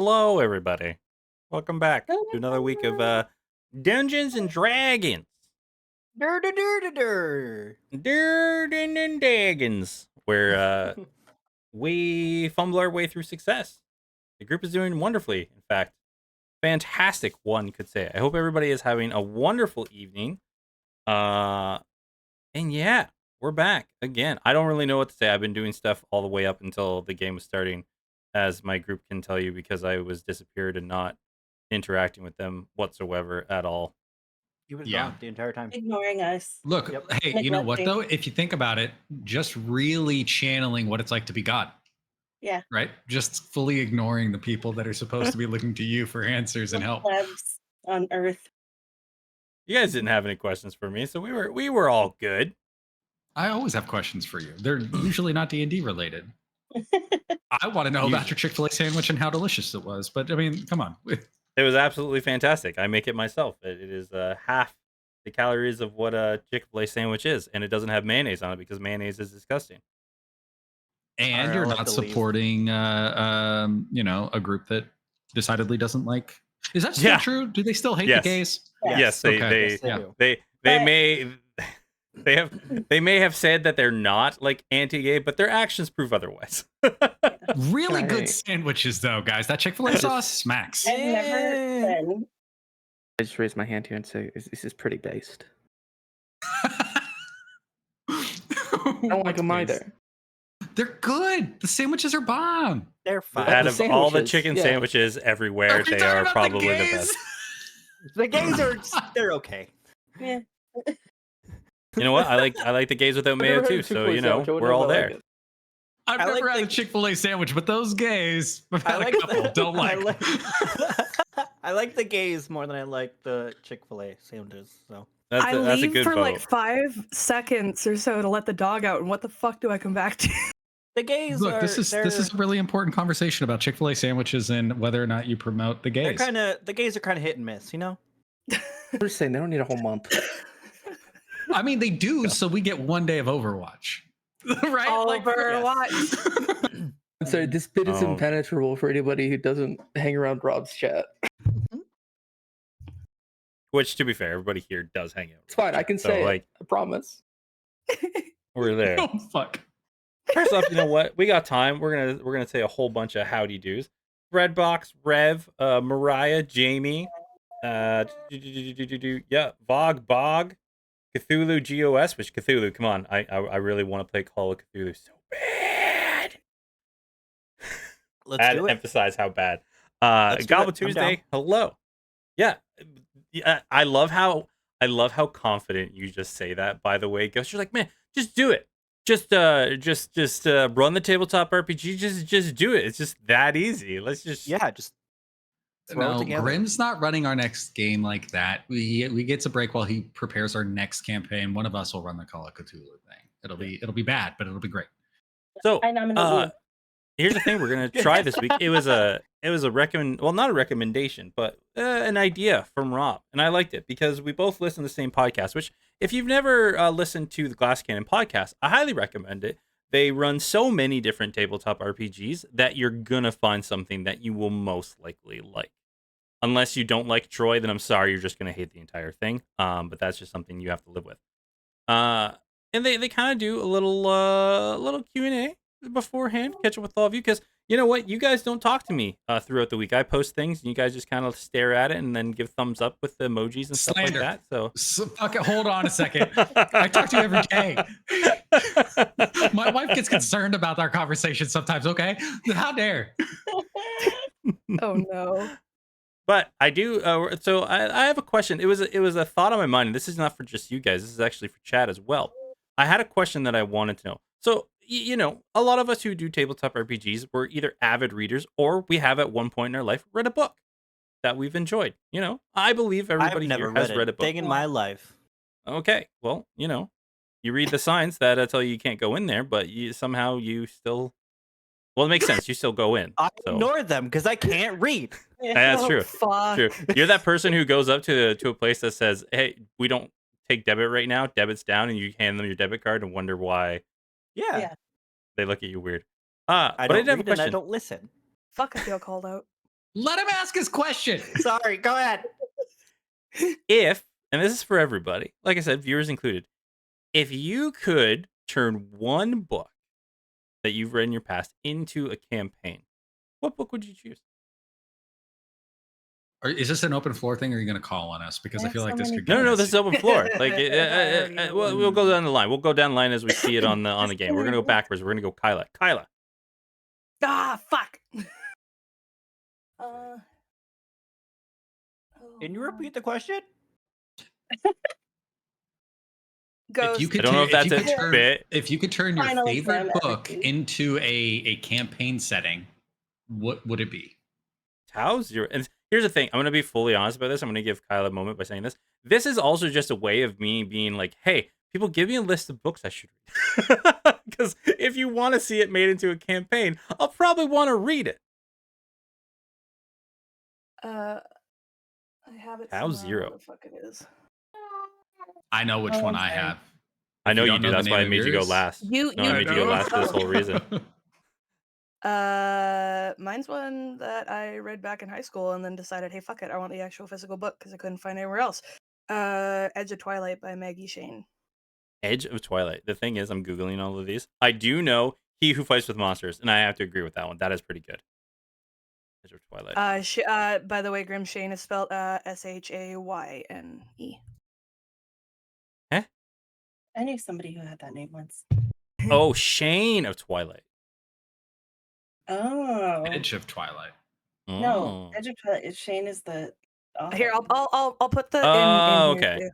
Hello, everybody. Welcome back to another week of Hello. Dungeons and Dragons. Dur dur dur dur dur. Dungeons and Dragons, where we fumble our way through success. The group is doing wonderfully. In fact, fantastic, one could say. I hope everybody is having a wonderful evening. And yeah, we're back again. I don't really know what to say. I've been doing stuff all the way up until the game was starting, as my group can tell you, because I was disappeared and not interacting with them whatsoever at all. You was Yeah. gone the entire time. Ignoring us. Look, Yep. hey, you know what Neglecting. though? If you think about it, just really channeling what it's like to be God, Yeah. right? Just fully ignoring the people that are supposed to be looking to you for answers and help. Plebs on Earth. You guys didn't have any questions for me, so we were all good. I always have questions for you. They're usually not D&D related. I want to know about your Chick-fil-A sandwich and how delicious it was. But I mean, come on. It was absolutely fantastic. I make it myself. It is half the calories of what a Chick-fil-A sandwich is, and it doesn't have mayonnaise on it because mayonnaise is disgusting. And Alright, you're I'll have not to leave. supporting, a group that decidedly doesn't like. Is that still Yeah. true? Do they still hate Yes. the gays? Yes, Okay. Yes, they Yeah. do. they But- may they may have said that they're not like anti-gay, but their actions prove otherwise. Really good Right. sandwiches, though, guys. That Chick-fil-A sauce smacks. I've never been. I just raise my hand here and say, this is pretty based. I don't like them either. They're good. The sandwiches are bomb. They're fine. Out the of all the sandwiches, chicken yeah. sandwiches everywhere, Are we they talking are about probably the gays? best. The gays are they're okay. Yeah. You know what? I like the gays without I've never mayo had a too. So Chick-fil-A you know sandwich, I wouldn't we're know all if I like there. it. I've I never like had a the- Chick-fil-A sandwich, but those gays, I've had a couple. Don't I like. I like the gays more than I like the Chick-fil-A sandwiches. So That's I a leave good for vote. like 5 seconds or so to let the dog out, and what the fuck do I come back to? the gays Look, are this is a really important conversation about Chick-fil-A sandwiches and whether or not you promote the they're gays. the gays are kind of hit and miss, you know. I'm just saying, they don't need a whole month. I mean, they do, so we get 1 day of Overwatch, right? Overwatch. I'm sorry, this bit is Oh. impenetrable for anybody who doesn't hang around Rob's chat. Which, to be fair, everybody here does hang out. It's fine, I can So, say like, it. I promise. we're there. Oh fuck. First off, you know what? We got time. We're gonna say a whole bunch of howdy doos. Redbox, Rev, Mariah, Jamie, yeah, Vog, Bog, Cthulhu, GOS. Which Cthulhu? Come on, I really want to play Call of Cthulhu so bad. Let's I had do to it. emphasize how bad. Let's do Gobble it. I'm Tuesday. down. Hello. Yeah, I love how confident you just say that. By the way, Ghost, you're like, man, just do it. Just run the tabletop RPG. Just do it. It's just that easy. Let's just Just throw it No, together. Grim's not running our next game like that. We get a break while he prepares our next campaign. One of us will run the Call of Cthulhu thing. It'll be bad, but it'll be great. So I nominate here's the thing we're gonna try this week. It was a not a recommendation, but an idea from Rob, and I liked it because we both listen to the same podcast. Which, if you've never listened to the Glass Cannon podcast, I highly recommend it. They run so many different tabletop RPGs that you're gonna find something that you will most likely like. Unless you don't like Troy, then I'm sorry, you're just gonna hate the entire thing. But that's just something you have to live with. And they kind of do a little Q&A beforehand, catch up with all of you, because you know what, you guys don't talk to me throughout the week. I post things and you guys just kind of stare at it and then give thumbs up with the emojis and stuff Slander. like that. So fuck it. Hold on a second. I talk to you every day. My wife gets concerned about our conversation sometimes. Okay, how dare? Oh no. But I do. So I have a question. It was a thought on my mind, and this is not for just you guys. This is actually for chat as well. I had a question that I wanted to know. So you know, a lot of us who do tabletop RPGs, we're either avid readers or we have at one point in our life read a book that we've enjoyed. You know, I believe everybody I've never here has read a book. thing in my life. Okay, well, you know, you read the signs that tell you can't go in there, but somehow you still. Well, it makes sense. You still go in. I So. ignore them because I can't read. you. That's true. Fuck. True. You're that person who goes up to a place that says, "Hey, we don't take debit right now. Debit's down," and you hand them your debit card and wonder why Yeah. Yeah. they look at you weird. I But I don't did have a read and I question. don't listen. Fuck, I feel called out. Let him ask his question. Sorry, go ahead. If, and this is for everybody, like I said, viewers included, if you could turn one book that you've read in your past into a campaign, what book would you choose? Or is this an open floor thing, or are you going to call on us? Because I have feel like so this many could get No, this is messy. open floor. Like, we'll go down the line. We'll go down the line as we see it on the game. We're gonna go backwards. We're gonna go Kyla. Kyla. Ah, fuck. Can you repeat the question? Ghost. If you could I don't know if that's could a turn, bit. if you could turn your Finally, favorite Sam, book everything. into a campaign setting, what would it be? Tau Zero. And here's the thing. I'm gonna be fully honest about this. I'm gonna give Kyla a moment by saying this. This is also just a way of me being like, hey, people, give me a list of books I should read. Because if you want to see it made into a campaign, I'll probably want to read it. I have it. Tau somewhere. Zero. Where the fuck it is? I know which Oh, one I'm I sorry. have. I If know you don't do. the That's why I name of made you go yours- last. You No, I made you go last for this whole reason. Mine's one that I read back in high school and then decided, hey, fuck it, I want the actual physical book because I couldn't find it anywhere else. Edge of Twilight by Maggie Shane. Edge of Twilight. The thing is, I'm Googling all of these. I do know He Who Fights with Monsters, and I have to agree with that one. That is pretty good. Edge of Twilight. By the way, Grim Shane is spelled Shayne. I knew somebody who had that name once. Oh, Shane of Twilight. Oh. Edge of Twilight. No, Oh. Edge of Twilight. Shane is the author. Here, I'll put the Oh, in here okay. too.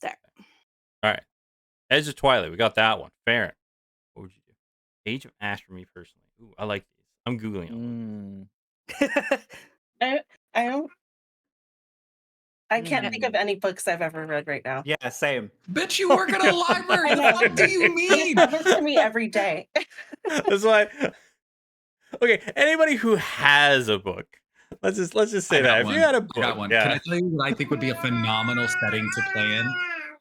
There. All right. Edge of Twilight. We got that one. Farron. What would you do? Age of Ash for me personally. Ooh, I like these. I'm Googling them. I don't. I can't think of any books I've ever read right now. Yeah, same. Bitch, you work at a library. I know. What do you mean? It happens to me every day. That's why. Okay, anybody who has a book, let's just say I got that if one. you had a I book, got one. yeah. Can I tell you what I think would be a phenomenal setting to play in?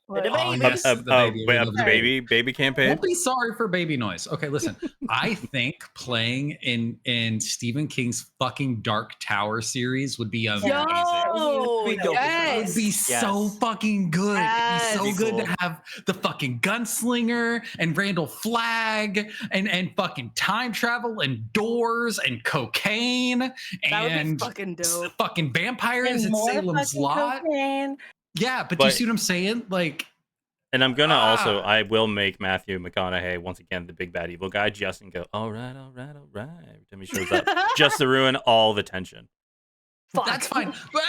What? The Oh, baby. yes, the baby. We love the baby. baby campaign. Don't be sorry for baby noise. Okay, listen. I think playing in Stephen King's fucking Dark Tower series would be amazing. Yo, It'd be dope. It would be yes. so fucking good. Yes. It'd be so It'd be good to have the fucking gunslinger and Randall Flagg and fucking time travel and doors and cocaine That would be and fucking dope. fucking vampires And in more Salem's fucking Lot. cocaine. Yeah, but do you But- see what I'm saying? Like, And I'm gonna also, Ah. I will make Matthew McConaughey once again the big bad evil guy, just and go, all right, every time he shows up, just to ruin all the tension. Fuck. that's fine. But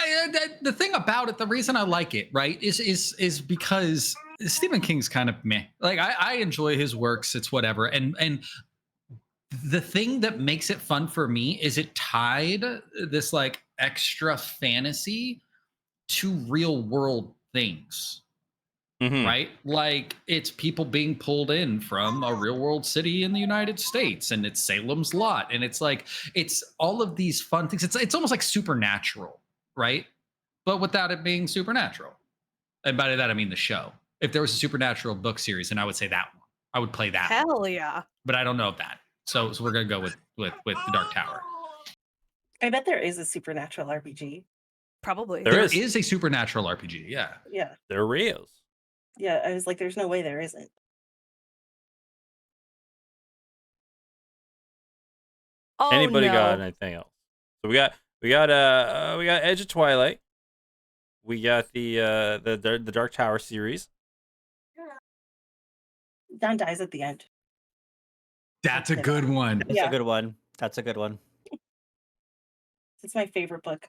the thing about it, the reason I like it, right, is because Stephen King's kind of meh. Like I enjoy his works. It's whatever. And the thing that makes it fun for me is it tied this like extra fantasy to real world things. Mhm. Right? Like it's people being pulled in from a real world city in the United States and it's Salem's Lot. And it's like, it's all of these fun things. It's almost like supernatural, right? But without it being supernatural. And by that, I mean the show. If there was a supernatural book series, then I would say that one. I would play that one. Hell yeah. But I don't know of that. So we're going to go with the Dark Tower. I bet there is a supernatural RPG. Probably. There There is. is a supernatural RPG. Yeah. Yeah. There is. Yeah. I was like, there's no way there isn't. Oh, Anybody no. got anything else? So we got Edge of Twilight. We got the Dark Tower series. Don dies at the end. That's a good one. That's Yeah. a good one. That's a good one. It's my favorite book.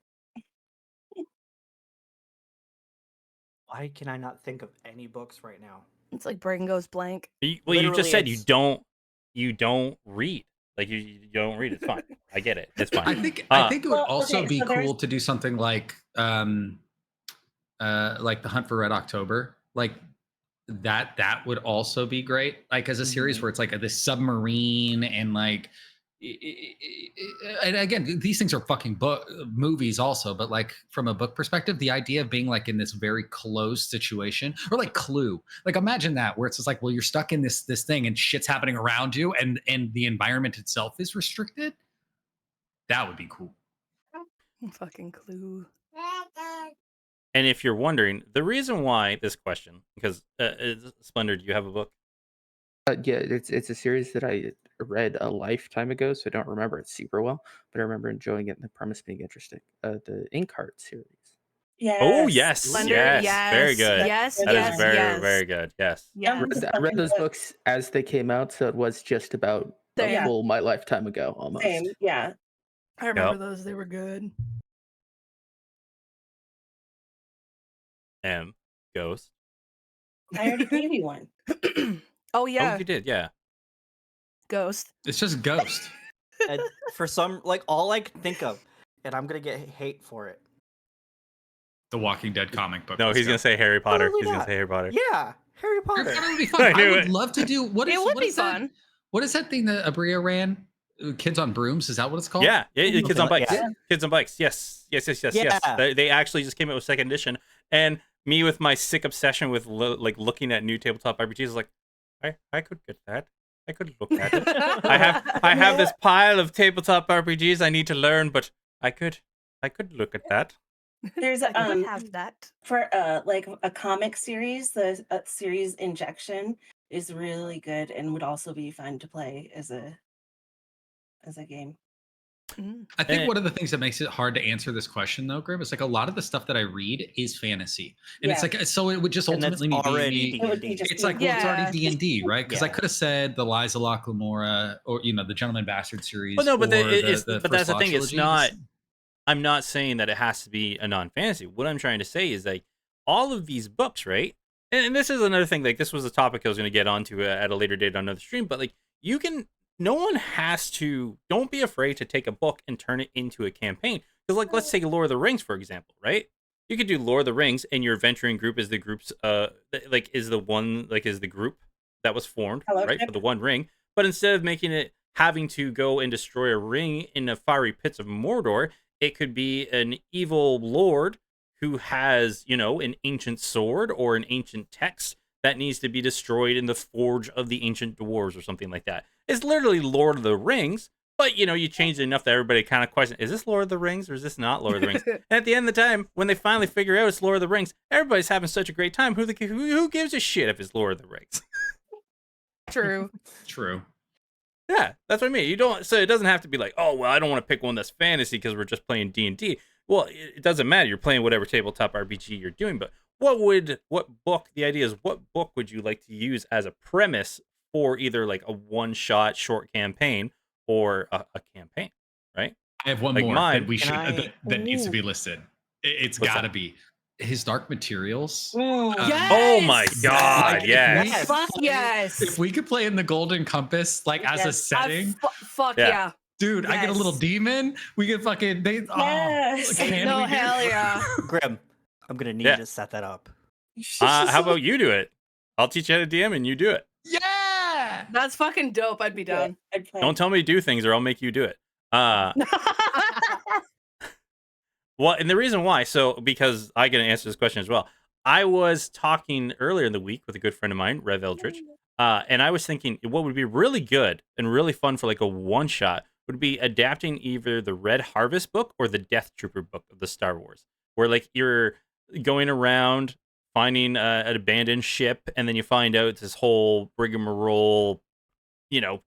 Why can I not think of any books right now? It's like brain goes blank. Well, you just Literally, said it's- you don't read. Like you don't read. It's fine. I get it. It's I fine. think Ah. it would Well, also okay, be so there's- cool to do something like the Hunt for Red October. Like that would also be great. Like as a series Mhm. where it's like this submarine and like and again, these things are fucking movies also, but like from a book perspective, the idea of being like in this very closed situation, or like Clue, like imagine that, where it's just like, well, you're stuck in this thing and shit's happening around you, and the environment itself is restricted. That would be cool. Fucking Clue. And if you're wondering, the reason why this question, because Splendor, do you have a book? Yeah, it's a series that I read a lifetime ago, so I don't remember it super well, but I remember enjoying it and the premise being interesting. The Inkheart series. Oh Yes. yes, Splendor, yes, very good. Yes, That yes, is very, yes. very good. Yes. Yeah. I read those books as they came out, so it was just about a Same. full my lifetime ago almost. Same. Yeah. I remember Yep. those. They were good. Ghost. I already gave you one. Oh Oh, yeah, you did, yeah. Ghost. It's just Ghost. And for some, like, all I can think of, and I'm gonna get hate for it. The Walking Dead comic book. No, Let's he's go. gonna say Harry Potter. Totally He's gonna not. say Harry Potter. Yeah, Harry Harry Potter. Potter would be fun. I I knew would it. love to do. What is? It would what be is that? fun. What is that thing that Abria ran? Kids on Brooms. Is that what it's called? Yeah, Kids on Bikes. Yeah. Kids on Bikes. Yes. Yeah. They actually just came out with second edition, and me with my sick obsession with like looking at new tabletop RPGs, is like, I could get that. I could look at it. I have this pile of tabletop RPGs I need to learn, but I could look at that. There's I would have that. for like a comic series, the series Injection is really good and would also be fun to play as a game. Mm. I think And- one of the things that makes it hard to answer this question, though, Grim, is like a lot of the stuff that I read is fantasy, and it's Yeah. like so it would just And that's ultimately be already D&D. It would be D&D. just It's like, well, it's already Yeah. D&D, right? Because I Yeah. could have said the Lies of Locke Lamora, or the Gentleman Bastard series. Well, no, but or but First that's the Law thing. It's trilogy. not. I'm not saying that it has to be a non-fantasy. What I'm trying to say is like all of these books, right? And this is another thing. Like this was a topic I was going to get onto at a later date on another stream. But like you can, no one has to. Don't be afraid to take a book and turn it into a campaign. Because like let's take Lord of the Rings for example, right? You could do Lord of the Rings, and your adventuring group is the group's is the group that was formed, right, Fellowship. for the One Ring. But instead of making it having to go and destroy a ring in the fiery pits of Mordor, it could be an evil lord who has, an ancient sword or an ancient text that needs to be destroyed in the forge of the ancient dwarves or something like that. It's literally Lord of the Rings, but, you changed it enough that everybody kind of questions, is this Lord of the Rings or is this not Lord of the Rings? And at the end of the time, when they finally figure out it's Lord of the Rings, everybody's having such a great time. Who gives a shit if it's Lord of the Rings? True. True. Yeah, that's what I mean. So it doesn't have to be like, oh, well, I don't want to pick one that's fantasy because we're just playing D&D. Well, it doesn't matter. You're playing whatever tabletop RPG you're doing. But the idea is, what book would you like to use as a premise for either like a one-shot short campaign or a campaign, right? I have one Like more mine. that we should Can that needs to be listed. It's What's got to that? be his Dark Materials. Yes! Oh my God, Like, if yes. we- Fuck yes. If we could play in the Golden Compass, like as a Yes. setting, Fuck Yeah. yeah. dude, I get a little Yes. demon. We could fucking Yes. can No, we do- hell yeah. Grim, I'm gonna need Yeah. you to set that up. How about you do it? I'll teach you how to DM and you do it. Yeah. That's fucking dope. I'd be down. I'd play. Don't tell me to do things or I'll make you do it. Well, and the reason why, because I get to answer this question as well. I was talking earlier in the week with a good friend of mine, Rev Eldridge, and I was thinking what would be really good and really fun for like a one-shot would be adapting either the Red Harvest book or the Death Trooper book of the Star Wars, where like you're going around finding an abandoned ship, and then you find out it's this whole rigmarole,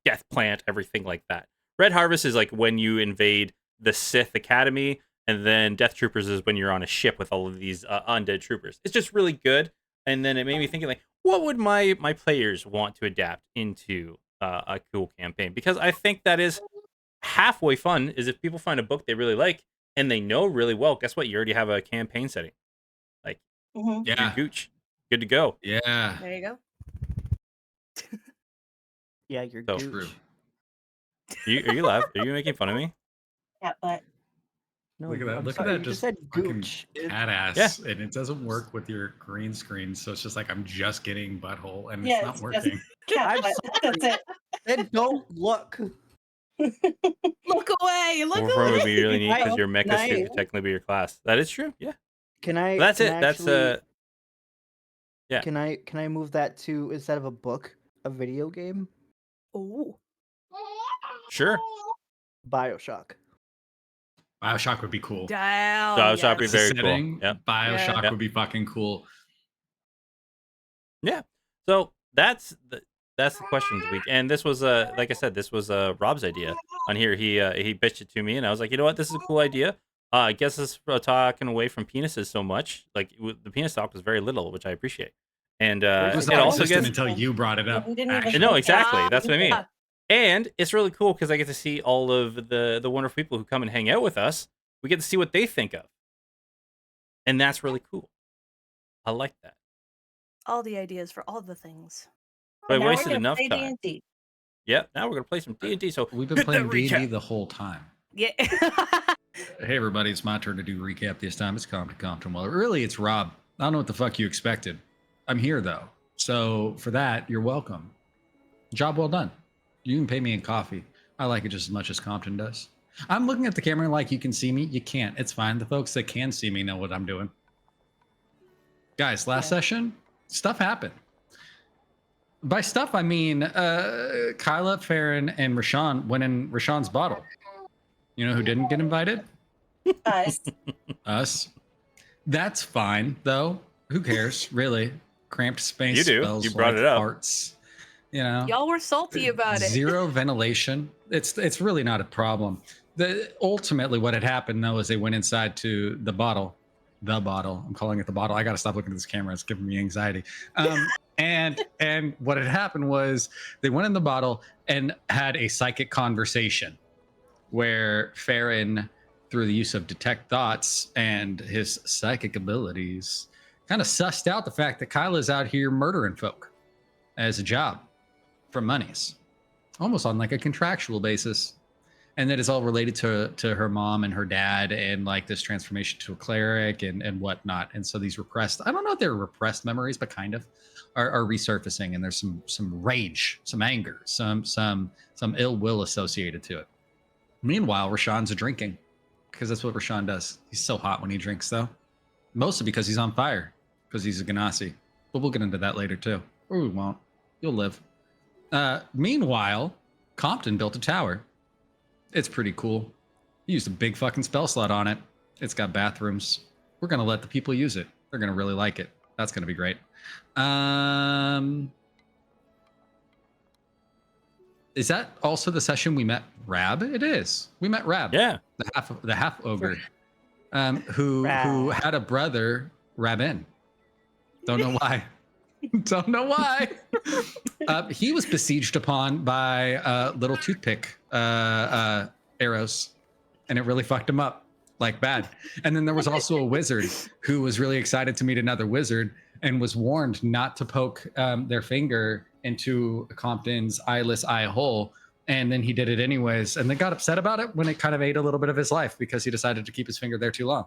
death plant, everything like that. Red Harvest is like when you invade the Sith Academy, and then Death Troopers is when you're on a ship with all of these undead troopers. It's just really good. And then it made me thinking, like, what would my players want to adapt into a cool campaign? Because I think that is halfway fun, is if people find a book they really like and they know really well, guess what? You already have a campaign setting. Like, Mhm. you're Yeah. gooch. Good to go. Yeah. There you go. Yeah, you're So gooch. true. Are you laughing? Are you making fun of me? Yeah, but No, Look at that. I'm Look sorry, at that. you Just said fucking gooch. cat ass. Yeah. And it doesn't work with your green screen. So it's just like I'm just getting butthole and Yeah, it's not it's working. cat I'm butt. That's it. Then don't look. Look away! Look Wolfrem would away! be really neat I- because your can mecha I- suit could technically be your class. That is true. Yeah. Can I? That's can it. I That's actually- yeah. Can I move that to, instead of a book, a video game? Ooh. Sure. BioShock. Bioshock would be cool. Damn. Bioshock would be As a very cool. setting, Yep. Bioshock Yeah. would be fucking cool. Yeah. So that's the question of the week. And this was like I said, this was Rob's idea on here. He bitched it to me, and I was like, you know what, this is a cool idea. I guess this talking away from penises so much. Like the penis talk was very little, which I appreciate. And It was it not also existent gets until you brought it up. We didn't even actually. no, Yeah. exactly. That's what I mean. Yeah. And it's really cool because I get to see all of the wonderful people who come and hang out with us. We get to see what they think of, and that's really cool. I like that. All the ideas for all the things. But I Now we're wasted gonna enough play time. D&D. Yep. Now we're gonna play some D&D. So We've been hit that playing D&D recap. the whole time. Yeah. Hey everybody, it's my turn to do recap this time. It's Compton. Well, really, it's Rob. I don't know what the fuck you expected. I'm here though, so for that, you're welcome. Job well done. You can pay me in coffee. I like it just as much as Compton does. I'm looking at the camera like you can see me. You can't. It's fine. The folks that can see me know what I'm doing. Guys, last session, stuff happened. By stuff, I mean Kyla, Farron, and Rashawn went in Rashawn's bottle. You know who didn't get invited? Us. Us. That's fine, though. Who cares, really? Cramped space. You do. Smells You brought like it up. farts. You know, Y'all were salty about it. Zero ventilation. It's really not a problem. Ultimately, what had happened though is they went inside to the bottle. The bottle. I'm calling it the bottle. I got to stop looking at this camera. It's giving me anxiety. And what had happened was they went in the bottle and had a psychic conversation where Farron, through the use of detect thoughts and his psychic abilities, kind of sussed out the fact that Kyla's out here murdering folk as a job for monies, almost on like a contractual basis. And that is all related to her mom and her dad and like this transformation to a cleric and whatnot. And so these repressed, I don't know if they're repressed memories, but kind of are resurfacing. And there's some rage, some anger, some ill will associated to it. Meanwhile, Rashawn's drinking because that's what Rashawn does. He's so hot when he drinks, though. Mostly because he's on fire, because he's a Ganassi. But we'll get into that later, too. Or we won't. You'll live. Meanwhile, Compton built a tower. It's pretty cool. He used a big fucking spell slot on it. It's got bathrooms. We're going to let the people use it. They're going to really like it. That's going to be great. Is that also the session we met Rab? It is. We met Rab. Yeah. The half ogre, who had a brother, Rabin. Don't know why. Don't know why. He was besieged upon by little toothpick arrows, and it really fucked him up, like bad. And then there was also a wizard who was really excited to meet another wizard and was warned not to poke their finger into Compton's eyeless eye hole. And then he did it anyways, and then got upset about it when it kind of ate a little bit of his life because he decided to keep his finger there too long.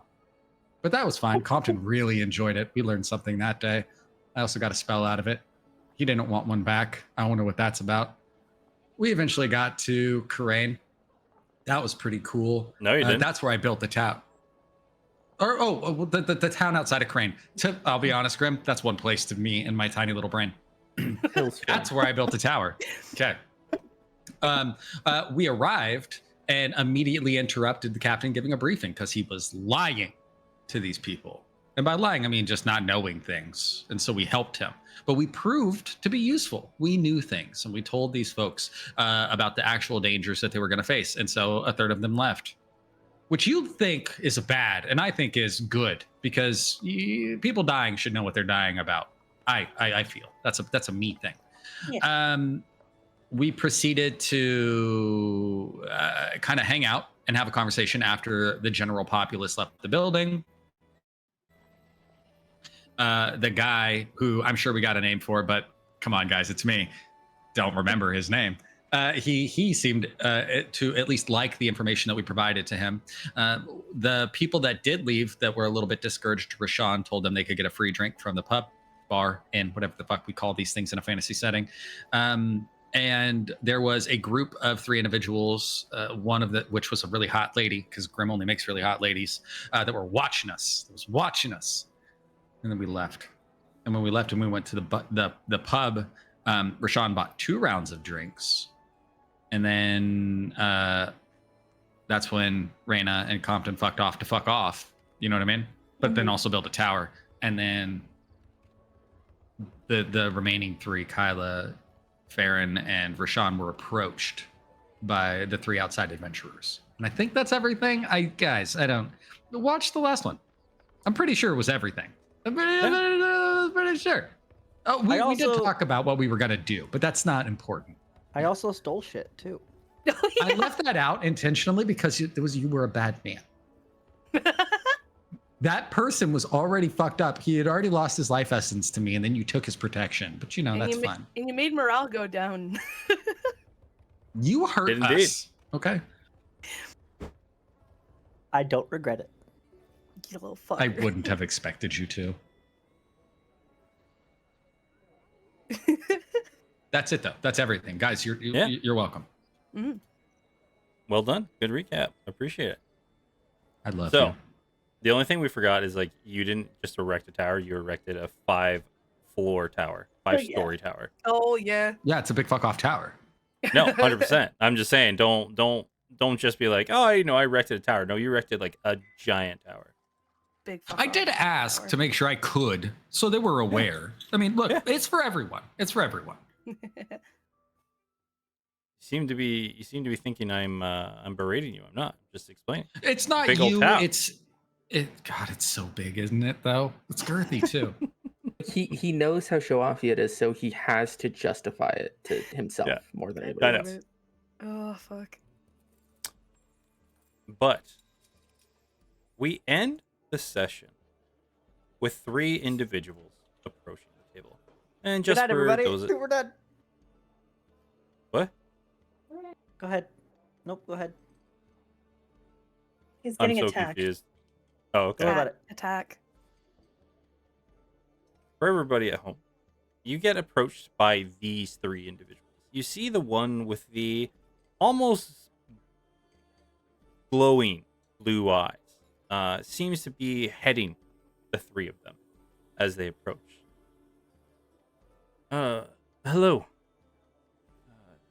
But that was fine. Compton really enjoyed it. We learned something that day. I also got a spell out of it. He didn't want one back. I wonder what that's about. We eventually got to Karain. That was pretty cool. No, you didn't. That's where I built the town. The town outside of Crane. I'll be honest, Grim, that's one place to me in my tiny little brain. That's where I built the tower. Okay. We arrived and immediately interrupted the captain giving a briefing because he was lying to these people. And by lying, I mean just not knowing things. And so we helped him. But we proved to be useful. We knew things, and we told these folks about the actual dangers that they were going to face. And so a third of them left, which you think is bad, and I think is good, because people dying should know what they're dying about. I feel that's a me thing. Yeah. We proceeded to kind of hang out and have a conversation after the general populace left the building. The guy who I'm sure we got a name for, but come on, guys, it's me. Don't remember his name. He seemed to at least like the information that we provided to him. The people that did leave that were a little bit discouraged, Rashawn told them they could get a free drink from the pub, bar, and whatever the fuck we call these things in a fantasy setting. and there was a group of 3 individuals, one of which was a really hot lady, because Grim only makes really hot ladies, that were watching us. That was watching us, and then we left. And when we left and we went to the pub, Rashawn bought 2 rounds of drinks, and then that's when Raina and Compton fucked off to fuck off. You know what I mean? But then also built a tower, and then the remaining 3, Kyla, Farron, and Rashawn, were approached by the 3 outside adventurers. And I think that's everything. I don't watch the last one. I'm pretty sure it was everything. I'm pretty sure. Oh, we did talk about what we were gonna do, but that's not important. I also stole shit too. I left that out intentionally because you were a bad man. That person was already fucked up. He had already lost his life essence to me, and then you took his protection. But that's fine. And you made morale go down. You hurt us. Okay. I don't regret it. You little fucker. I wouldn't have expected you to. That's it, though. That's everything, guys. You're welcome. Mm-hmm. Well done. Good recap. Appreciate it. I love you. The only thing we forgot is like you didn't just erect a tower; you erected a 5-floor tower, 5-story tower. Oh yeah. Yeah, it's a big fuck off tower. No, 100%. I'm just saying, don't just be like, oh, I erected a tower. No, you erected like a giant tower. Big. Fuck I off did ask tower. to make sure I could, so they were aware. I mean, look, it's for everyone. It's for everyone. You seem to be thinking I'm berating you. I'm not. Just explaining. It's not Big old you. tower. God, it's so big, isn't it? Though it's girthy too. He knows how show offy it is, so he has to justify it to himself more than anybody I know. else. Oh fuck. But we end the session with 3 individuals approaching the table, and just Good night, for everybody. those. We're done. What? Go ahead. Nope. Go ahead. He's I'm getting so attacked. confused. Oh, okay. Don't worry about it. Attack. For everybody at home, you get approached by these 3 individuals. You see the one with the almost glowing blue eyes. Seems to be heading the 3 of them as they approach. Hello.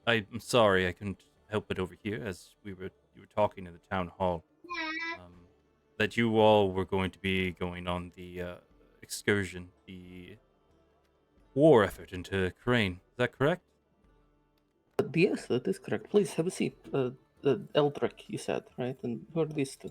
I'm sorry I couldn't help it over here as you were talking in the town hall. That you all were going to be going on the excursion, the war effort into Crane. Is that correct? Yes, that is correct. Please have a seat. Eldrick, you said, right? And who are these 2?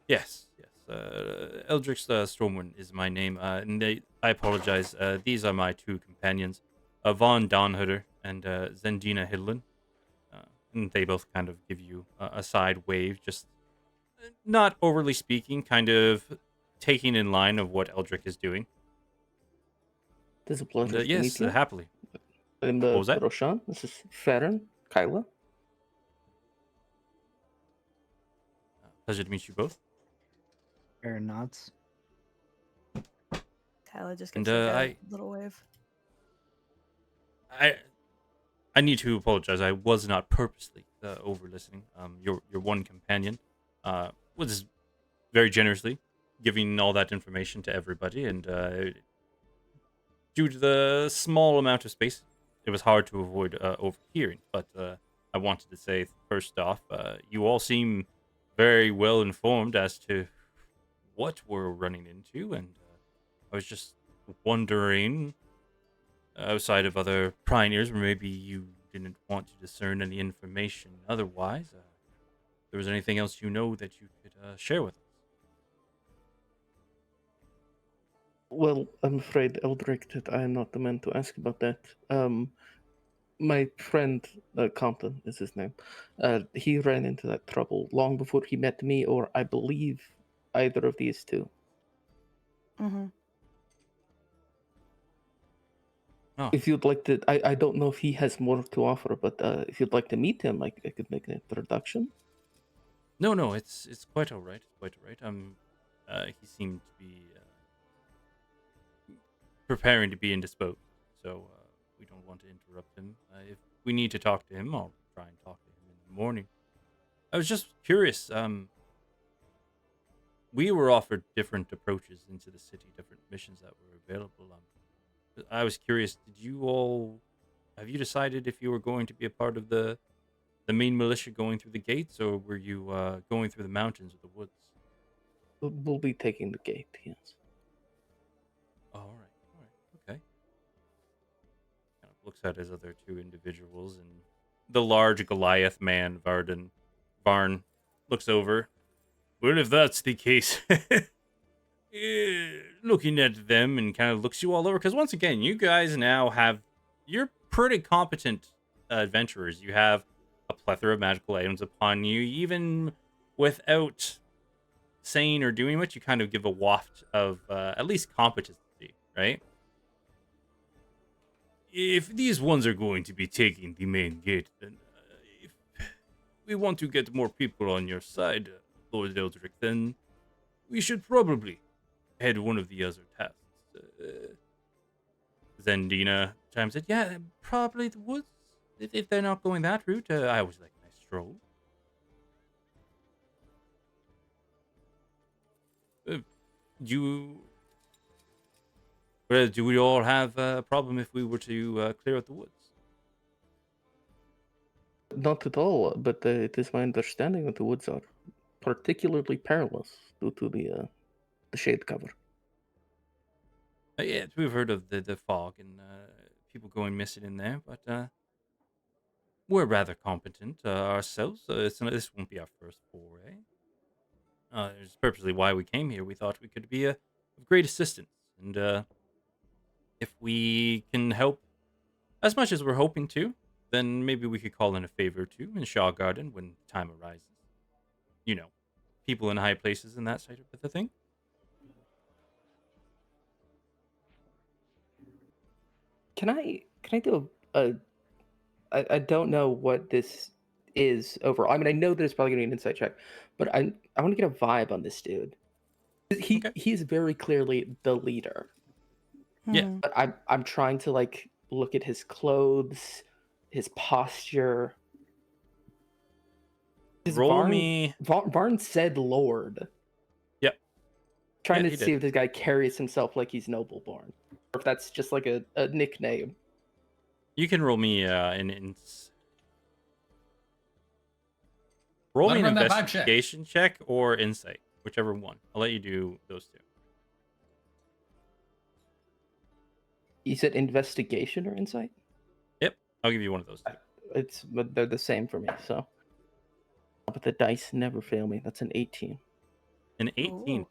Yes. Eldrick Stormwind is my name. And I apologize. These are my 2 companions, Von Donhutter and Zendina Hidlin. And they both kind of give you a side wave, just not overly speaking, kind of taking in line of what Eldrick is doing. It is a pleasure to Yes, meet you. happily. I'm What was that? Roshan. This is Farron, Kyla. Pleasure to meet you both. Aaron nods. Tyler just And, gets like a I- little wave. I need to apologize. I was not purposely over listening. Your one companion was very generously giving all that information to everybody, and due to the small amount of space, it was hard to avoid overhearing. But I wanted to say first off, you all seem very well informed as to what we're running into, and I was just wondering, outside of other pioneers, where maybe you didn't want to discern any information otherwise, if there was anything else that you could share with us. Well, I'm afraid, Eldrick, that I am not the man to ask about that. My friend, Compton is his name, he ran into that trouble long before he met me, or I believe either of these 2. Mm-hmm. Oh. If you'd like to, I don't know if he has more to offer, but if you'd like to meet him, I could make an introduction. No, it's quite all right. Quite all right. He seemed to be preparing to be indisposed, so we don't want to interrupt him. If we need to talk to him, I'll try and talk to him in the morning. I was just curious. We were offered different approaches into the city, different missions that were available. I was curious. Have you decided if you were going to be a part of the main militia going through the gates, or were you going through the mountains or the woods? We'll be taking the gate, yes. Oh, all right, okay. Kind of looks at his other two individuals, and the large Goliath man, Varn, looks over. Well, if that's the case, looking at them and kind of looks you all over, because once again, you guys now you're pretty competent adventurers. You have a plethora of magical items upon you, even without saying or doing much. You kind of give a waft of at least competency, right? If these ones are going to be taking the main gate, then if we want to get more people on your side, Lord Eldrick, then we should probably head one of the other tasks. Zendina chimes in, yeah, probably the woods. If they're not going that route, I always like a nice stroll. Do we all have a problem if we were to clear out the woods? Not at all, but it is my understanding that the woods are particularly perilous due to the shade cover. Yeah, we've heard of the fog and people going missing in there, but we're rather competent ourselves. This won't be our first foray. It's purposely why we came here. We thought we could be of great assistance, and if we can help as much as we're hoping to, then maybe we could call in a favor or two in Shaw Garden when time arises. You know, people in high places and that sort of the thing. Can I do I don't know what this is overall. I mean, I know that it's probably gonna be an insight check, but I want to get a vibe on this dude. He's very clearly the leader. Yeah. Hmm. But I'm trying to like look at his clothes, his posture. Roll me. Varn said Lord. Yep. Trying Yeah, to he see did. if this guy carries himself like he's noble born, or if that's just like a nickname. You can roll me roll Let me him an run that vibe check. investigation check or insight, whichever one. I'll let you do those two. You said investigation or insight? Yep, I'll give you one of those two. But they're the same for me. So, but the dice never fail me. That's an 18. An 18. Ooh.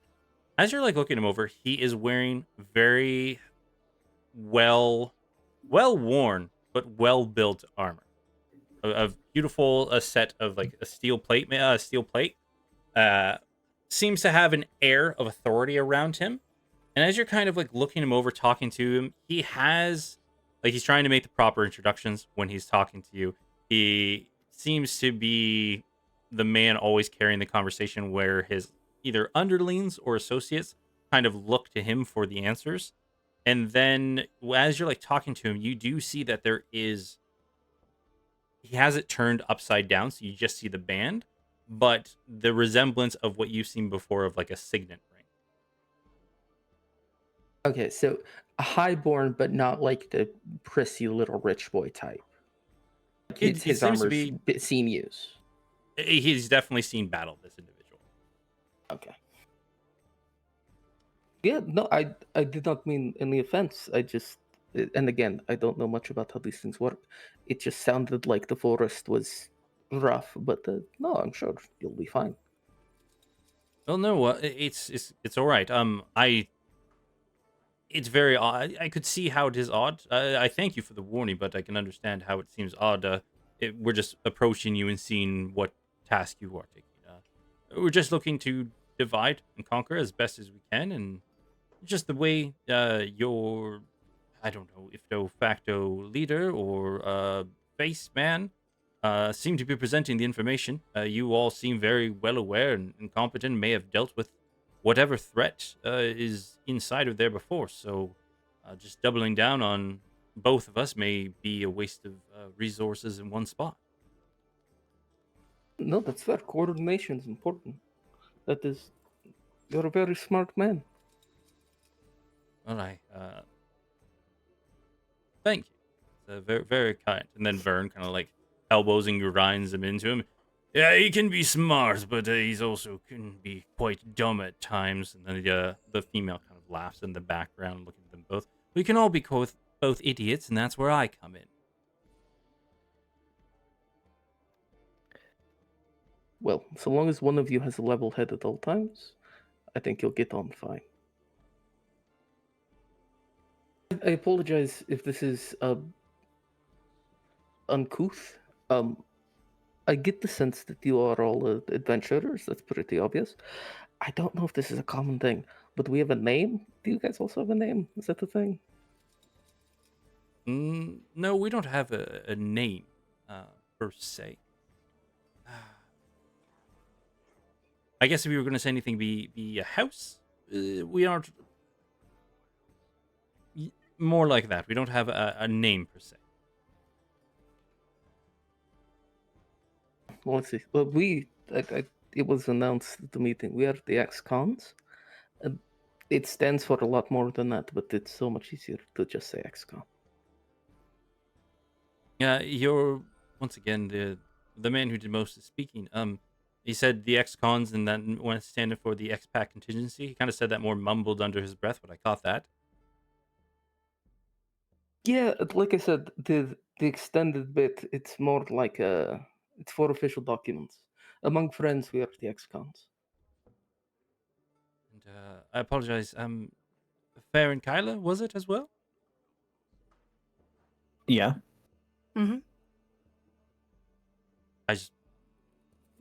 As you're like looking him over, he is wearing very well worn but well built armor. A beautiful set of like a steel plate. Seems to have an air of authority around him. And as you're kind of like looking him over, talking to him, he's trying to make the proper introductions when he's talking to you. He seems to be the man always carrying the conversation where his either underlings or associates kind of look to him for the answers. And then as you're like talking to him, you do see that he has it turned upside down, so you just see the band, but the resemblance of what you've seen before of like a signet ring. Okay, so a highborn, but not like the prissy little rich boy type. Like his It seems to armor's be. seen use. He's definitely seen battle, this individual. Okay. Yeah, no, I did not mean any offense. And again, I don't know much about how these things work. It just sounded like the forest was rough, but no, I'm sure you'll be fine. Well, no, it's all right. It's very odd. I could see how it is odd. I thank you for the warning, but I can understand how it seems odd. We're just approaching you and seeing what task you are taking. We're just looking to divide and conquer as best as we can, and just the way your, I don't know, if de facto leader or face man seem to be presenting the information. You all seem very well aware and competent, may have dealt with whatever threat is inside of there before. So just doubling down on both of us may be a waste of resources in one spot. No, that's fair. Coordination is important. That is, you're a very smart man. Well, thank you. Very, very kind. And then Vern kind of like elbows and grinds him into him. Yeah, he can be smart, but he's also can be quite dumb at times. And then the female kind of laughs in the background, looking at them both. We can all be both idiots, and that's where I come in. Well, so long as one of you has a level head at all times, I think you'll get on fine. I apologize if this is uncouth. I get the sense that you are all adventurers. That's pretty obvious. I don't know if this is a common thing, but we have a name. Do you guys also have a name? Is that the thing? No, we don't have a name per se. I guess if you were going to say anything, be a house. We aren't more like that. We don't have a name per se. Well, let's see. Well, it was announced at the meeting. We are the ex-cons. It stands for a lot more than that, but it's so much easier to just say ex-con. Yeah, you're once again the man who did most of the speaking. He said the ex-cons, and then when standing for the expat contingency, he kind of said that more mumbled under his breath, but I caught that. Yeah, like I said, the extended bit, it's more like it's for official documents. Among friends, we are the ex-cons. And I apologize. Fair and Kyla, was it as well? Yeah. Mm-hmm. I just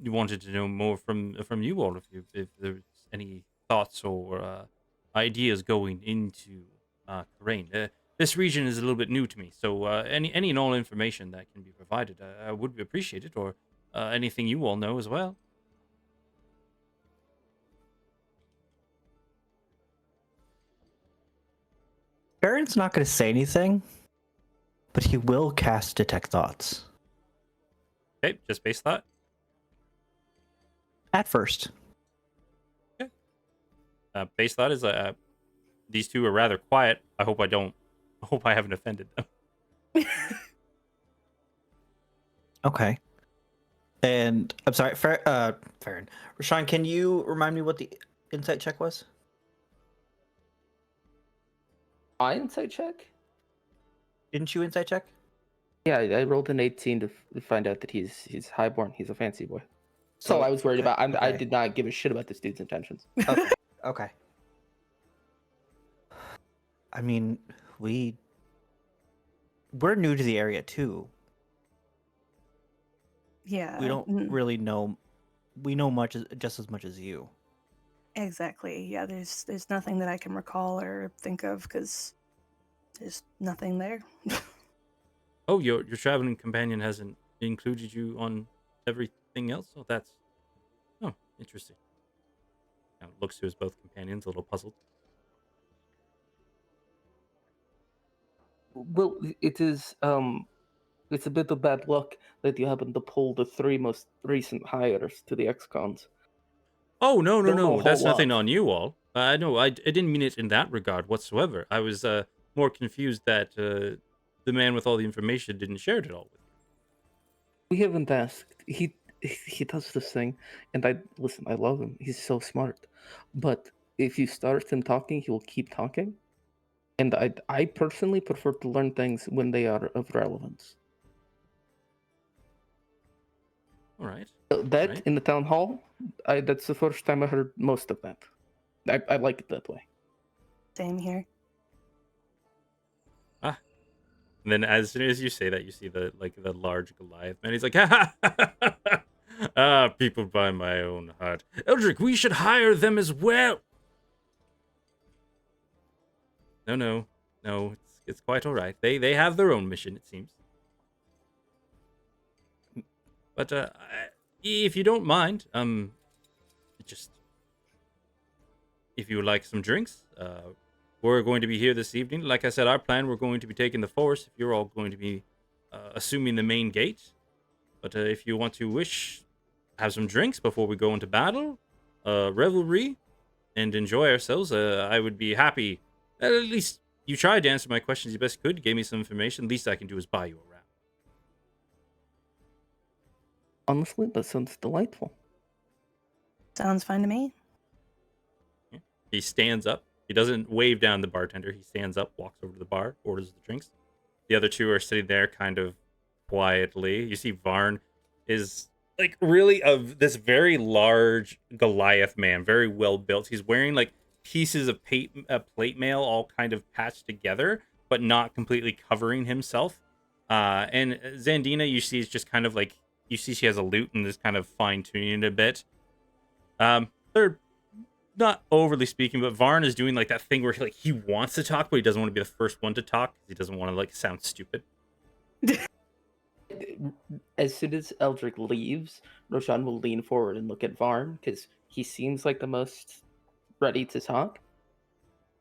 wanted to know more from you all, if there's any thoughts or ideas going into Karain. This region is a little bit new to me, so any and all information that can be provided, I would appreciate it, or anything you all know as well. Baron's not going to say anything, but he will cast Detect Thoughts. Okay, just base that. At first. Base thought is these two are rather quiet. I hope I haven't offended them. Okay. And I'm sorry, Farron. Rashawn, can you remind me what the insight check was? My insight check? Didn't you insight check? Yeah, I rolled an 18 to find out that he's highborn. He's a fancy boy. So I was worried about. I did not give a shit about this dude's intentions. Okay. Okay. I mean, we're new to the area too. Yeah. We don't really know. We know just as much as you. Exactly. Yeah, there's nothing that I can recall or think of because there's nothing there. Oh, your traveling companion hasn't included you on everything else? Oh, that's interesting. Now looks to his both companions, a little puzzled. Well, it's a bit of bad luck that you happen to pull the three most recent hires to the ex-cons. Oh, no. Don't know a That's whole nothing lot. on you all. No, I didn't mean it in that regard whatsoever. I was more confused that the man with all the information didn't share it all with you. We haven't asked. He does this thing, and I love him. He's so smart, but if you start him talking, he will keep talking. And I personally prefer to learn things when they are of relevance. All right. That Right. in the town hall, that's the first time I heard most of that. I like it that way. Same here. And then as soon as you say that, you see the large Goliath man. He's like, ha ha ha ha. Ah, people by my own heart. Eldrick, we should hire them as well. No. It's quite all right. They have their own mission, it seems. But if you don't mind, just if you would like some drinks, we're going to be here this evening. Like I said, our plan, we're going to be taking the forest. If you're all going to be assuming the main gate. But if you want to have some drinks before we go into battle, revelry, and enjoy ourselves, I would be happy. At least you tried to answer my questions you best could. Gave me some information. Least I can do is buy you a round. Honestly, that sounds delightful. Sounds fine to me. He stands up. He doesn't wave down the bartender. He stands up, walks over to the bar, orders the drinks. The other two are sitting there kind of quietly. You see Varn is like really of this very large Goliath man, very well built. He's wearing like pieces of plate mail all kind of patched together, but not completely covering himself. And Zandina, you see, is just kind of like, you see she has a lute and is kind of fine-tuning it a bit. They're not overly speaking, but Varn is doing like that thing where he wants to talk, but he doesn't want to be the first one to talk because he doesn't want to like sound stupid. As soon as Eldrick leaves, Roshan will lean forward and look at Varn because he seems like the most ready to talk.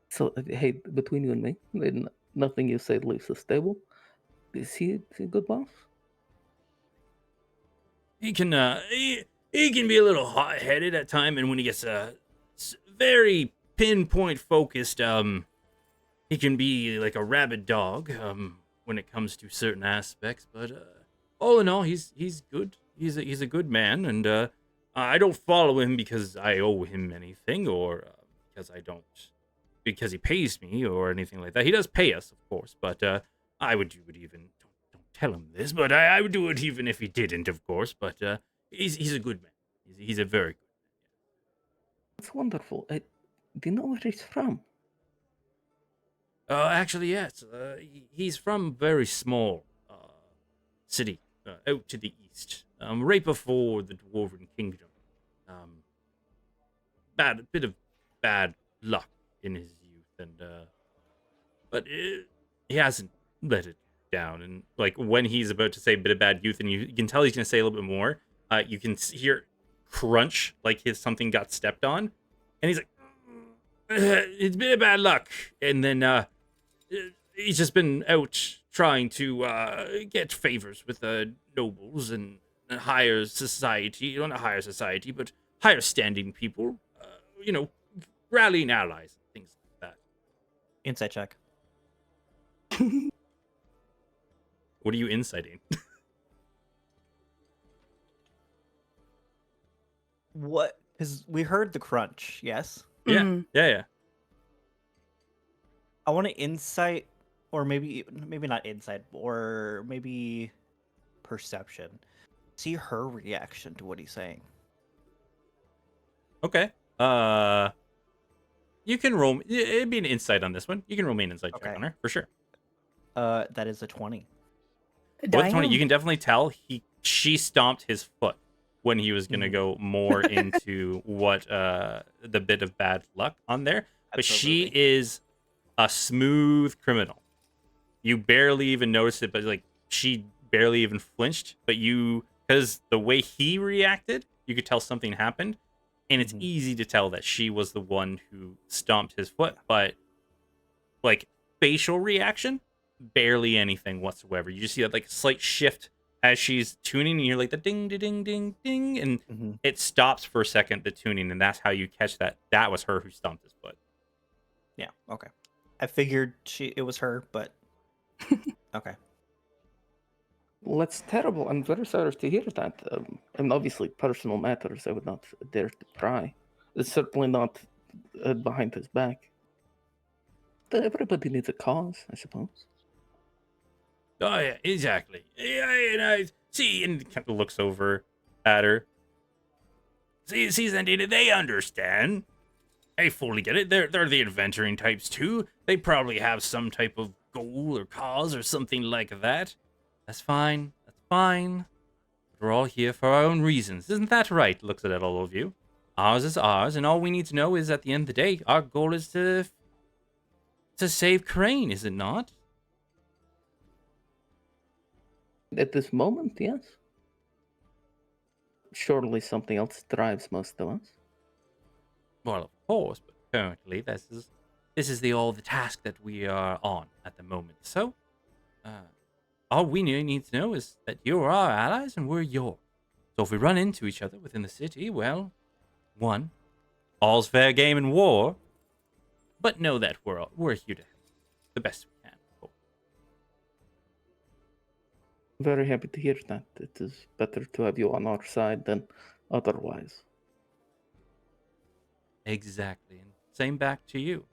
So, hey, between you and me, nothing you say leaves us stable. Is he a good boss? He can he can be a little hot-headed at time, and when he gets very pinpoint focused, he can be like a rabid dog when it comes to certain aspects. But all in all, he's good. He's a good man, and I don't follow him because I owe him anything, or because he pays me or anything like that. He does pay us, of course, but I would do it even. Don't tell him this, but I would do it even if he didn't, of course. But he's a good man. He's a very good man. That's wonderful. Do you know where he's from? Actually, yes. He's from a very small city out to the east, right before the Dwarven Kingdom. A bit of bad luck in his youth, and but he hasn't let it down. And like when he's about to say a bit of bad youth, and you can tell he's going to say a little bit more, you can hear crunch like something got stepped on, and he's like, "It's been a bad luck," and then he's just been out trying to get favors with nobles and higher society, not higher society, but higher standing people, rallying allies, things like that. Insight check. What are you inciting? What? Because we heard the crunch, yes? Yeah. I want to insight, or maybe not insight, or maybe perception. See her reaction to what he's saying. Okay. You can roll. It'd be an insight on this one. You can roll me an insight check on her for sure. That is a 20. With 20, you can definitely tell she stomped his foot when he was gonna go more into what the bit of bad luck on there. But Absolutely. she is a smooth criminal. You barely even noticed it, but like she barely even flinched. But because the way he reacted, you could tell something happened, and it's easy to tell that she was the one who stomped his foot. But like facial reaction, barely anything whatsoever. You just see that like slight shift as she's tuning, and you're like the ding, ding, ding, ding, and it stops for a second, the tuning, and that's how you catch that was her who stomped his foot. Yeah. Okay. I figured it was her, but okay. Well, that's terrible. I'm very sorry to hear that. And obviously, personal matters, I would not dare to pry. It's certainly not behind his back. But everybody needs a cause, I suppose. Oh yeah, exactly. Yeah, and I see, and kind of looks over at her. See, Zandina, they understand. I fully get it. They're the adventuring types too. They probably have some type of goal or cause or something like that. That's fine. That's fine. We're all here for our own reasons. Isn't that right? Looks at all of you. Ours is ours, and all we need to know is at the end of the day, our goal is to save Crane, is it not? At this moment, yes. Surely something else drives most of us. Well, of course, but currently this is this is the task that we are on at the moment. So, all we need to know is that you're our allies and we're yours. So if we run into each other within the city, well, one, all's fair game in war. But know that we're here to help the best we can. Very happy to hear that. It is better to have you on our side than otherwise. Exactly. And same back to you.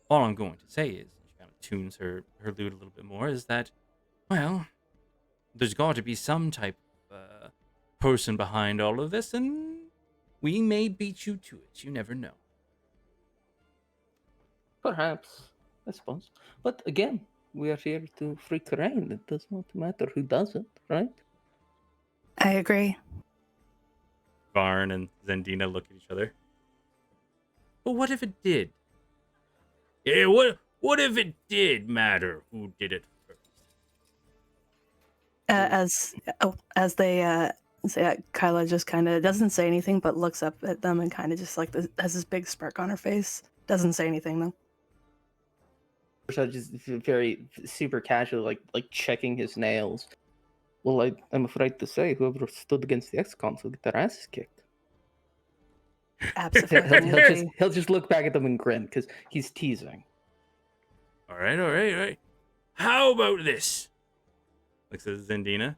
All I'm going to say is, she kind of tunes her lute a little bit more, is that, well, there's got to be some type of person behind all of this, and we may beat you to it. You never know. Perhaps, I suppose. But again, we are here to free Crane. It does not matter who does it, right? I agree. Varn and Zendina look at each other. But what if it did? Yeah, what if it did matter who did it first? As they say, Kyla just kind of doesn't say anything, but looks up at them and kind of just like has this big smirk on her face. Doesn't say anything though. So just very super casual, like checking his nails. Well, I'm afraid to say, whoever stood against the ex-cons will get their asses kicked. Absolutely. He'll just look back at them and grin because he's teasing. All right. How about this? Looks at Zendina,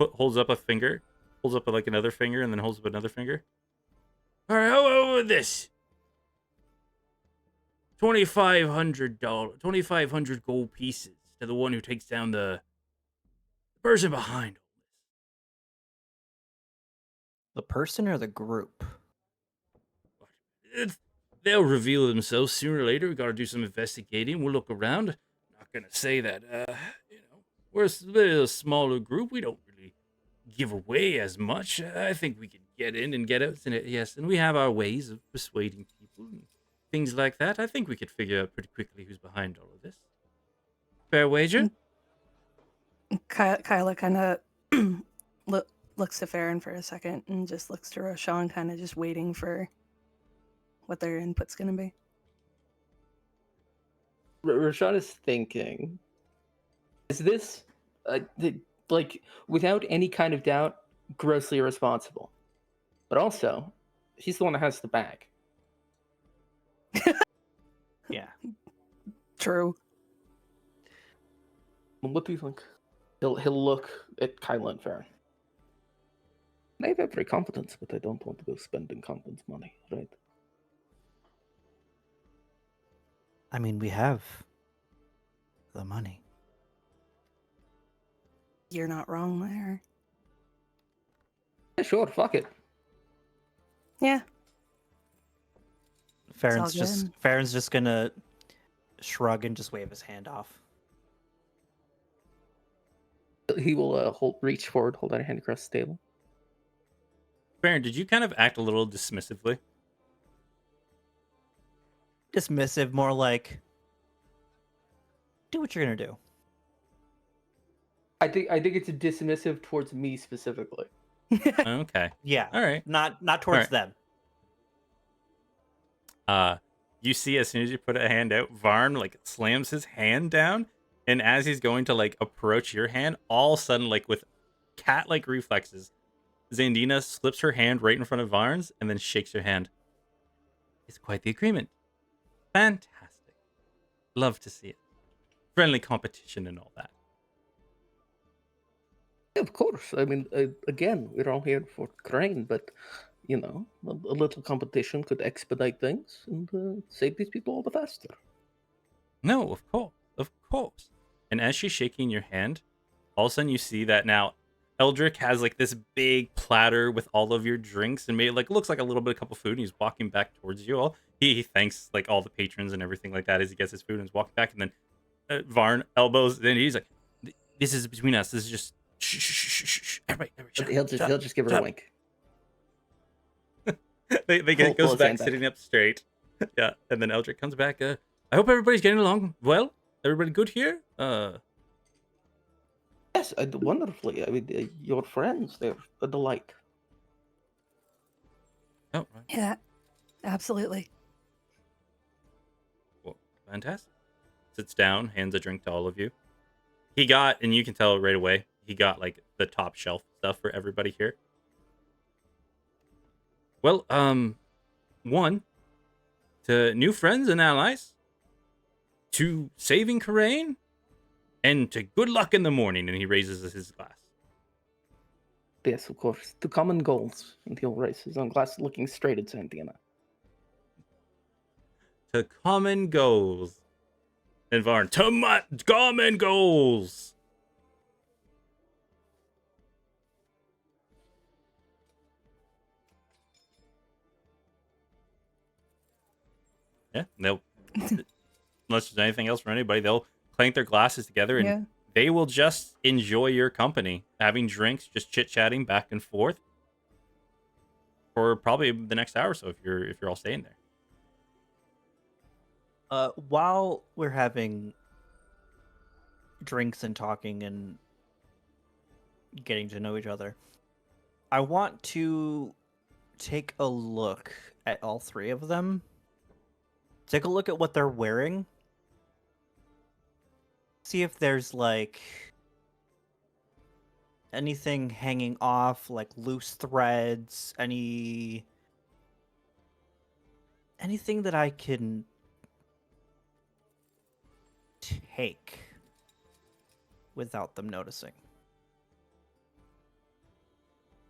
holds up a finger, holds up like another finger, and then holds up another finger. All right, how about this? $2,500, 2,500 gold pieces to the one who takes down the person behind all The person or the group? this. They'll reveal themselves sooner or later. We got to do some investigating. We'll look around. Not gonna say that, we're a smaller group. We don't really give away as much. I think we can get in and get out. Yes, and we have our ways of persuading people and things like that. I think we could figure out pretty quickly who's behind all of this. Fair wager? Kyla kind of looks to Farron for a second and just looks to Roshan, kind of just waiting for what their input's going to be. Rashad is thinking, is this, like, without any kind of doubt, grossly irresponsible? But also, he's the one that has the bag. Yeah. True. Well, what do you think? He'll look at Kyla and Farron. I have every confidence, but I don't want to go spending confidence money, right? I mean, we have the money. You're not wrong there. Yeah, sure, fuck it. Yeah. Farron's good. just gonna shrug and just wave his hand off. He will reach forward, hold out a hand across the table. Baron, did you kind of act a little dismissively? Dismissive, more like, do what you're gonna do. I think it's a dismissive towards me specifically. Okay. Yeah. All right. Not towards Alright. them. You see, as soon as you put a hand out, Varn like slams his hand down, and as he's going to like approach your hand, all of a sudden, like with cat-like reflexes, Zandina slips her hand right in front of Varn's and then shakes her hand. It's quite the agreement. Fantastic. Love to see it. Friendly competition and all that. Yeah, of course. I mean, again, we're all here for Crane, but, you know, a little competition could expedite things and save these people all the faster. No, of course. Of course. And as she's shaking your hand, all of a sudden you see that now Eldrick has like this big platter with all of your drinks and made like looks like a little bit of cup of food, and he's walking back towards you all. He thanks like all the patrons and everything like that as he gets his food and is walking back, and then Varn elbows, and he's like, "This is between us. This is just shh. Everybody, shut He'll up, just give her shut a up." wink. Goes Pull his back hand back. sitting up straight. Yeah, and then Eldrick comes back. I hope everybody's getting along well. Everybody good here? Yes, wonderfully. I mean, your friends, they're a delight. Oh, right. Yeah. Absolutely. fantastic. Sits down, hands a drink to all of you. He got, and you can tell right away, he got like the top shelf stuff for everybody here. Well, one, to new friends and allies, to saving Karain, and to good luck in the morning. And he raises his glass. Yes, of course. To common goals. And he'll raise his own glass looking straight at Santina. To common goals. And Varn, to common goals. Yeah, they'll, unless there's anything else for anybody, they'll clank their glasses together and they will just enjoy your company, having drinks, just chit-chatting back and forth for probably the next hour or so if you're all staying there. While we're having drinks and talking and getting to know each other, I want to take a look at all three of them. Take a look at what they're wearing. See if there's like anything hanging off, like loose threads, anything that I can take without them noticing.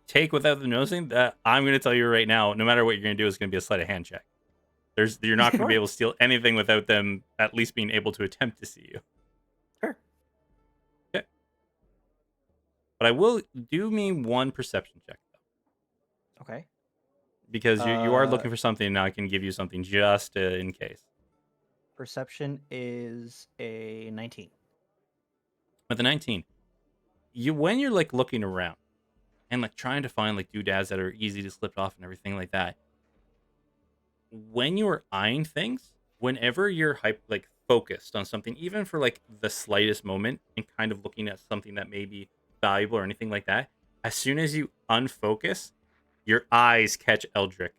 Take without them noticing? I'm going to tell you right now, no matter what you're going to do, it's going to be a sleight of hand check. You're not going to be able to steal anything without them at least being able to attempt to see you. Sure. Okay. But I will do me one perception check, though. Okay. Because you are looking for something, and I can give you something just in case. Perception is a 19. With a 19, when you're like looking around and like trying to find like doodads that are easy to slip off and everything like that, when you're eyeing things, whenever you're focused on something, even for like the slightest moment, and kind of looking at something that may be valuable or anything like that, as soon as you unfocus, your eyes catch Eldrick,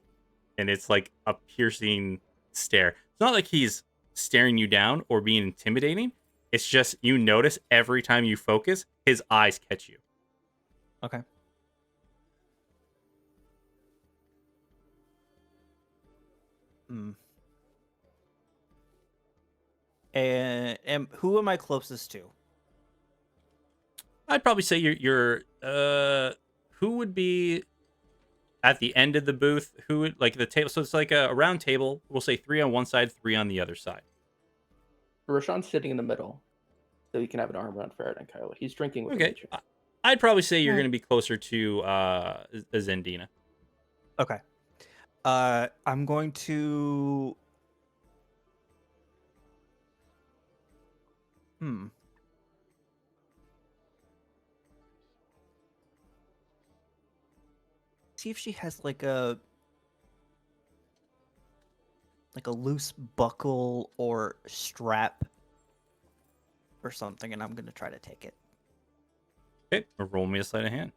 and it's like a piercing stare. It's not like he's staring you down or being intimidating. It's just you notice every time you focus, his eyes catch you. Okay. And who am I closest to? I'd probably say you're who would be at the end of the booth? Who would like the table? So it's like a round table. We'll say 3 on one side, 3 on the other side. Roshan's sitting in the middle, so he can have an arm around Farrah and Kyla. He's drinking with Okay. I'd probably say you're going to be closer to Zendina. Okay. I'm going to... See if she has like a loose buckle or strap or something, and I'm going to try to take it. Okay, roll me a sleight of hand.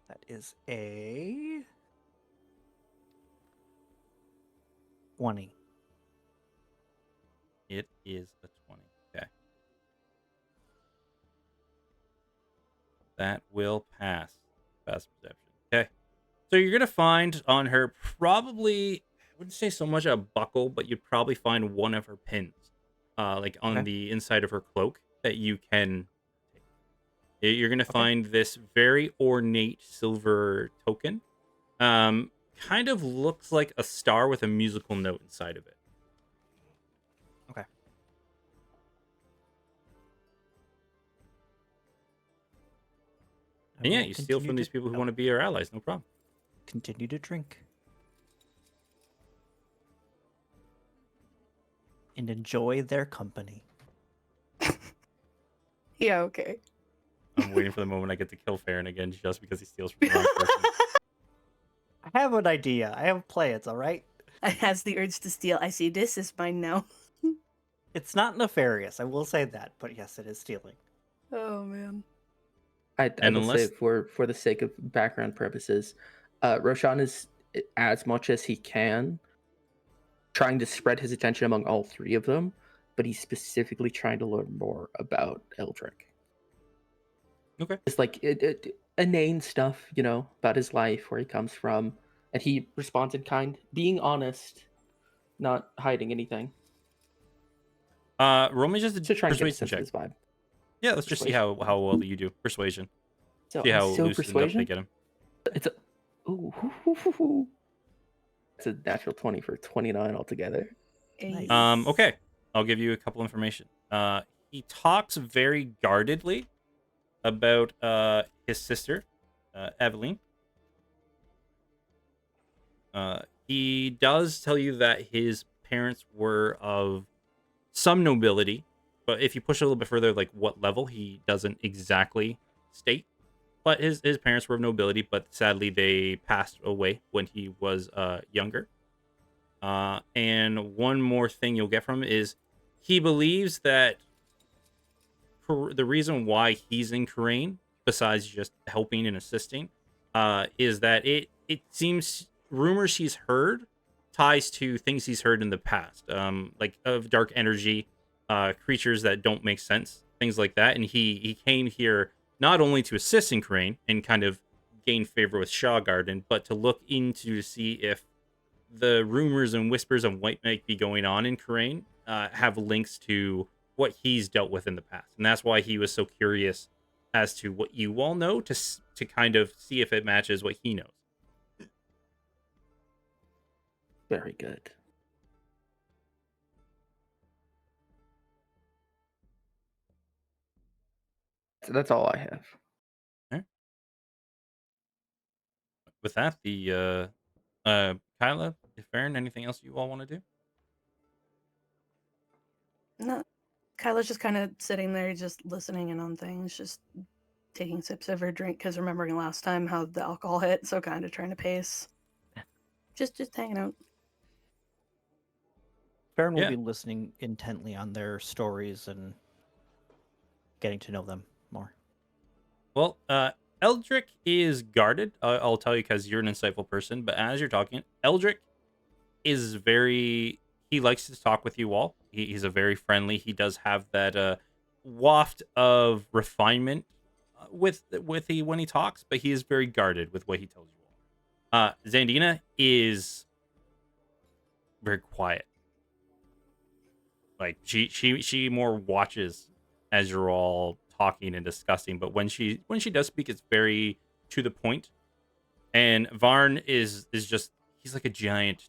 That is a 20. It is a 20. Okay. That will pass. Pass perception. Okay. So you're going to find on her probably, I wouldn't say so much a buckle, but you'd probably find one of her pins, like on the inside of her cloak that you can take. You're going to find this very ornate silver token. Kind of looks like a star with a musical note inside of it. Okay. And yeah, you steal from these people who want to be your allies, no problem. Continue to drink. And enjoy their company. Yeah, okay. I'm waiting for the moment I get to kill Farron again just because he steals from the wrong person. I have an idea. I have plans, all right? I has the urge to steal. I see this is mine now. It's not nefarious, I will say that, but yes, it is stealing. Oh, man. I will say for the sake of background purposes, Roshan is, as much as he can, trying to spread his attention among all three of them, but he's specifically trying to learn more about Eldrick. Okay. It's like inane stuff, about his life, where he comes from, and he responds in kind, being honest, not hiding anything. Roll me just a To try and get a persuasion sense check. of his vibe. Yeah, let's just see how well you do. Persuasion. So See how I'm so loosened up they persuasion. get him. It's a it's a natural 20 for 29 altogether. Nice. Okay. I'll give you a couple information. He talks very guardedly about his sister, Evelyn. He does tell you that his parents were of some nobility, but if you push it a little bit further, like what level, he doesn't exactly state. But his parents were of nobility, but sadly they passed away when he was younger. And one more thing you'll get from him is he believes that the reason why he's in Karain, besides just helping and assisting, is that it seems rumors he's heard ties to things he's heard in the past, like of dark energy, creatures that don't make sense, things like that. And he came here not only to assist in Karain and kind of gain favor with Shaw Garden, but to look into to see if the rumors and whispers of what might be going on in Karain have links to what he's dealt with in the past. And that's why he was so curious as to what you all know to kind of see if it matches what he knows. Very good. So that's all I have. With that, the Kyla, Farron, anything else you all want to do? No, Kyla's just kind of sitting there, just listening in on things, just taking sips of her drink, because remembering last time how the alcohol hit, so kind of trying to pace. Just hanging out. Baron will Yeah. be listening intently on their stories and getting to know them more. Well, Eldrick is guarded. I'll tell you because you're an insightful person. But as you're talking, Eldrick is he likes to talk with you all. He's a very friendly. He does have that waft of refinement with when he talks, but he is very guarded with what he tells you all. Zandina is very quiet. Like she more watches as you're all talking and discussing, but when she does speak, it's very to the point. And Varn is just he's like a giant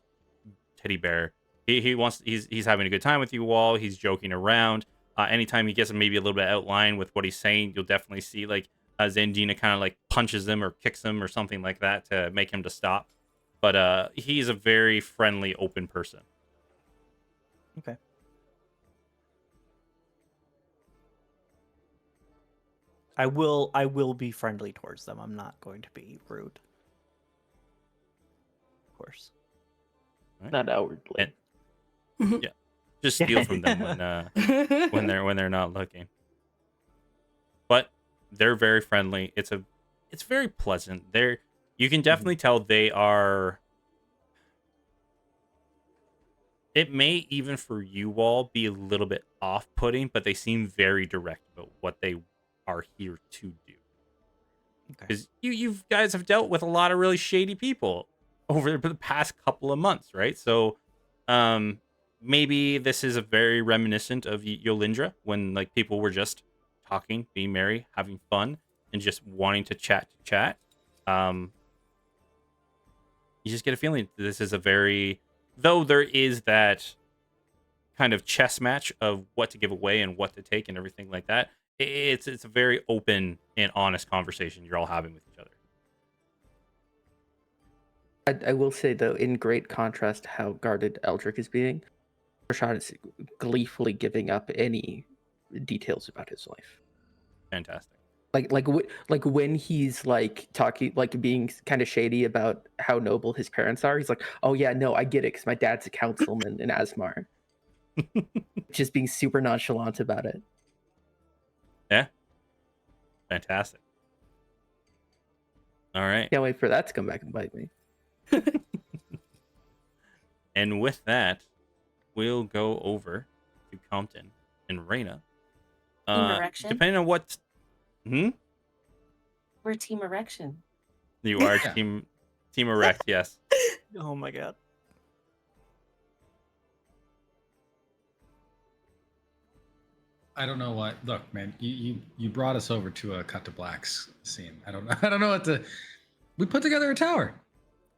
teddy bear. He's having a good time with you all. He's joking around. Anytime he gets maybe a little bit outline with what he's saying, you'll definitely see like Zandina kind of like punches him or kicks him or something like that to make him to stop. But he's a very friendly, open person. Okay. I will be friendly towards them. I'm not going to be rude. Of course. Right? Not outwardly. And, yeah, just steal from them when they're not looking. But they're very friendly. It's very pleasant. You can definitely tell they are. It may even for you all be a little bit off-putting, but they seem very direct about what they are here to do. Because you guys have dealt with a lot of really shady people over the past couple of months, right? So, maybe this is a very reminiscent of Yolindra when like people were just talking, being merry, having fun, and just wanting to chat. You just get a feeling this is though there is that kind of chess match of what to give away and what to take and everything like that. It's a very open and honest conversation you're all having with each other. I will say, though, in great contrast to how guarded Eldrick is being, Rashad is gleefully giving up any details about his life. Fantastic. Like when he's like talking, like being kind of shady about how noble his parents are, he's like, "Oh yeah, no, I get it, because my dad's a councilman in Asmar." Just being super nonchalant about it. Yeah. Fantastic. All right. Can't wait for that to come back and bite me. And with that, we'll go over to Compton and Reina. Team erection. Depending on what. We're team erection. You are Yeah. team erect, yes. Oh my god. I don't know what. Look, man, you brought us over to a Cut to Blacks scene. I don't know what to. We put together a tower.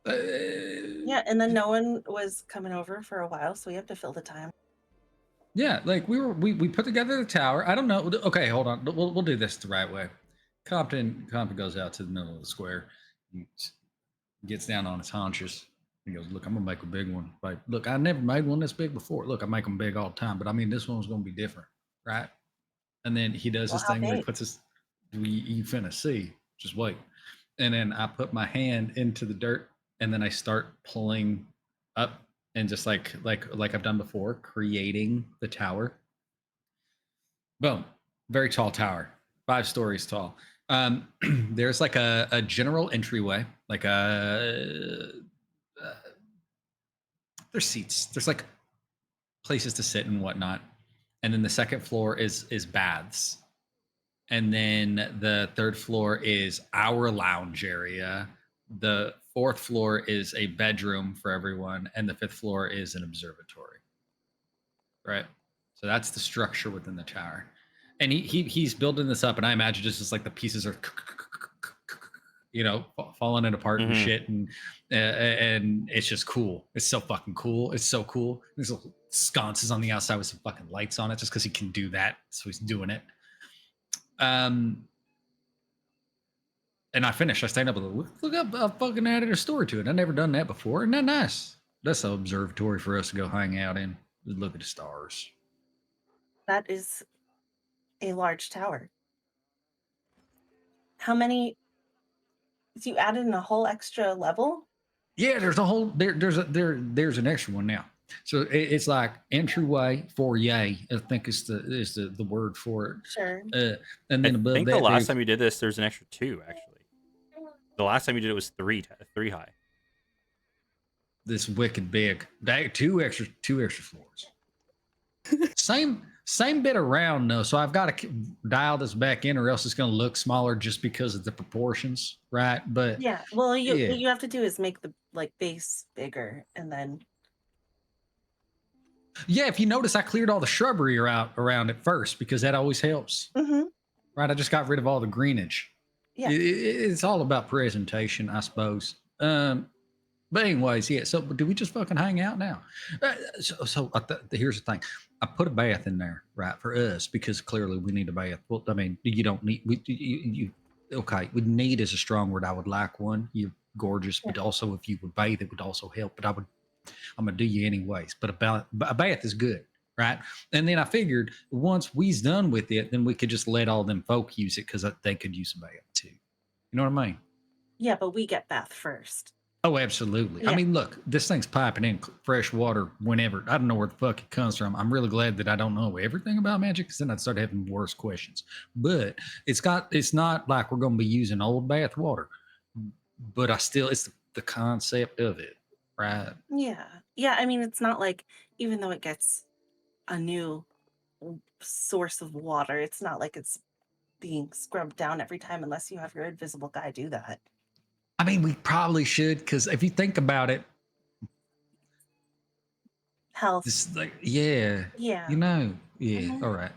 Yeah, and then no one was coming over for a while, so we have to fill the time. Yeah, like we put together the tower. I don't know. Okay, hold on. We'll do this the right way. Compton goes out to the middle of the square, and gets down on his haunches. He goes, "Look, I'm gonna make a big one. Like, look, I never made one this big before. Look, I make them big all the time, but I mean, this one's gonna be different, right?" And then he does Well, his how thing where he big? puts his. You finna see. Just wait. And then I put my hand into the dirt, and then I start pulling up, and just like I've done before, creating the tower. Boom. Very tall tower, 5 stories tall. There's like a general entryway, like there's seats. There's like places to sit and whatnot. And then the second floor is baths. And then the third floor is our lounge area. The fourth floor is a bedroom for everyone, and the fifth floor is an observatory. Right. So that's the structure within the tower. And he's building this up, and I imagine just like the pieces are, falling it apart and Mhm. shit, and it's just cool. It's so fucking cool. It's so cool. There's little sconces on the outside with some fucking lights on it, just because he can do that. So he's doing it. And I finished. I stand up and look up. I fucking added a story to it. I never done that before. Isn't that nice? That's an observatory for us to go hang out in. Look at the stars. That is a large tower. How many? You added in a whole extra level? Yeah, there's a whole there's an extra one now. So it's like entryway, foyer, I think is the word for it. Sure. And I then above think the that, last there's time you did this, there's an extra 2, actually. The last time you did it was 3 high. this wicked big. Two extra floors. Same bit around though. So I've got to dial this back in, or else it's going to look smaller just because of the proportions, right? But Yeah. Well, what yeah. you have to do is make the base bigger, and then Yeah, if you notice, I cleared all the shrubbery around it first because that always helps. Mhm. Right? I just got rid of all the greenage. Yeah. It's all about presentation, I suppose. But anyways, yeah. So do we just fucking hang out now? Here's the thing. I put a bath in there, right, for us because clearly we need a bath. Well, I mean, you don't need okay. Would need is a strong word. I would like one. You're gorgeous, but also if you would bathe, it would also help. But I'm gonna do you anyways. But a bath is good, right? And then I figured once we's done with it, then we could just let all them folk use it because they could use a bath too. You know what I mean? Yeah, but we get bath first. Oh, absolutely. Yeah. I mean, look, this thing's piping in fresh water whenever. I don't know where the fuck it comes from. I'm really glad that I don't know everything about magic because then I'd start having worse questions. But it's not like we're going to be using old bath water, but it's the concept of it, right? Yeah. Yeah. I mean, it's not like, even though it gets a new source of water, it's not like it's being scrubbed down every time unless you have your invisible guy do that. I mean, we probably should because if you think about it, Health. it's like, yeah, Yeah. yeah, all right.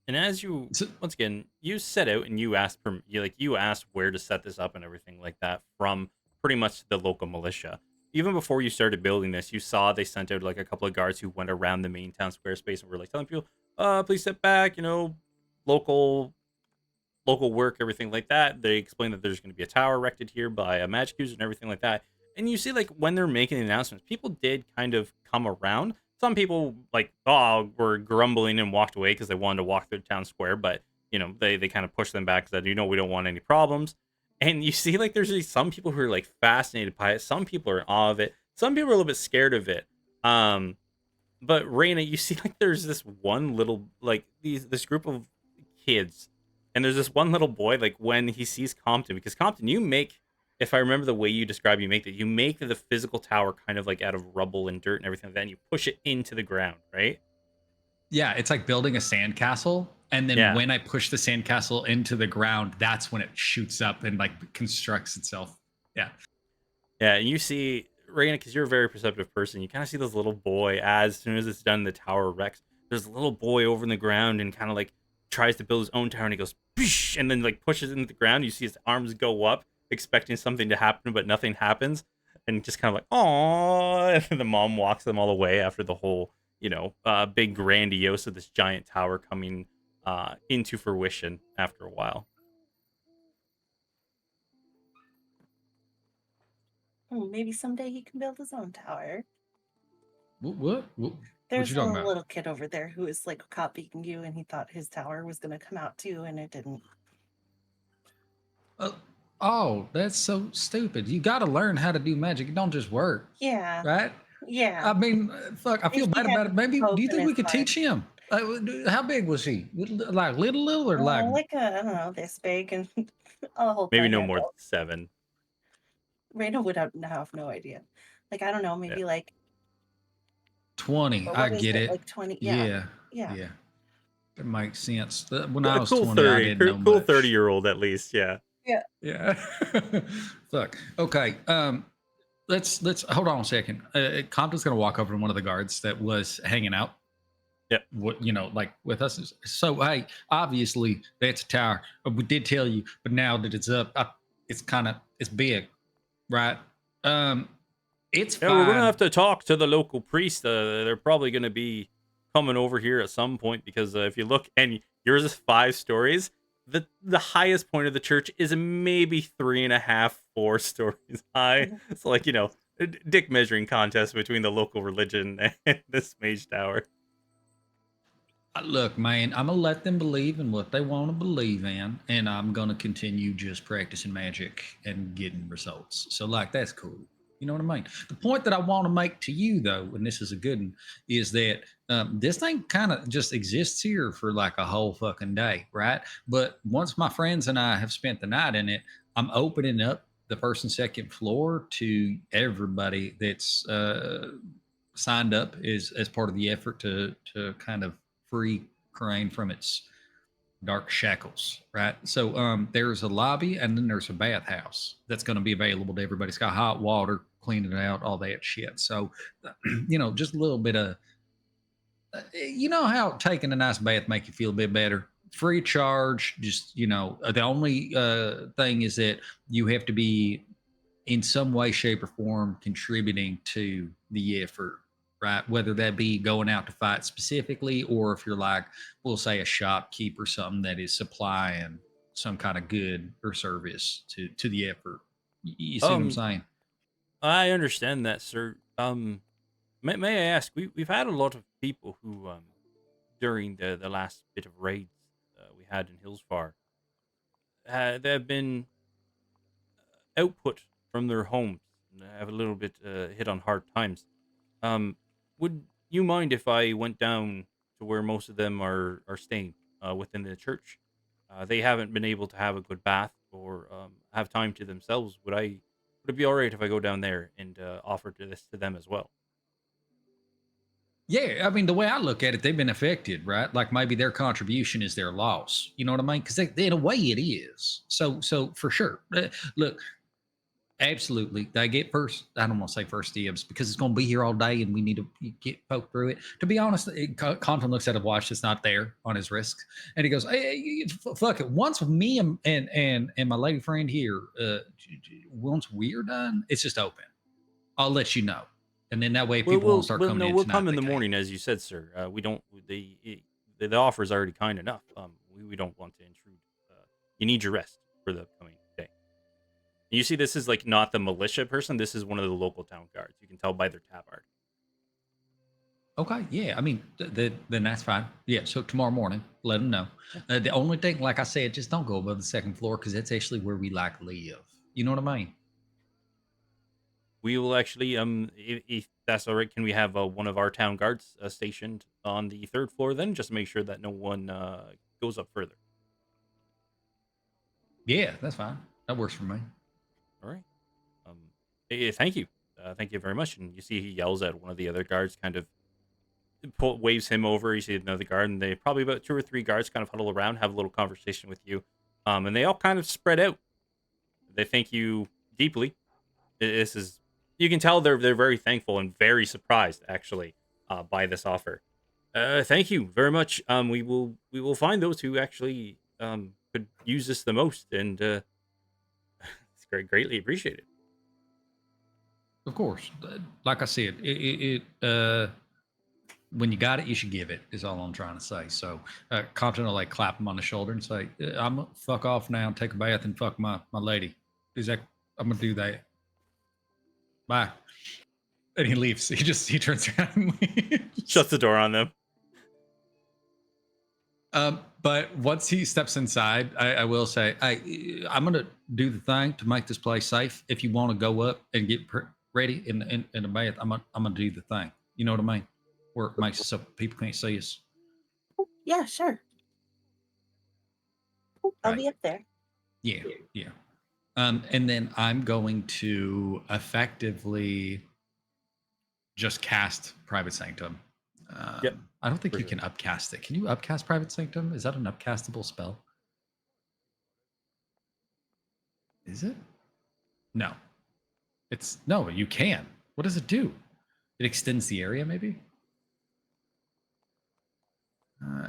And as you once again, you set out and you asked you asked where to set this up and everything like that from pretty much the local militia. Even before you started building this, you saw they sent out like a couple of guards who went around the main town square space and were like telling people, please step back, local work, everything like that. They explain that there's going to be a tower erected here by a magic user and everything like that. And you see, like, when they're making the announcements, people did kind of come around. Some people, were grumbling and walked away because they wanted to walk through the town square, but, they kind of pushed them back and said, we don't want any problems. And you see, like, there's some people who are, like, fascinated by it. Some people are in awe of it. Some people are a little bit scared of it. But Reina, you see, like, there's this one little, this group of kids, and there's this one little boy, like, when he sees Compton, because Compton, you make if I remember the way you describe, you make the physical tower kind of like out of rubble and dirt and everything. Then you push it into the ground, right? Yeah, it's like building a sandcastle. And then Yeah. when I push the sandcastle into the ground, that's when it shoots up and like constructs itself. Yeah. Yeah, and you see, Raina, because you're a very perceptive person, you kind of see this little boy as soon as it's done, the tower wrecks. There's a little boy over in the ground and kind of like tries to build his own tower and he goes, "Psh," and then like pushes into the ground. You see his arms go up, expecting something to happen, but nothing happens. And just kind of like, "Aww." And the mom walks them all away after the whole, big grandiose of this giant tower coming into fruition after a while. Maybe someday he can build his own tower. What There's you a talking about? little kid over there who is like copying you, and he thought his tower was going to come out too, and it didn't. Oh, that's so stupid. You got to learn how to do magic. It don't just work, Yeah, right? yeah. I mean, fuck, I feel He bad had about it. Maybe, hope do you in think we his could heart. teach him? How big was he? Like little or like? Like I don't know, this big, and I'll hold Maybe my no hand more than out. 7. Reyna would have no idea. Like I don't know, Yeah. maybe like 20. I what is get it? it. Like 20? Yeah. Yeah. Yeah. It makes sense. When I A was cool 20, I 30, didn't know cool much. 30-year-old at least, yeah. Yeah. Fuck. Okay. Let's hold on a second. Compton's gonna walk over to one of the guards that was hanging out. Yep. What like with us. So hey, obviously that's a tower. We did tell you, but now that it's up, it's big, right? It's Yeah, we're gonna fine. have to talk to the local priest. They're probably gonna be coming over here at some point because if you look, and yours is 5 stories. The highest point of the church is maybe 3.5, 4 stories high. Mhm. It's like a dick measuring contest between the local religion and this mage tower. Look, man, I'm gonna let them believe in what they want to believe in, and I'm gonna continue just practicing magic and getting results. So, like, that's cool. You know what I mean? The point that I want to make to you, though, and this is a good one, is that this thing kind of just exists here for like a whole fucking day, right? But once my friends and I have spent the night in it, I'm opening up the first and second floor to everybody that's signed up as part of the effort to kind of free Crane from its dark shackles, right? So there's a lobby and then there's a bathhouse that's going to be available to everybody. It's got hot water, cleaning it out, all that shit. So, just a little bit of, how taking a nice bath make you feel a bit better. Free of charge. Just the only thing is that you have to be in some way, shape, or form contributing to the effort, right? Whether that be going out to fight specifically, or if you're like, we'll say a shopkeep or something that is supplying some kind of good or service to the effort. You see what I'm saying? I understand that, sir. May I ask? We've had a lot of people who during the last bit of raids we had in Hillsfar, they have been output from their homes and have a little bit hit on hard times. Um, would you mind if I went down to where most of them are staying within the church? They haven't been able to have a good bath or have time to themselves. Would it be all right if I go down there and offer this to them as well? Yeah, I mean, the way I look at it, they've been affected, right? Like maybe their contribution is their loss. You know what I mean? Because in a way, it is. So for sure. Look, absolutely, they get first. I don't want to say first dibs because it's going to be here all day, and we need to get poked through it. To be honest, Compton looks at a watch that's not there on his wrist, and he goes, "Hey, fuck it. Once me and my lady friend here, once we're done, it's just open. I'll let you know." And then that way, if people want to start coming No, in we'll tonight, come in they the can. morning, as you said, sir. We don't. The offer is already kind enough. We don't want to intrude. You need your rest for the coming day. You see, this is like not the militia person. This is one of the local town guards. You can tell by their tabard. Okay, yeah. I mean, then that's fine. Yeah. So tomorrow morning, let them know. The only thing, like I said, just don't go above the second floor because that's actually where we like live. You know what I mean? We will actually, if that's all right, can we have one of our town guards stationed on the 3rd floor then, just to make sure that no one goes up further. Yeah, that's fine. That works for me. All right. Um, thank you. Thank you very much. And you see, he yells at one of the other guards, kind of waves him over. You see another guard, and they probably about 2 or 3 guards kind of huddle around, have a little conversation with you. And they all kind of spread out. They thank you deeply. This is, you can tell they're very thankful and very surprised actually by this offer. Thank you very much. We will find those who actually could use this the most, and it's greatly appreciated. Of course, like I said, when you got it, you should give it. Is all I'm trying to say. So, Compton will like clap him on the shoulder and say, "I'm gonna fuck off now and take a bath and fuck my lady." Is that? I'm gonna do that. Bye. And he leaves. He turns around and leaves. Shuts the door on them. But once he steps inside, I will say, I'm gonna do the thing to make this place safe. If you want to go up and get ready in the bath, I'm gonna do the thing. You know what I mean? Where it makes it so people can't see us. Yeah, sure. I'll Right. be up there. Yeah. And then I'm going to effectively just cast Private Sanctum. Yep. I don't think For you sure. can upcast it. Can you upcast Private Sanctum? Is that an upcastable spell? Is it? No. No, you can. What does it do? It extends the area, maybe?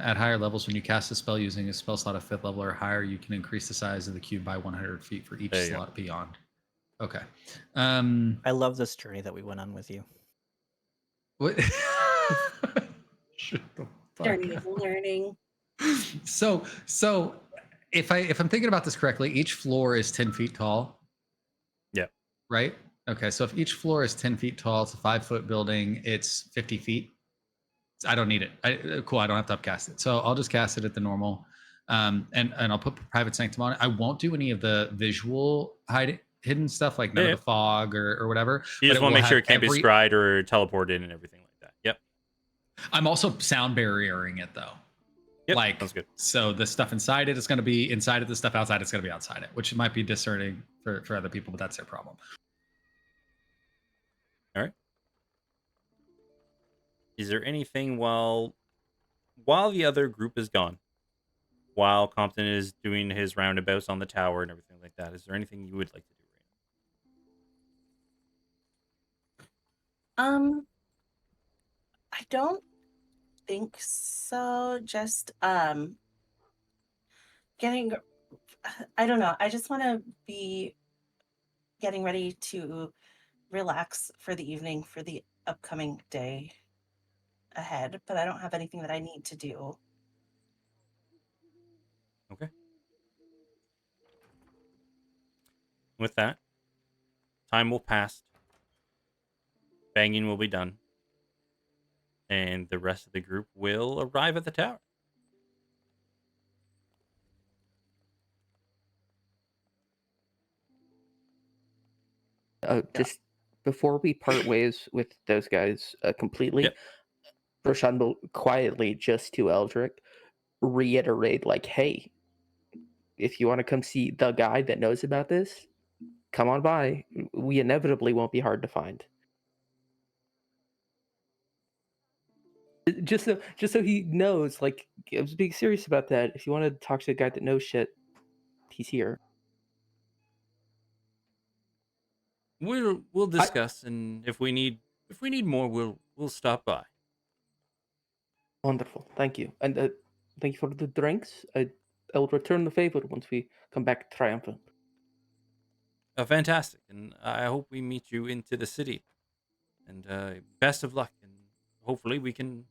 At higher levels, when you cast a spell using a spell slot of 5th level or higher, you can increase the size of the cube by 100 feet for each There you go. slot beyond. Okay. I love this journey that we went on with you. What? Shut the fuck Journey up. of learning. So if I'm thinking about this correctly, each floor is 10 feet tall. Yep. Right? Okay, so if each floor is 10 feet tall, it's a 5-foot building, it's 50 feet. I don't need it. Cool, I don't have to upcast it. So I'll just cast it at the normal. And I'll put Private Sanctum on it. I won't do any of the visual hidden stuff like none Yeah. of the fog or whatever. You but just want to will make sure have it can't be scryed or teleported and everything like that. Yep. I'm also sound barriering it though. Yep. Like, Sounds good. so the stuff inside it is going to be inside it, the stuff outside it's going to be outside it, which might be discerning for other people, but that's their problem. All right. Is there anything while the other group is gone, while Compton is doing his roundabouts on the tower and everything like that, is there anything you would like to do right I don't think so. Just getting I don't know. I just want to be getting ready to relax for the evening for the upcoming day ahead, but I don't have anything that I need to do. now? Okay. With that, time will pass. Banging will be done. And the rest of the group will arrive at the tower. Just before we part ways with those guys completely, Yep. Roshan will quietly, just to Eldrick, reiterate, like, hey, if you want to come see the guy that knows about this, come on by. We inevitably won't be hard to find. Just so he knows, like, I was being serious about that. If you want to talk to a guy that knows shit, he's here. We'll discuss, and if we need more, we'll stop by. Wonderful, thank you, and thank you for the drinks. I'll return the favor once we come back triumphant. Fantastic, and I hope we meet you into the city. And best of luck, and hopefully we can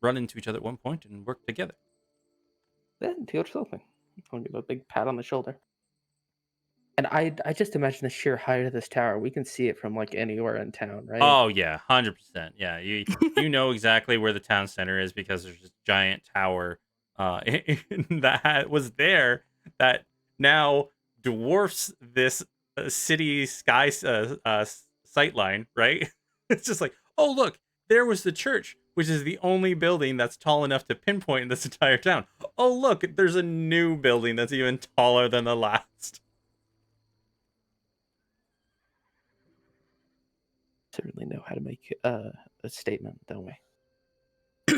run into each other at one point and work together. Then to yourself. I'll give a big pat on the shoulder. And I just imagine the sheer height of this tower. We can see it from like anywhere in town, right? Oh yeah, 100%. Yeah, you know exactly where the town center is because there's this giant tower that was there that now dwarfs this city sky sight line, right? It's just like, oh look, there was the church, which is the only building that's tall enough to pinpoint in this entire town. Oh look, there's a new building that's even taller than the last. certainly know how to make a statement that way.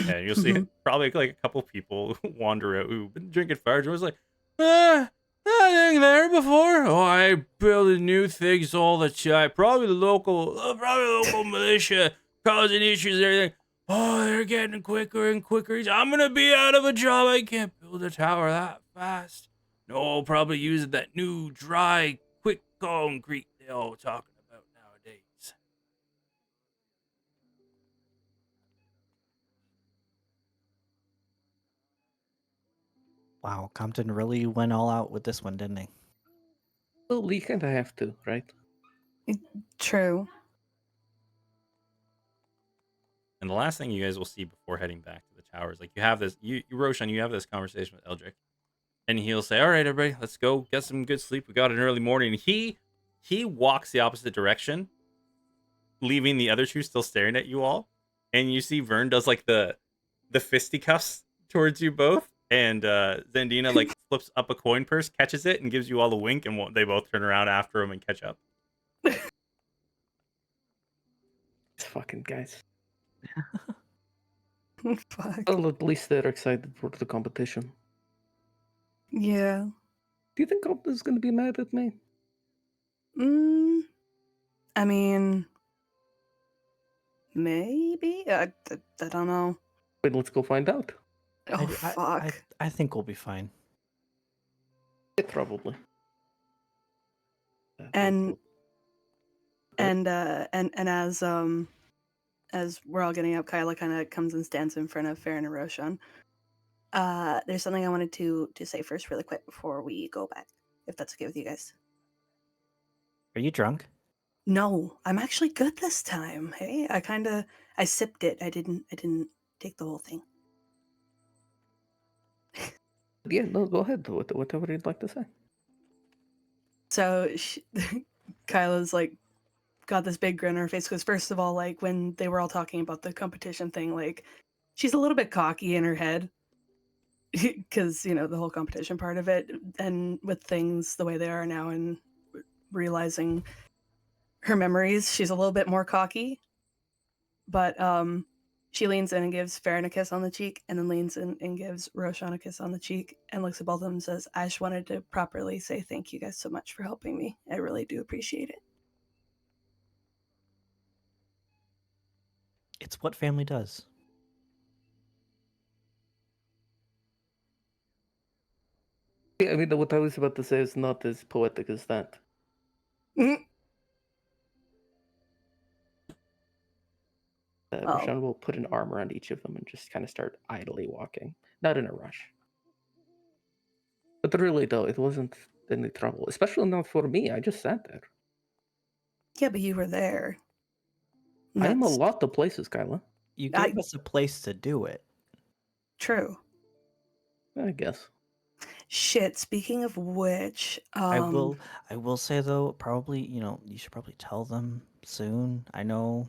Yeah, you'll see probably like a couple people wander out who've been drinking fire. And was like, ah, I think there before. Oh, I build new things all the time. Probably the local militia causing issues and everything. Oh, they're getting quicker and quicker. I'm gonna be out of a job. I can't build a tower that fast. No, I'll probably use that new dry, quick concrete they all talking about nowadays. Wow, Compton really went all out with this one, didn't he? Well, you kind of have to, right? True. And the last thing you guys will see before heading back to the towers, like you have this, Roshan, you have this conversation with Eldrick, and he'll say, "All right, everybody, let's go get some good sleep. We got an early morning." And he walks the opposite direction, leaving the other two still staring at you all. And you see Vern does like the fisticuffs towards you both, and Zandina like flips up a coin purse, catches it, and gives you all a wink, and they both turn around after him and catch up. These fucking guys. Fuck. Well, at least they're excited for the competition. Yeah. Do you think Compton's going to be mad at me? I mean, maybe. I don't know. Wait, let's go find out. Oh fuck. I think we'll be fine. Yeah, probably. And as we're all getting up, Kyla kind of comes and stands in front of Farron and Roshan. There's something I wanted to say first really quick before we go back, if that's okay with you guys. Are you drunk? No, I'm actually good this time. Hey, I sipped it. I didn't take the whole thing. Yeah, no, go ahead. Whatever you'd like to say. So Kyla's like got this big grin on her face because first of all, like when they were all talking about the competition thing, like she's a little bit cocky in her head because the whole competition part of it, and with things the way they are now and realizing her memories, she's a little bit more cocky. But she leans in and gives Farron a kiss on the cheek, and then leans in and gives Roshan a kiss on the cheek, and looks at both of them and says, "I just wanted to properly say thank you guys so much for helping me. I really do appreciate it." It's what family does. Yeah, I mean, what I was about to say is not as poetic as that. Roshan will put an arm around each of them and just kind of start idly walking. Not in a rush. But really, though, it wasn't any trouble. Especially not for me. I just sat there. Yeah, but you were there. I am a lot of places, Kyla. You gave us a place to do it. True. I guess. Shit, speaking of which, I will say though, probably, you should probably tell them soon. I know,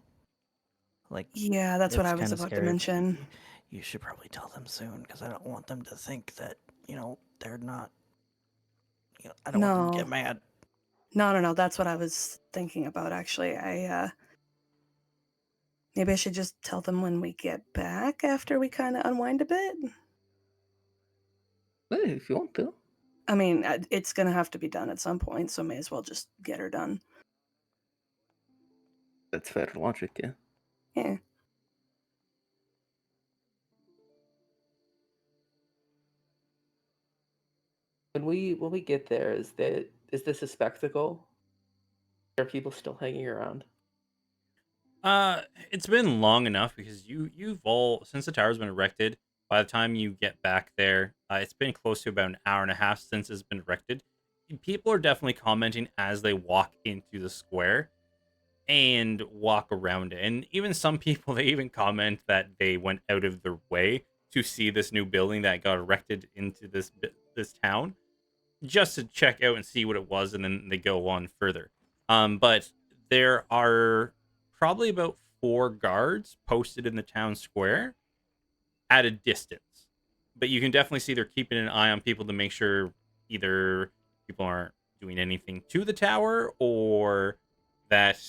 like, yeah, that's what I was kinda about to scary. mention. You should probably tell them soon because I don't want them to think that, they're not, I don't want them to get mad. No, that's what I was thinking about actually. Maybe I should just tell them when we get back after we kind of unwind a bit. Hey, if you want to. I mean, it's gonna have to be done at some point, so may as well just get her done. That's fair logic, yeah. Yeah. When we get there, is this a spectacle? Are people still hanging around? It's been long enough because you've all, since the tower's been erected, by the time you get back there, it's been close to about an hour and a half since it's been erected. People are definitely commenting as they walk into the square and walk around it. And even some people, they even comment that they went out of their way to see this new building that got erected into this town just to check out and see what it was, and then they go on further. But there are probably about 4 guards posted in the town square at a distance, but you can definitely see they're keeping an eye on people to make sure either people aren't doing anything to the tower or that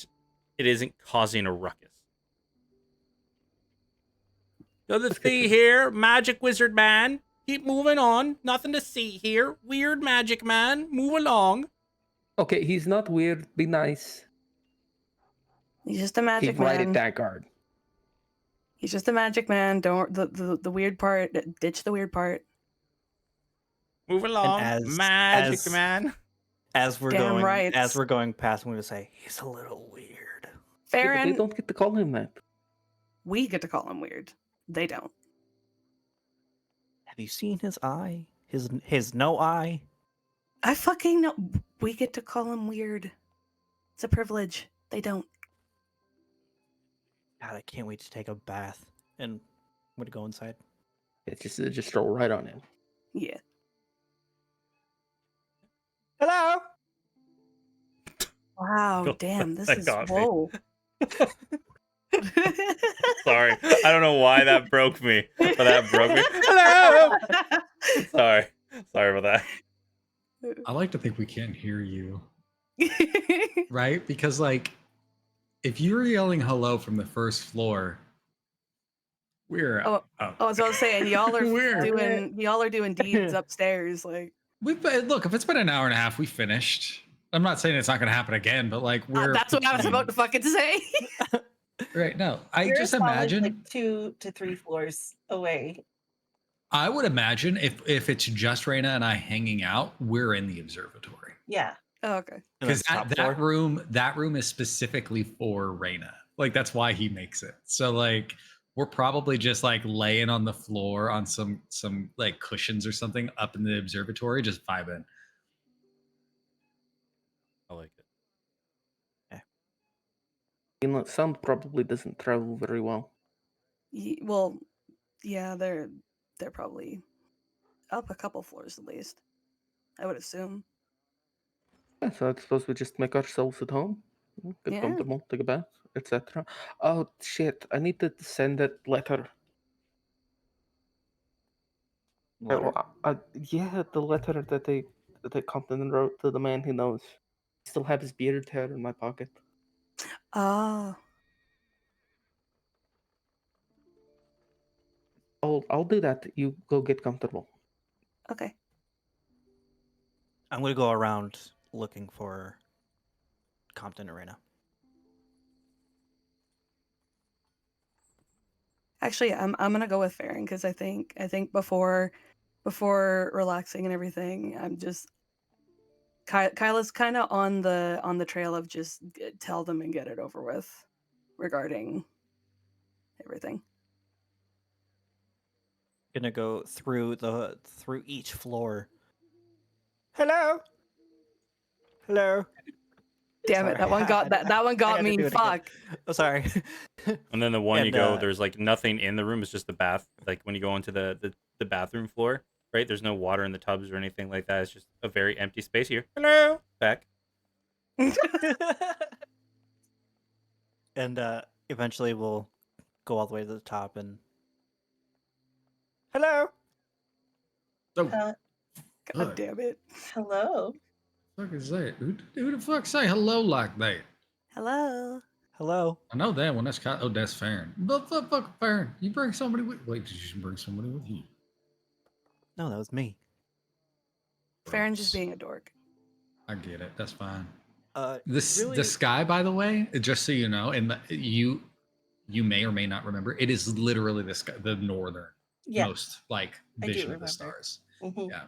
it isn't causing a ruckus. Nothing to see here, magic wizard man. Keep moving on. Nothing to see here. Weird magic man. Move along. Okay, he's not weird. Be nice. He's just a magic Keep right man. at that guard. He's just a magic man. Don't the weird part. Ditch the weird part. Move along, magic man. As we're Damn going, right. as we're going past, I'm going to say he's a little weird. Yeah, but Farron, they don't get to call him that. we get to call him weird. They don't. Have you seen his eye? His no eye. I fucking know. We get to call him weird. It's a privilege. They don't. God, I can't wait to take a bath and I'm going to go inside. It's just throw right on him. Yeah. Hello. Wow. Damn. This That is got me. whoa. Sorry, I don't know why that broke me, but that broke me. Hello. Sorry about that. I like to think we can't hear you, right? Because like, if you were yelling hello from the first floor, we're Oh, up. I was about to say, y'all are Weird. doing deeds upstairs. Like, Look, if it's been an hour and a half, we finished. I'm not saying it's not going to happen again, but like we're. that's what I was about to fucking say. Right. No, I You're just a solid, imagine. like 2 to 3 floors away. I would imagine if it's just Raina and I hanging out, we're in the observatory. Yeah. Oh, okay. Because that room is specifically for Raina. Like that's why he makes it. So like we're probably just like laying on the floor on some like cushions or something up in the observatory, just vibing. I like it. You know, sound probably doesn't travel very well. Well, yeah, they're probably up a couple floors at least. I would assume. Yeah, so I suppose we just make ourselves at home, get Yeah. comfortable, take a bath, etc. Oh shit! I need to send that letter. Yeah, the letter that they Compton wrote to the man he knows. I still have his beard hair in my pocket. Oh. I'll do that. You go get comfortable. Okay. I'm going to go around looking for Compton Arena. Actually, I'm gonna go with Farron because I think before relaxing and everything, I'm just Kyla's kind of on the trail of just tell them and get it over with regarding everything. Gonna go through each floor. Hello. Damn it! Sorry. That one got gotta me. do it again. Fuck. Oh, sorry. And then the one you And, go, there's like nothing in the room. It's just the bath. Like when you go into the bathroom floor, right? There's no water in the tubs or anything like that. It's just a very empty space here. Hello. Back. And eventually we'll go all the way to the top and. Hello. Oh, Uh, God damn it. hello. fuck is that? Who the fuck say hello like that? Hello. Hello. I know that one. That's that's Farron. But fuck Farron. You bring somebody with. Wait, did you bring somebody with you? No, that was me. Farron's just being a dork. I get it. That's fine. Really? The sky, by the way, just so you know, and you may or may not remember, it is literally the sky, the northern Yeah. most like I do vision of the remember. stars. Mhm. Yeah.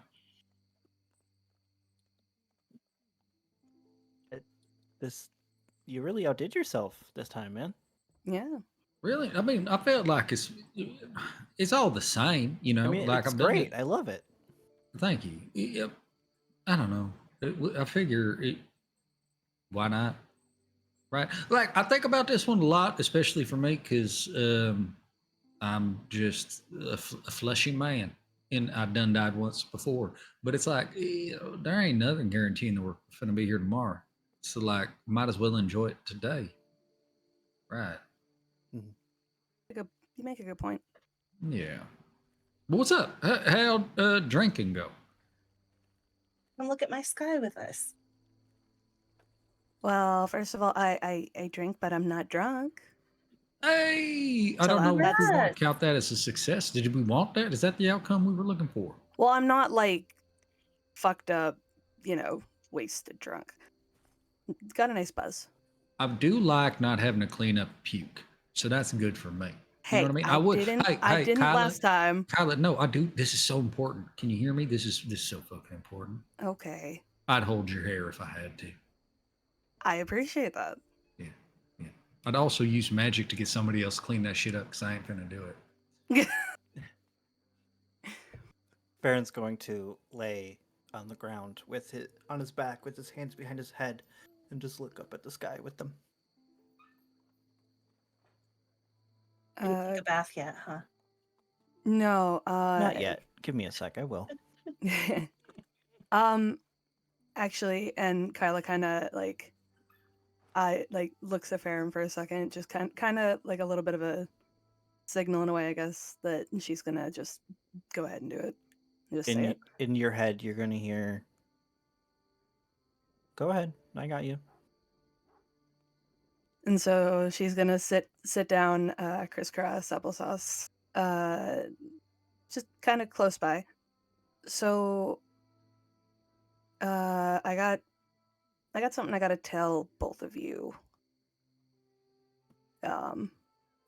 You really outdid yourself this time, man. Yeah. Really? I mean, I felt like it's all the same, you know. I mean, like it's I've done great. it. I love it. Thank you. Yep. I don't know. I figure why not? Right? Like I think about this one a lot, especially for me, because I'm just a fleshy man, and I've done died once before. But it's like there ain't nothing guaranteeing that we're gonna be here tomorrow. So like, might as well enjoy it today. Right? You make a good point. Yeah. But what's up? How'd drinking go? Come look at my sky with us. Well, first of all, I drink, but I'm not drunk. Hey, I So don't know if we want Congrats. to count that as a success. Did we want that? Is that the outcome we were looking for? Well, I'm not like fucked up, wasted drunk. Got a nice buzz. I do like not having to clean up puke, so that's good for me. You know Hey, what I mean? I would. didn't. Hey, I hey, didn't Kyla, last time. Kyla, no, I do. This is so important. Can you hear me? This is so fucking important. Okay, I'd hold your hair if I had to. I appreciate that. Yeah, yeah. I'd also use magic to get somebody else to clean that shit up because I ain't gonna do it. Baron's going to lay on the ground on his back with his hands behind his head and just look up at the sky with them. Didn't take a bath yet, huh? No, Not yet. Give me a sec. I will. Actually, and Kyla kind of looks at Farron for a second, just kind of like a little bit of a signal in a way, I guess, that she's gonna just go ahead and do it. Just say it. In your head, you're gonna hear. Go ahead. I got you. And so she's gonna sit down, crisscross applesauce, just kind of close by. So, I got something I gotta tell both of you.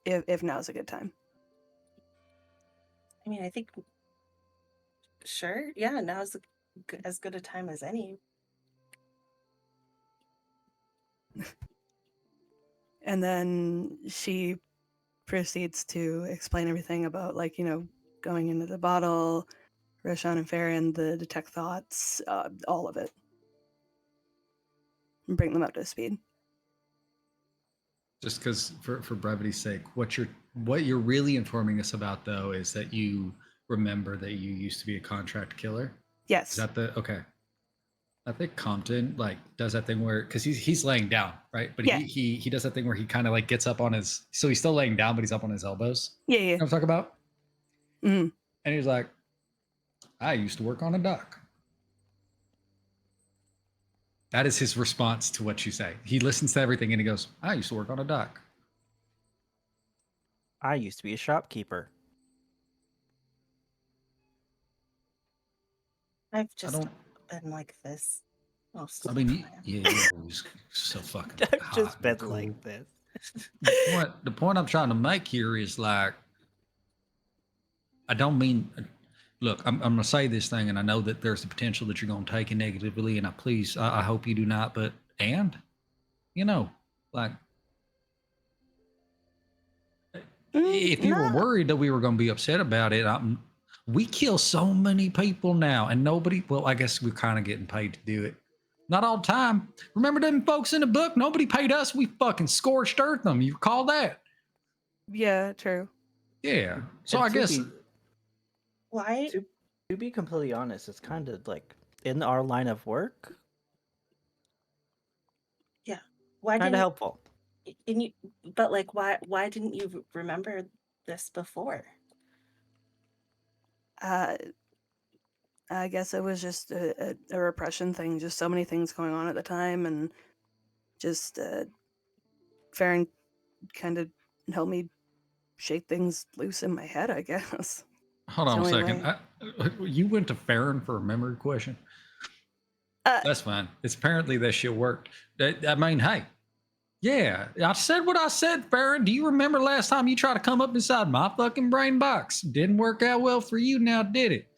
If now's a good time. I mean, I think. Sure. Yeah. Now's as good a time as any. And then she proceeds to explain everything about, going into the bottle, Roshan and Farron, the detect thoughts, all of it. And bring them up to speed. Just because, for brevity's sake, what you're really informing us about, though, is that you remember that you used to be a contract killer. Yes. Is that okay? I think Compton does that thing where, because he's laying down, right? But yeah. he does that thing where he kind of gets up on his, so he's still laying down, but he's up on his elbows. Yeah. You know what I'm talking about? Mm-hmm. And he's like, I used to work on a dock. That is his response to what you say. He listens to everything and he goes, I used to work on a dock. I used to be a shopkeeper. I've just been like this most of I mean, the time. you're always so fucking I've just hot been and cool. like this. The point I'm trying to make here is I don't mean, look, I'm going to say this thing, and I know that there's the potential that you're going to take it negatively, and I hope you do not, but, if you were worried that we were going to be upset about it, we kill so many people now, and nobody, well, I guess we're kind of getting paid to do it. Not all the time. Remember them folks in the book? Nobody paid us. We fucking scorched earth them. You recall that? Yeah, true. Yeah. So I guess. Why? To be completely honest, it's kind of in our line of work. Yeah. Why kind of helpful. But why didn't you remember this before? I guess it was just a repression thing. Just so many things going on at the time, and just Farron kind of helped me shake things loose in my head, I guess. Hold on a second. You went to Farron for a memory question? That's fine. It's apparently that shit worked. I mean, hey, yeah, I said what I said, Farron. Do you remember last time you tried to come up inside my fucking brain box? Didn't work out well for you, now did it?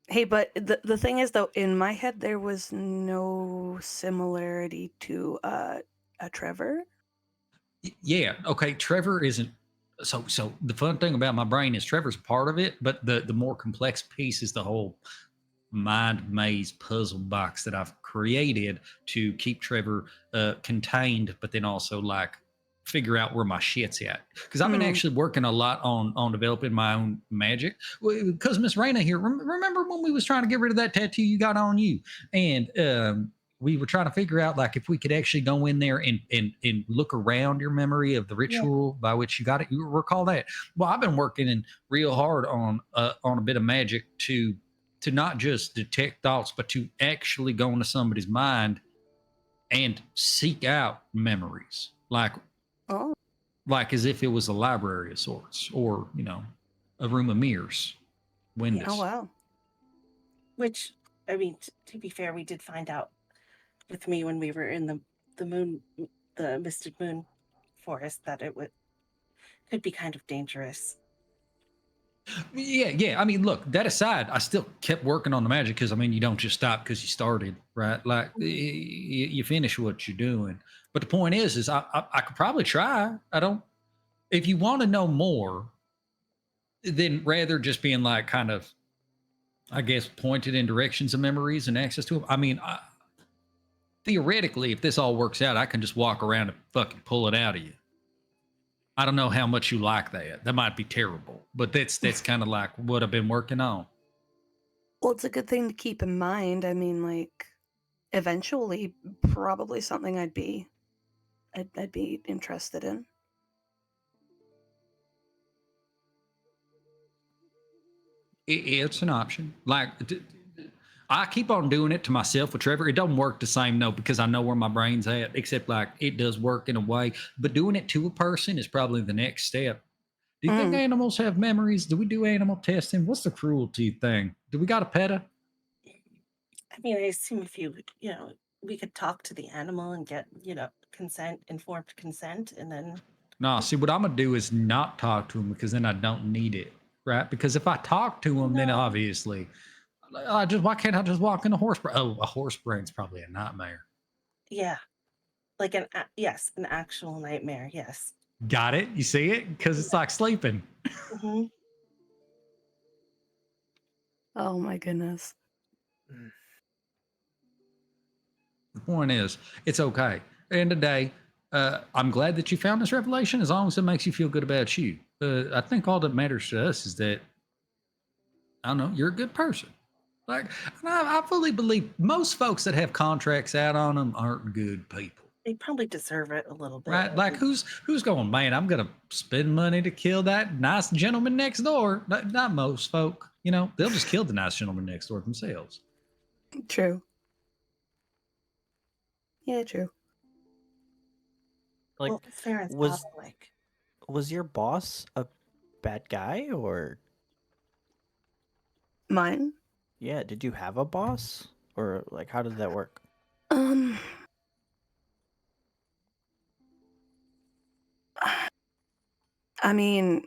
Hey, but the thing is, though, in my head, there was no similarity to a Trevor. Yeah, okay, Trevor isn't. So the fun thing about my brain is Trevor's part of it, but the more complex piece is the whole mind maze puzzle box that I've created to keep Trevor contained, but then also figure out where my shit's at. Because I've been actually working a lot on developing my own magic. Because Miss Raina here, remember when we was trying to get rid of that tattoo you got on you? And we were trying to figure out if we could actually go in there and look around your memory of the ritual by which you got it. You recall that? Well, I've been working real hard on a bit of magic to not just detect thoughts, but to actually go into somebody's mind and seek out memories, Oh, like as if it was a library of sorts, or a room of mirrors, windows. oh wow. Which, I mean, to be fair, we did find out with me when we were in the misted moon forest, that could be kind of dangerous. Yeah. I mean, look, that aside, I still kept working on the magic because, I mean, you don't just stop because you started, right? Like, you finish what you're doing. But the point is I could probably try. If you want to know more, then rather just being like kind of, I guess, pointed in directions of memories and access to them. I mean, theoretically, if this all works out, I can just walk around and fucking pull it out of you. I don't know how much you like that. That might be terrible, but that's kind of like what I've been working on. Well, it's a good thing to keep in mind. I mean, like, eventually, probably something I'd be interested in. It's an option. Like, I keep on doing it to myself with Trevor. It don't work the same, though, because I know where my brain's at, except like it does work in a way. But doing it to a person is probably the next step. Do you think animals have memories? Do we do animal testing? What's the cruelty thing? Do we got a PETA? I mean, I assume if we could talk to the animal and get, informed consent, and then. No, see, what I'm going to do is not talk to him, because then I don't need it, right? Because if I talk to him, then No. obviously, why can't I just walk in a horse brain? Oh, a horse brain's probably a nightmare. Yeah. Like an actual nightmare. Yes. Got it? You see it? Because it's like sleeping. Mm-hmm. Oh my goodness. The point is, it's okay. At the end of the day, I'm glad that you found this revelation, as long as it makes you feel good about you. I think all that matters to us is that, I don't know, you're a good person. Like, I fully believe most folks that have contracts out on them aren't good people. They probably deserve it a little bit. Right? Like, who's going, man, I'm going to spend money to kill that nice gentleman next door? Not most folk. They'll just kill the nice gentleman next door themselves. True. Yeah, true. Like, well, fair and was like. was your boss a bad guy, or Mine? yeah, did you have a boss, or like how did that work? I mean,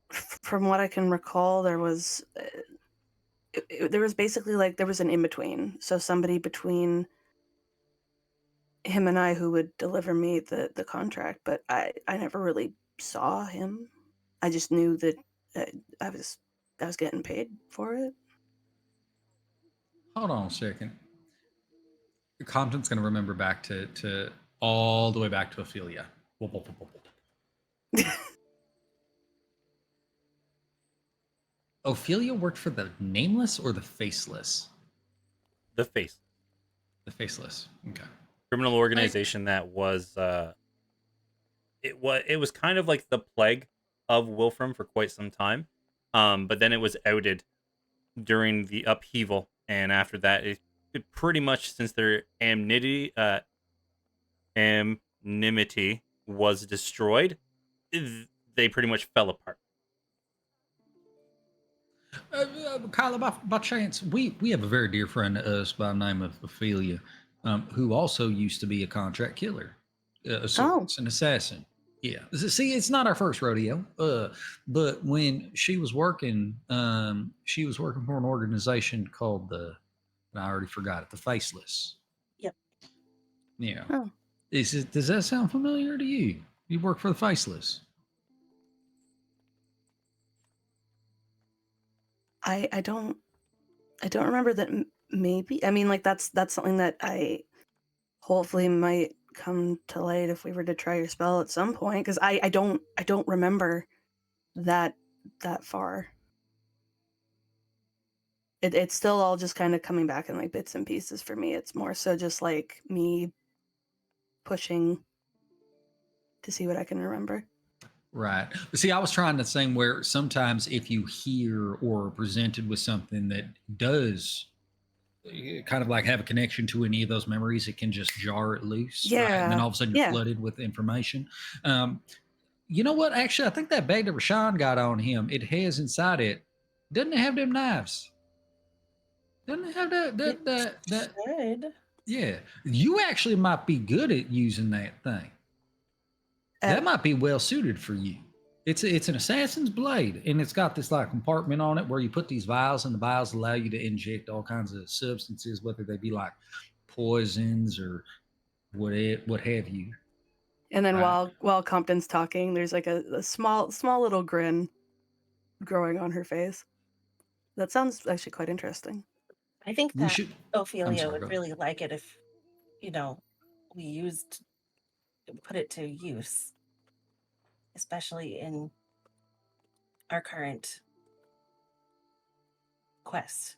from what I can recall, there was basically like there was an in between. So somebody between him and I who would deliver me the contract, but I never really saw him. I just knew that I was getting paid for it. Hold on a second. Compton's going to remember back to all the way back to Ophelia. Ophelia worked for the Nameless or the Faceless? The Face. The Faceless. Okay. Criminal organization that was it was kind of like the plague of Wilfrem for quite some time. But then it was outed during the upheaval, and after that it pretty much, since their anonymity was destroyed, they pretty much fell apart. Kyla, by chance, we have a very dear friend to us by the name of Ophelia, who also used to be a contract killer, an assassin. Yeah. See, it's not our first rodeo. But when she was working for an organization called I already forgot it, the Faceless. Yep. Yeah. Oh. Does that sound familiar to you? You work for the Faceless. I don't remember that. Maybe, I mean, like that's something that I hopefully might come to light if we were to try your spell at some point, because I don't remember that far. It's still all just kind of coming back in like bits and pieces for me. It's more so just like me pushing to see what I can remember. Right. But see, I was trying the same, where sometimes if you hear or are presented with something that does kind of like have a connection to any of those memories, it can just jar it loose. Right? And then Yeah. all of a sudden you're Yeah. flooded with information. You know what? Actually, I think that bag that Rashawn got on him, it has inside it. Doesn't it have them knives? Doesn't it have that? Should. Yeah. You actually might be good at using that thing. That might be well suited for you. It's an assassin's blade, and it's got this like compartment on it where you put these vials, and the vials allow you to inject all kinds of substances, whether they be like poisons or what have you. And then Right. while Compton's talking, there's like a small little grin growing on her face. That sounds actually quite interesting. I think We that should. Ophelia sorry, would go ahead. really like it if, we put it to use, especially in our current quest.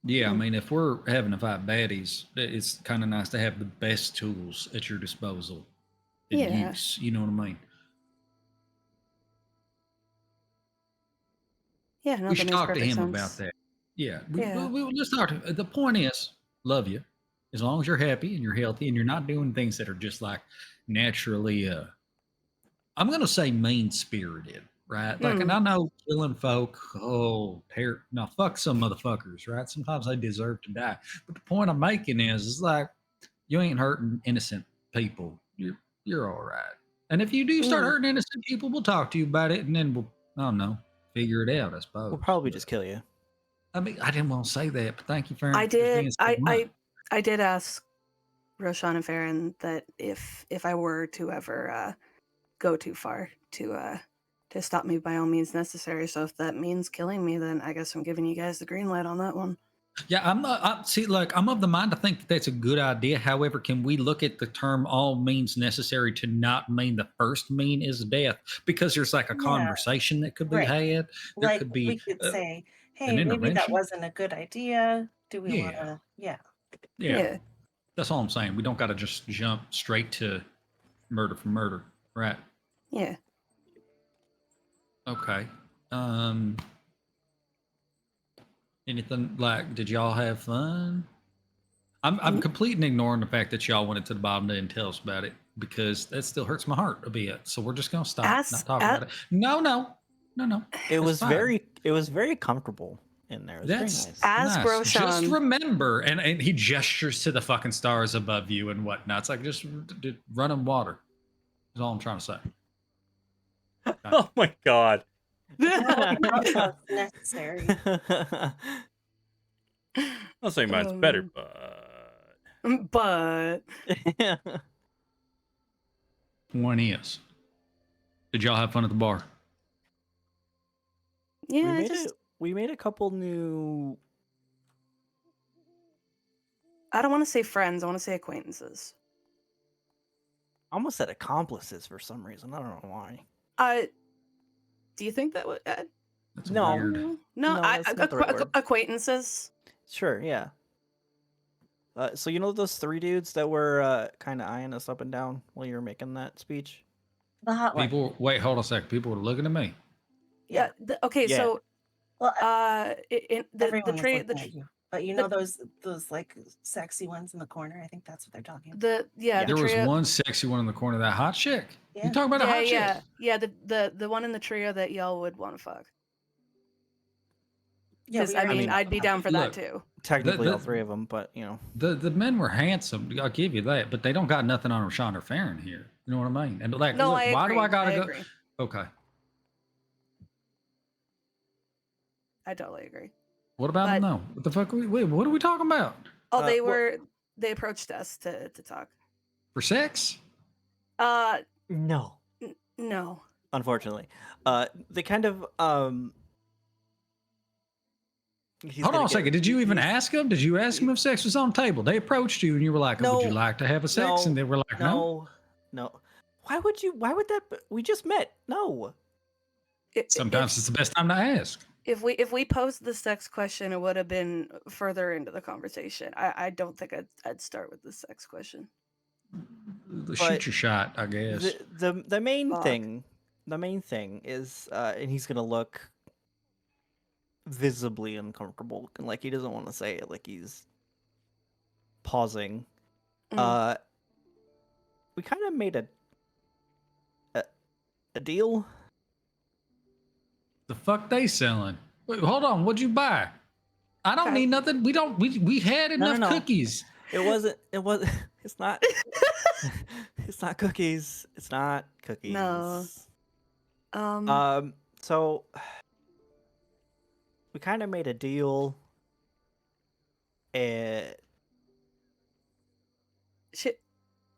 Yeah, I mean, if we're having to fight baddies, it's kind of nice to have the best tools at your disposal in Yeah. use. You know what I mean? Yeah, no, We that should makes talk to perfect him sense. about that. Yeah, Yeah. let's talk to. The point is, love you, as long as you're happy and you're healthy and you're not doing things that are just like naturally. I'm gonna say mean spirited, right? Like, and I know killing folk. Oh, now fuck some motherfuckers, right? Sometimes they deserve to die. But the point I'm making is like you ain't hurting innocent people. You're all right. And if you do start hurting innocent people, we'll talk to you about it, and then we'll, I don't know, figure it out. I suppose We'll probably just kill you. I mean, I didn't want to say that, but thank you for I did. being so blunt. I did ask Roshan and Farron that if I were to ever go too far to stop me, by all means necessary. So if that means killing me, then I guess I'm giving you guys the green light on that one. Yeah, I'm of the mind to think that that's a good idea. However, can we look at the term all means necessary to not mean the first mean is death? Because there's like a conversation that could be Right. had. There Like could be we could say, an hey, maybe that intervention. wasn't a good idea. Do we Yeah. want to? Yeah. Yeah. That's all I'm saying. We don't got to just jump straight to murder for murder, right? Yeah. Okay. Anything like? Did y'all have fun? I'm completely ignoring the fact that y'all went to the bottom and didn't tell us about it because that still hurts my heart a bit. So we're just gonna stop not talking about it. No. It was fine. very comfortable in there. It was That's very nice. As nice. Broshan, Just remember, and he gestures to the fucking stars above you and whatnot. It's like just running water. Is all I'm trying to say. Oh my god. Not necessary. I'll say mine's better, but but One is. Did y'all have fun at the bar? yeah, we made a couple new. I don't want to say friends. I want to say acquaintances. I almost said accomplices for some reason. I don't know why. Do you think that would? That's No. weird. No, that's not the right word. Acquaintances. Sure, yeah. So you know those three dudes that were kind of eyeing us up and down while you were making that speech? The hot one. People, wait, hold on a second. People were looking at me. Yeah. Okay. Yeah. So, Well, in the everyone was tree, looking at you. But you know those like sexy ones in the corner. I think that's what they're talking about. the There was trio, one sexy one in the corner. That hot chick. Yeah. You talking about a hot chick? yeah. The one in the trio that y'all would want to fuck. Yeah, Because I mean, I'd be down for Look, that too. Technically, all the- three of them, but you know. The men were handsome. I'll give you that, but they don't got nothing on Rashawn or Farron here. You know what I mean? And like, No, look, I agree. why do I gotta go? Agree. Okay. I totally agree. What about them though? What the fuck? Wait, what are we talking about? Oh, they approached us to talk. For sex? No, No. unfortunately, they kind of Hold on a second. Did you even ask them? Did you ask them if sex was on the table? They approached you and you were like, No. "Would you like to have a sex?" And they were like, "No." No. Why would you? Why would that? We just met. No. Sometimes it's the best time to ask. If we posed the sex question, it would have been further into the conversation. I don't think I'd start with the sex question. Shoot your shot, I guess. The main Fuck. thing, is, and he's gonna look visibly uncomfortable, and like he doesn't want to say it, like he's pausing. Mm. We kind of made a deal. The fuck they selling? Wait, hold on. What'd you buy? I don't Okay. need nothing. We had enough no. cookies. It wasn't. It's not. It's not cookies. It's not cookies. No. So we kind of made a deal.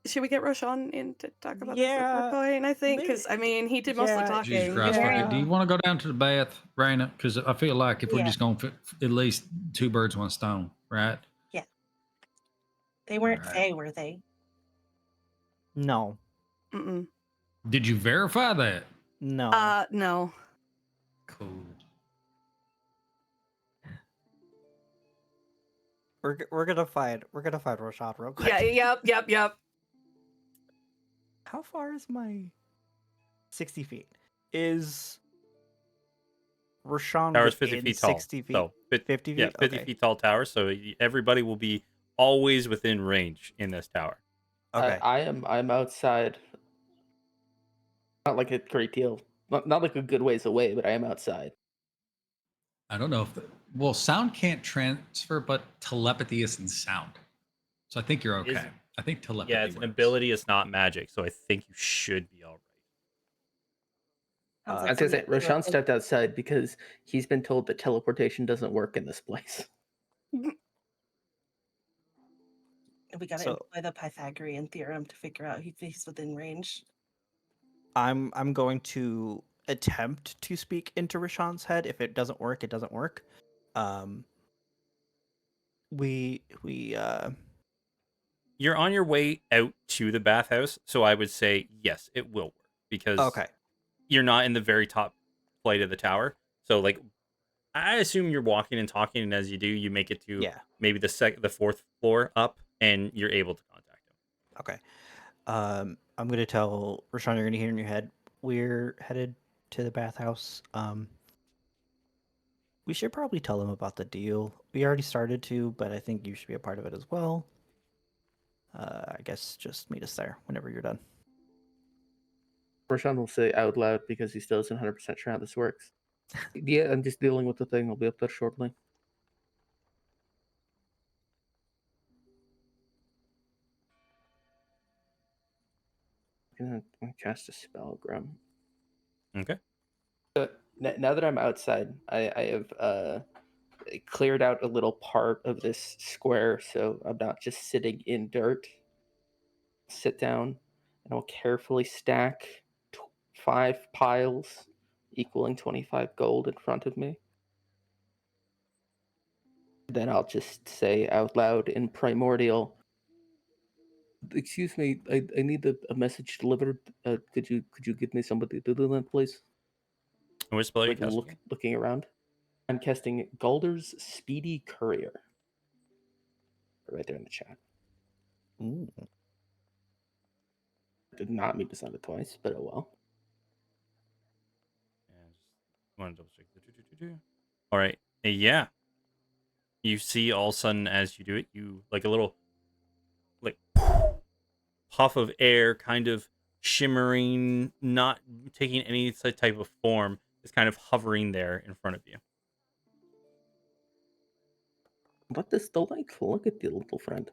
Should we get Roshan in to talk about this at Yeah, some point? I think maybe- because I mean he did most of the yeah, talking. Jesus Christ. Yeah. Okay, do you want to go down to the bath, Raina? Because I feel like if we're Yeah. just going to at least two birds, one stone, right? They weren't Right. Fae, were they? No. Mm-mm. Did you verify that? No. No. Cool. We're gonna find Roshan real quick. Yeah. Yep. How far is my 60 feet? Is Roshan Tower's 50 within feet tall. 60 feet? So 50 feet? Yeah, 50 Okay. feet tall tower. So everybody will be always within range in this tower. Okay. I'm outside. Not like a great deal. Not like a good ways away, but I am outside. I don't know if well, sound can't transfer, but telepathy isn't sound. So I think you're okay. Is- I think telepathy. Yeah, it's an works. ability. It's not magic. So I think you should be all right. Sounds I like was gonna say something we Roshan were- stepped outside because he's been told that teleportation doesn't work in this place. We gotta So- employ the Pythagorean theorem to figure out if he's within range. I'm going to attempt to speak into Roshan's head. If it doesn't work, it doesn't work. We You're on your way out to the bathhouse, so I would say yes, it will work because okay. you're not in the very top flight of the tower. So like, I assume you're walking and talking, and as you do, you make it to Yeah. maybe the fourth floor up, and you're able to contact him. Okay. I'm gonna tell Roshan you're gonna hear in your head. We're headed to the bathhouse. We should probably tell him about the deal. We already started to, but I think you should be a part of it as well. I guess just meet us there whenever you're done. Roshan will say out loud because he still isn't 100% sure how this works. Yeah, I'm just dealing with the thing. I'll be up there shortly. I'm gonna cast a spell, Grum. Okay. Now that I'm outside, I have cleared out a little part of this square, so I'm not just sitting in dirt. Sit down, and I'll carefully stack 5 piles equaling 25 gold in front of me. Then I'll just say out loud in primordial, "Excuse me, I need a message delivered. Could you give me somebody to do that, please?" And what spell are you Like casting? looking around. I'm casting Galder's Speedy Courier. Right there in the chat. Ooh. Did not mean to sound it twice, but oh well. Yeah, just want to double check. All right. Yeah. You see all of a sudden as you do it, you like a little like puff of air kind of shimmering, not taking any type of form, is kind of hovering there in front of you. What is delightful? Look at you, little friend.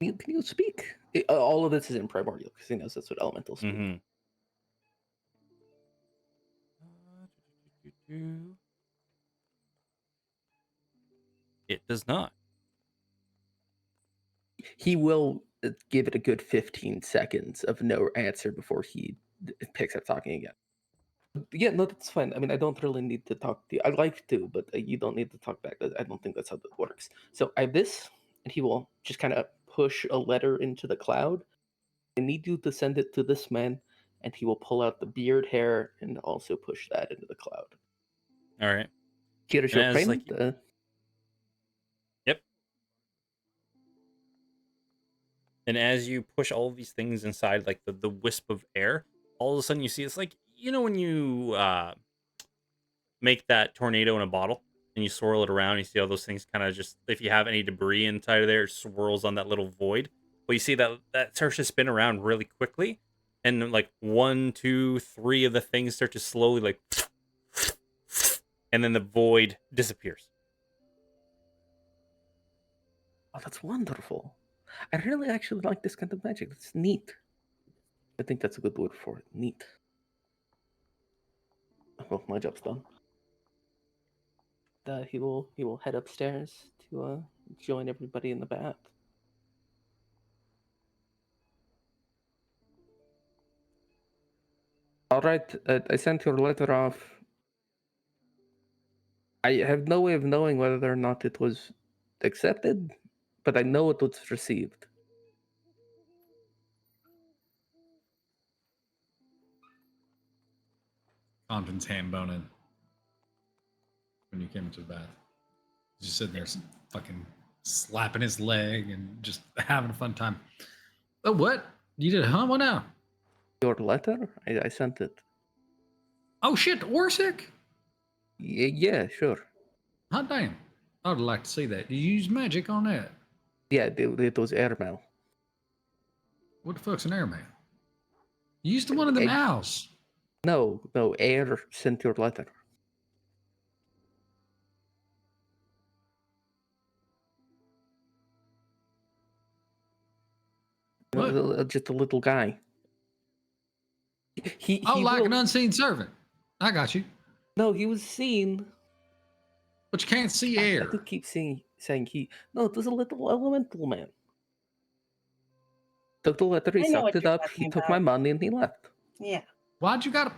Can you speak? All of this is in primordial because he knows that's what elementals speak. Mm-hmm. It does not. He will give it a good 15 seconds of no answer before he picks up talking again. Yeah, no, that's fine. I mean, I don't really need to talk to you. I'd like to, but you don't need to talk back. I don't think that's how that works. So I have this, and he will just kind of push a letter into the cloud. I need you to send it to this man, and he will pull out the beard hair and also push that into the cloud. All right. Here's And your as, payment. Yep. And as you push all of these things inside, like the wisp of air, all of a sudden you see it's like, you know, when you make that tornado in a bottle, and you swirl it around. You see all those things kind of just, if you have any debris inside of there, it swirls on that little void. Well, you see that starts to spin around really quickly, and then, like 1, 2, 3 of the things start to slowly like, and then the void disappears. Oh, that's wonderful. I really actually like this kind of magic. It's neat. I think that's a good word for it. Neat. Well, my job's done. He will head upstairs to join everybody in the bath. All right, I sent your letter off. I have no way of knowing whether or not it was accepted, but I know it was received. Compton's ham boning when you came into the bath. Just sitting there, fucking slapping his leg and just having a fun time. Oh, what? You did, huh? What now? Your letter? I sent it. Oh, shit, Orsic? Yeah, sure. Hot damn. I would like to see that. You use magic on that. Yeah, it was airmail. What the fuck's an airmail? You used to one of them owls. No, air sent your letter. What? Just a little guy. He Like an unseen servant. I got you. No, he was seen. But you can't see I air. do keep saying he. No, it was a little elemental man. Took the letter, he I know sucked what it you're up, he talking took my about. money, and he left. Yeah. Why'd you gotta...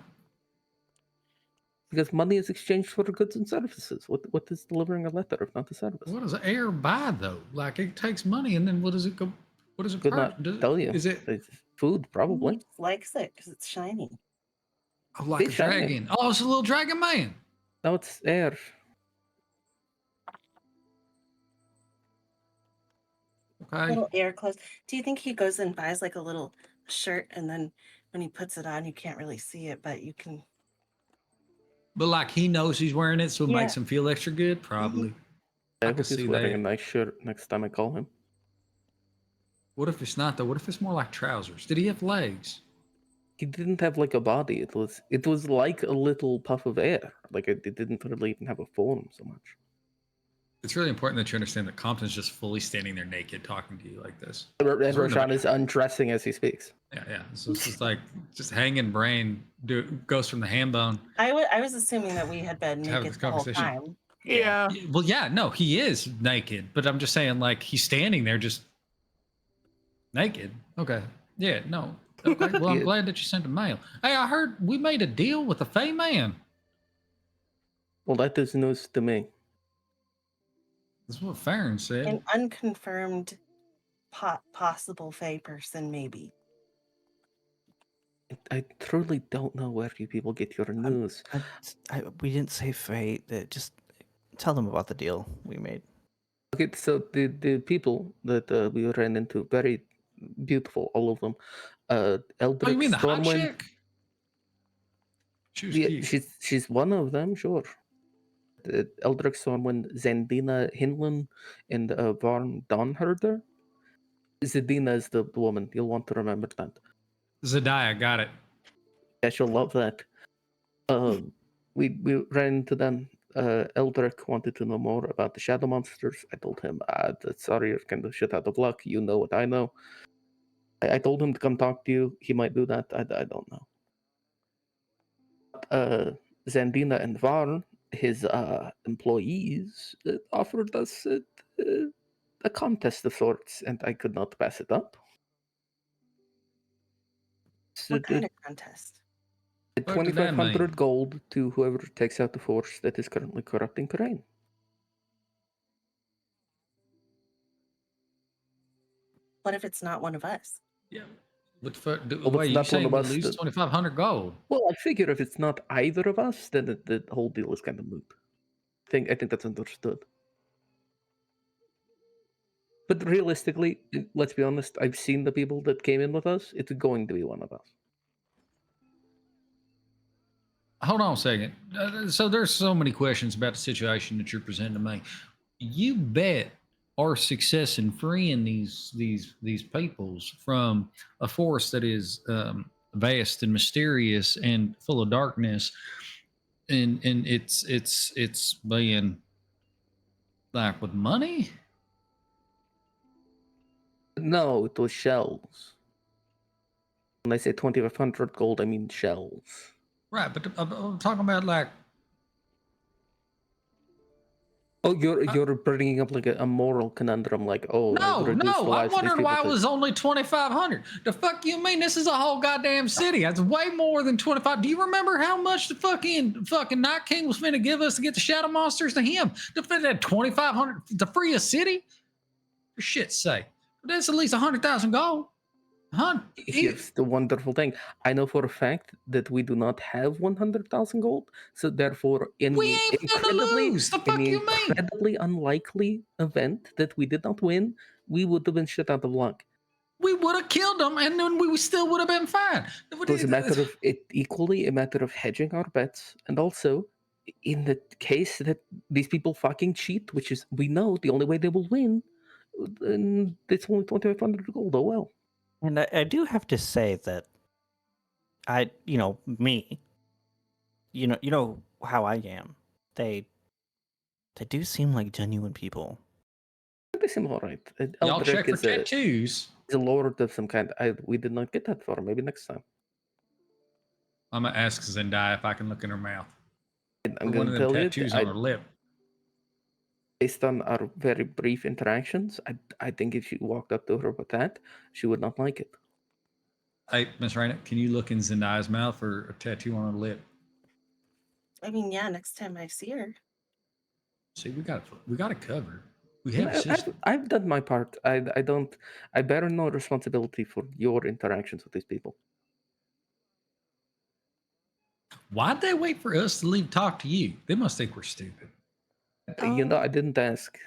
Because money is exchanged for goods and services. What is delivering a letter if not a service? What does air buy, though? Like, it takes money, and then what does it go... What does it Could not tell you. Is it... It's food, probably. He likes it because it's shiny. Oh, like a It's shiny. dragon. Oh, it's a little dragon man. No, it's air. Okay. Little air clothes. Do you think he goes and buys like a little shirt and then when he puts it on, you can't really see it, but you can. But like he knows he's wearing it, so it Yeah. makes him feel extra good. Probably. I hope could he's see wearing that. a nice shirt next time I call him. What if it's not though? What if it's more like trousers? Did he have legs? He didn't have like a body. It was like a little puff of air. Like it didn't really even have a form so much. It's really important that you understand that Compton's just fully standing there naked, talking to you like this. Roshan is undressing as he speaks. Yeah. So it's just like just hanging brain goes from the ham bone. I was assuming that we had been To have naked this the whole conversation. time. Yeah. Well, yeah, no, he is naked, but I'm just saying, like, he's standing there just naked. Okay. Yeah, no. Okay. Well, I'm Yeah. glad that you sent a mail. Hey, I heard we made a deal with the Fey Man. Well, that is news to me. That's what Farron said. An unconfirmed possible Fey person, maybe. I truly don't know where you people get your news. We didn't say fate. Just tell them about the deal we made. Okay, so the people that we ran into, very beautiful, all of them. Eldrick Oh, you mean the hot Stormwind. chick? She was Yeah, cute. she's one of them, sure. Eldrick Stormwind, Zandina Hinlin, and Varn Dawnherder. Zandina is the woman. You'll want to remember that. Zadiah, got it. Yeah, she'll love that. We ran into them. Eldrick wanted to know more about the shadow monsters. I told him, sorry, you're kind of shit out of luck. You know what I know. I told him to come talk to you. He might do that. I don't know. Zandina and Varn, his employees, offered us a contest of sorts, and I could not pass it up. So What kind of contest? What did that 2,500 mean? gold to whoever takes out the force that is currently corrupting Crane. What if it's not one of us? Yeah. What the fuck? Well, Wait, it's you not one saying of we us lose that- 2,500 gold? Well, I figure if it's not either of us, then the whole deal is kind of moot. I think that's understood. But realistically, let's be honest, I've seen the people that came in with us. It's going to be one of us. hold on a second. So there's so many questions about the situation that you're presenting to me. You bet our success in freeing these peoples from a force that is vast and mysterious and full of darkness, and it's being like with money. No, it was shells. When I say 2,500 gold, I mean shells. Right, but I'm talking about like. Oh, you're bringing up like a moral conundrum, like, oh, I No, reduced the no, I lives of these wondered people why it to- was only 2,500. The fuck you mean? This is a whole goddamn city. That's way more than 25. Do you remember how much the fucking Night King was finna give us to get the shadow monsters to him? To fit that 2,500 to free a city? For shit's sake. That's at least 100,000 gold. Here's the wonderful thing. I know for a fact that we do not have 100,000 gold, so therefore, in We the ain't finna lose. The fuck you mean? incredibly unlikely event that we did not win, we would have been shit out of luck. We would have killed them, and then we still would have been fine. It was a matter of equally a matter of hedging our bets, and also in the case that these people fucking cheat, which is we know the only way they will win, then it's only 2,500 gold. Oh well. And I do have to say that me, you know how I am. They do seem like genuine people. They seem all right. Y'all check for is tattoos. a lord of some kind. We did not get that far. Maybe next time. I'm gonna ask Zendaya if I can look in her mouth. I'm One going of to them tell you, tattoos on her lip. based on our very brief interactions, I think if she walked up to her with that, she would not like it. Hey, Miss Raina, can you look in Zendaya's mouth for a tattoo on her lip? I mean, yeah, next time I see her. See, we got it covered. We have a system. I've done my part. I bear no responsibility for your interactions with these people. Why'd they wait for us to leave talk to you? They must think we're stupid. I didn't ask.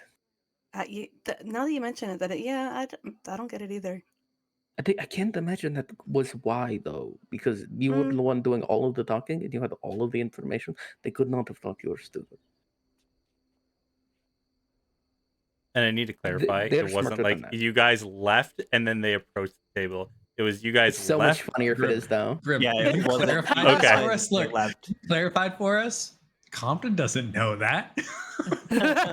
Now that you mention it, I don't get it either. I can't imagine that was why, though, because you were the one doing all of the talking and you had all of the information. They could not have thought you were stupid. And I need to clarify, They're it wasn't smarter than like that. you guys left and then they approached the table. It was you guys It's so left. much funnier if it is, though. Grim, Yeah, you it wasn't. clarified Okay. this for us. Look, left. clarified for us. Compton doesn't know that.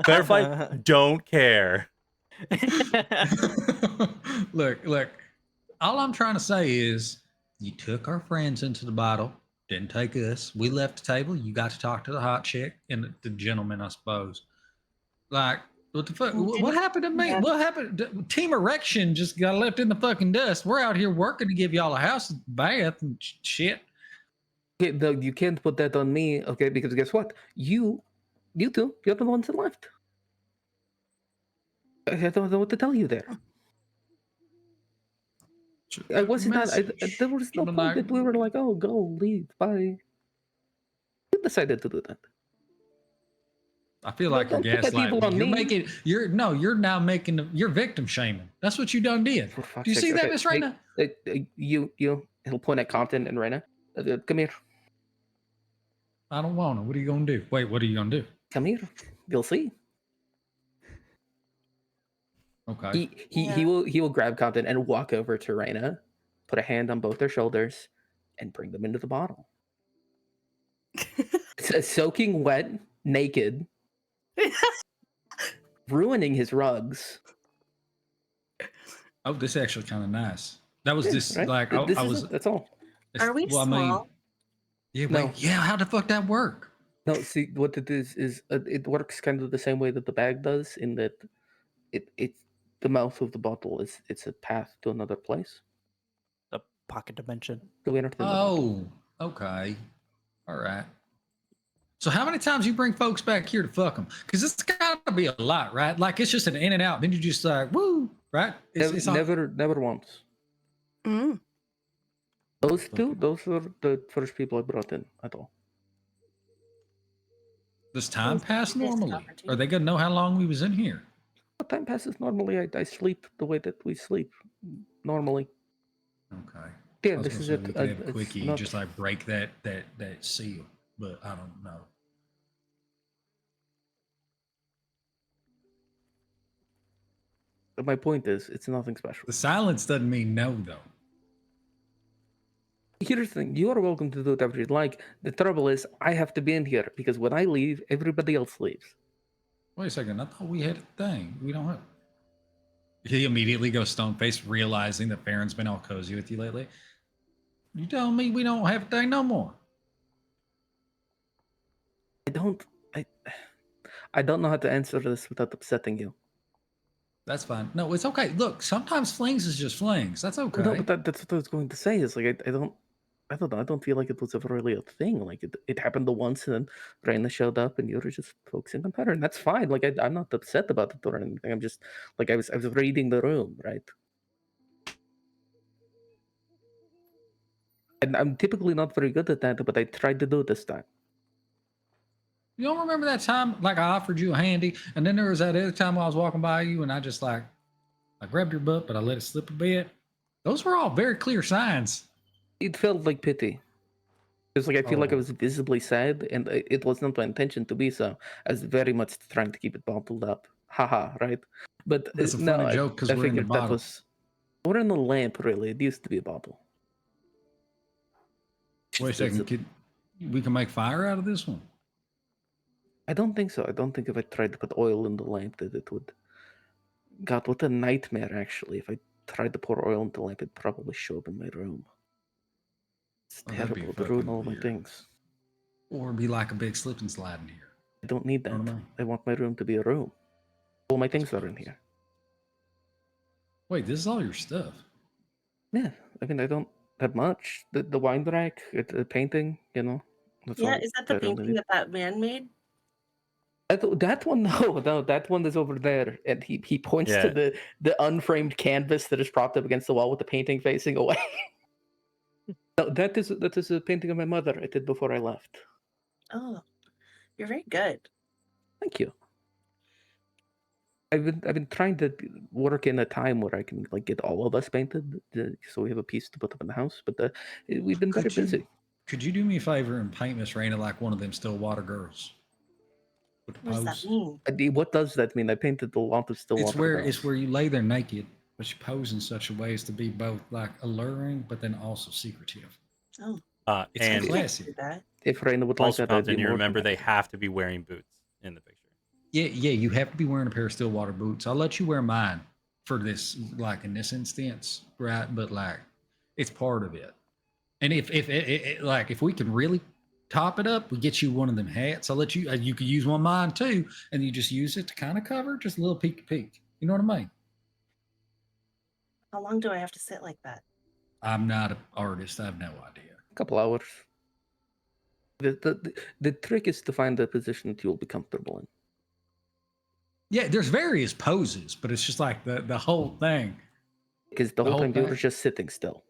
Clarified, don't care. Look. All I'm trying to say is you took our friends into the bottle, didn't take us. We left the table. You got to talk to the hot chick and the gentleman, I suppose. Like, what the fuck? What happened to me? What happened? Team Erection just got left in the fucking dust. We're out here working to give y'all a house and bath and shit. Okay, though you can't put that on me, okay? Because guess what? You two, you're the ones that left. I don't know what to tell you there. I wasn't not. There was no point that we were like, "Oh, go, leave, bye." You decided to do that. I feel like you're gaslighting. You're now making you're victim shaming. That's what you done did. Do you see that, Miss Raina? He'll point at Compton and Raina. Come here. I don't want to. What are you gonna do? Wait, what are you gonna do? Come here. You'll see. Okay. He will grab Compton and walk over to Raina, put a hand on both their shoulders, and bring them into the bottle. Soaking wet, naked, ruining his rugs. Oh, this is actually kind of nice. That was just right? like that's all. Are we small? Yeah. How the fuck that work? No, see what it is it works kind of the same way that the bag does, in that it's the mouth of the bottle it's a path to another place. The pocket dimension. Oh, okay, all right. So how many times you bring folks back here to fuck them? Because it's got to be a lot, right? Like it's just an in and out. Then you just like woo, right? It's never once. Mm. Those are the first people I brought in at all. Does time pass normally? Are they gonna know how long we was in here? Time passes normally. I sleep the way that we sleep normally. Okay. Yeah, this is it. We could have a quickie, just like break that seal. but I don't know. But my point is, it's nothing special. The silence doesn't mean no, though. Here's the thing: you are welcome to do whatever you'd like. The trouble is, I have to be in here because when I leave, everybody else leaves. Wait a second. I thought we had a thing. We don't have. He immediately goes stone faced, realizing that Farron's been all cozy with you lately. You telling me we don't have a thing no more? I don't know how to answer this without upsetting you. That's fine. No, it's okay. Look, sometimes flings is just flings. That's okay. No, but that's what I was going to say. Is like I don't know. I don't feel like it was ever really a thing. Like it happened the once, and then Raina showed up, and you were just focusing on her, and that's fine. Like I'm not upset about it or anything. I'm just like I was reading the room, right? And I'm typically not very good at that, but I tried to do it this time. You don't remember that time, like I offered you a handy, and then there was that other time I was walking by you, and I just like, I grabbed your butt, but I let it slip a bit. Those were all very clear signs. It felt like pity. It's like I feel like I Oh. was visibly sad, and it was not my intention to be so. I was very much trying to keep it bottled up. Haha, right? But That's a no, funny joke because I we're in the figured that bottle. we're in a lamp, really. It used to be a bottle. Wait a second, we can make fire out of this one? I don't think so. I don't think if I tried to put oil in the lamp that it would. God, what a nightmare, actually. If I tried to pour oil into the lamp, it'd probably show up in my room. It's Oh, that'd be terrible. It would ruin fucking all my weird. things. Or be like a big slip and slide in here. I don't need I don't that. know. I want my room to be a room. All my things are in here. Wait, this is all your stuff. Yeah, I mean, I don't have much. The wine rack, the painting, you know. That's Yeah, all is that the I really painting need. that man made? That one, no, that one is over there, and he points to Yeah. the unframed canvas that is propped up against the wall with the painting facing away. No, that is a painting of my mother I did before I left. Oh, you're very good. Thank you. I've been trying to work in a time where I can like get all of us painted, so we have a piece to put up in the house. But we've been very busy. Could you do me a favor and paint Miss Raina like one of them Stillwater girls? With the What does that pose? mean? What does that mean? I painted a lot of still It's water where girls. you lay there naked, but you pose in such a way as to be both like alluring, but then also secretive. Oh, It's And I classy. do that. If Raina would like also, that, I'd be Compton, you more than remember they happy. have to be wearing boots in the picture. Yeah, you have to be wearing a pair of Stillwater boots. I'll let you wear mine for this, like in this instance, right? But like, it's part of it. And if we can really top it up, we get you one of them hats. I'll let you. You could use one of mine too, and you just use it to kind of cover just a little peek. You know what I mean? How long do I have to sit like that? I'm not an artist. I have no idea. A couple hours. The trick is to find a position that you'll be comfortable in. Yeah, there's various poses, but it's just like the whole thing. Because the whole whole time you were thing. just sitting still.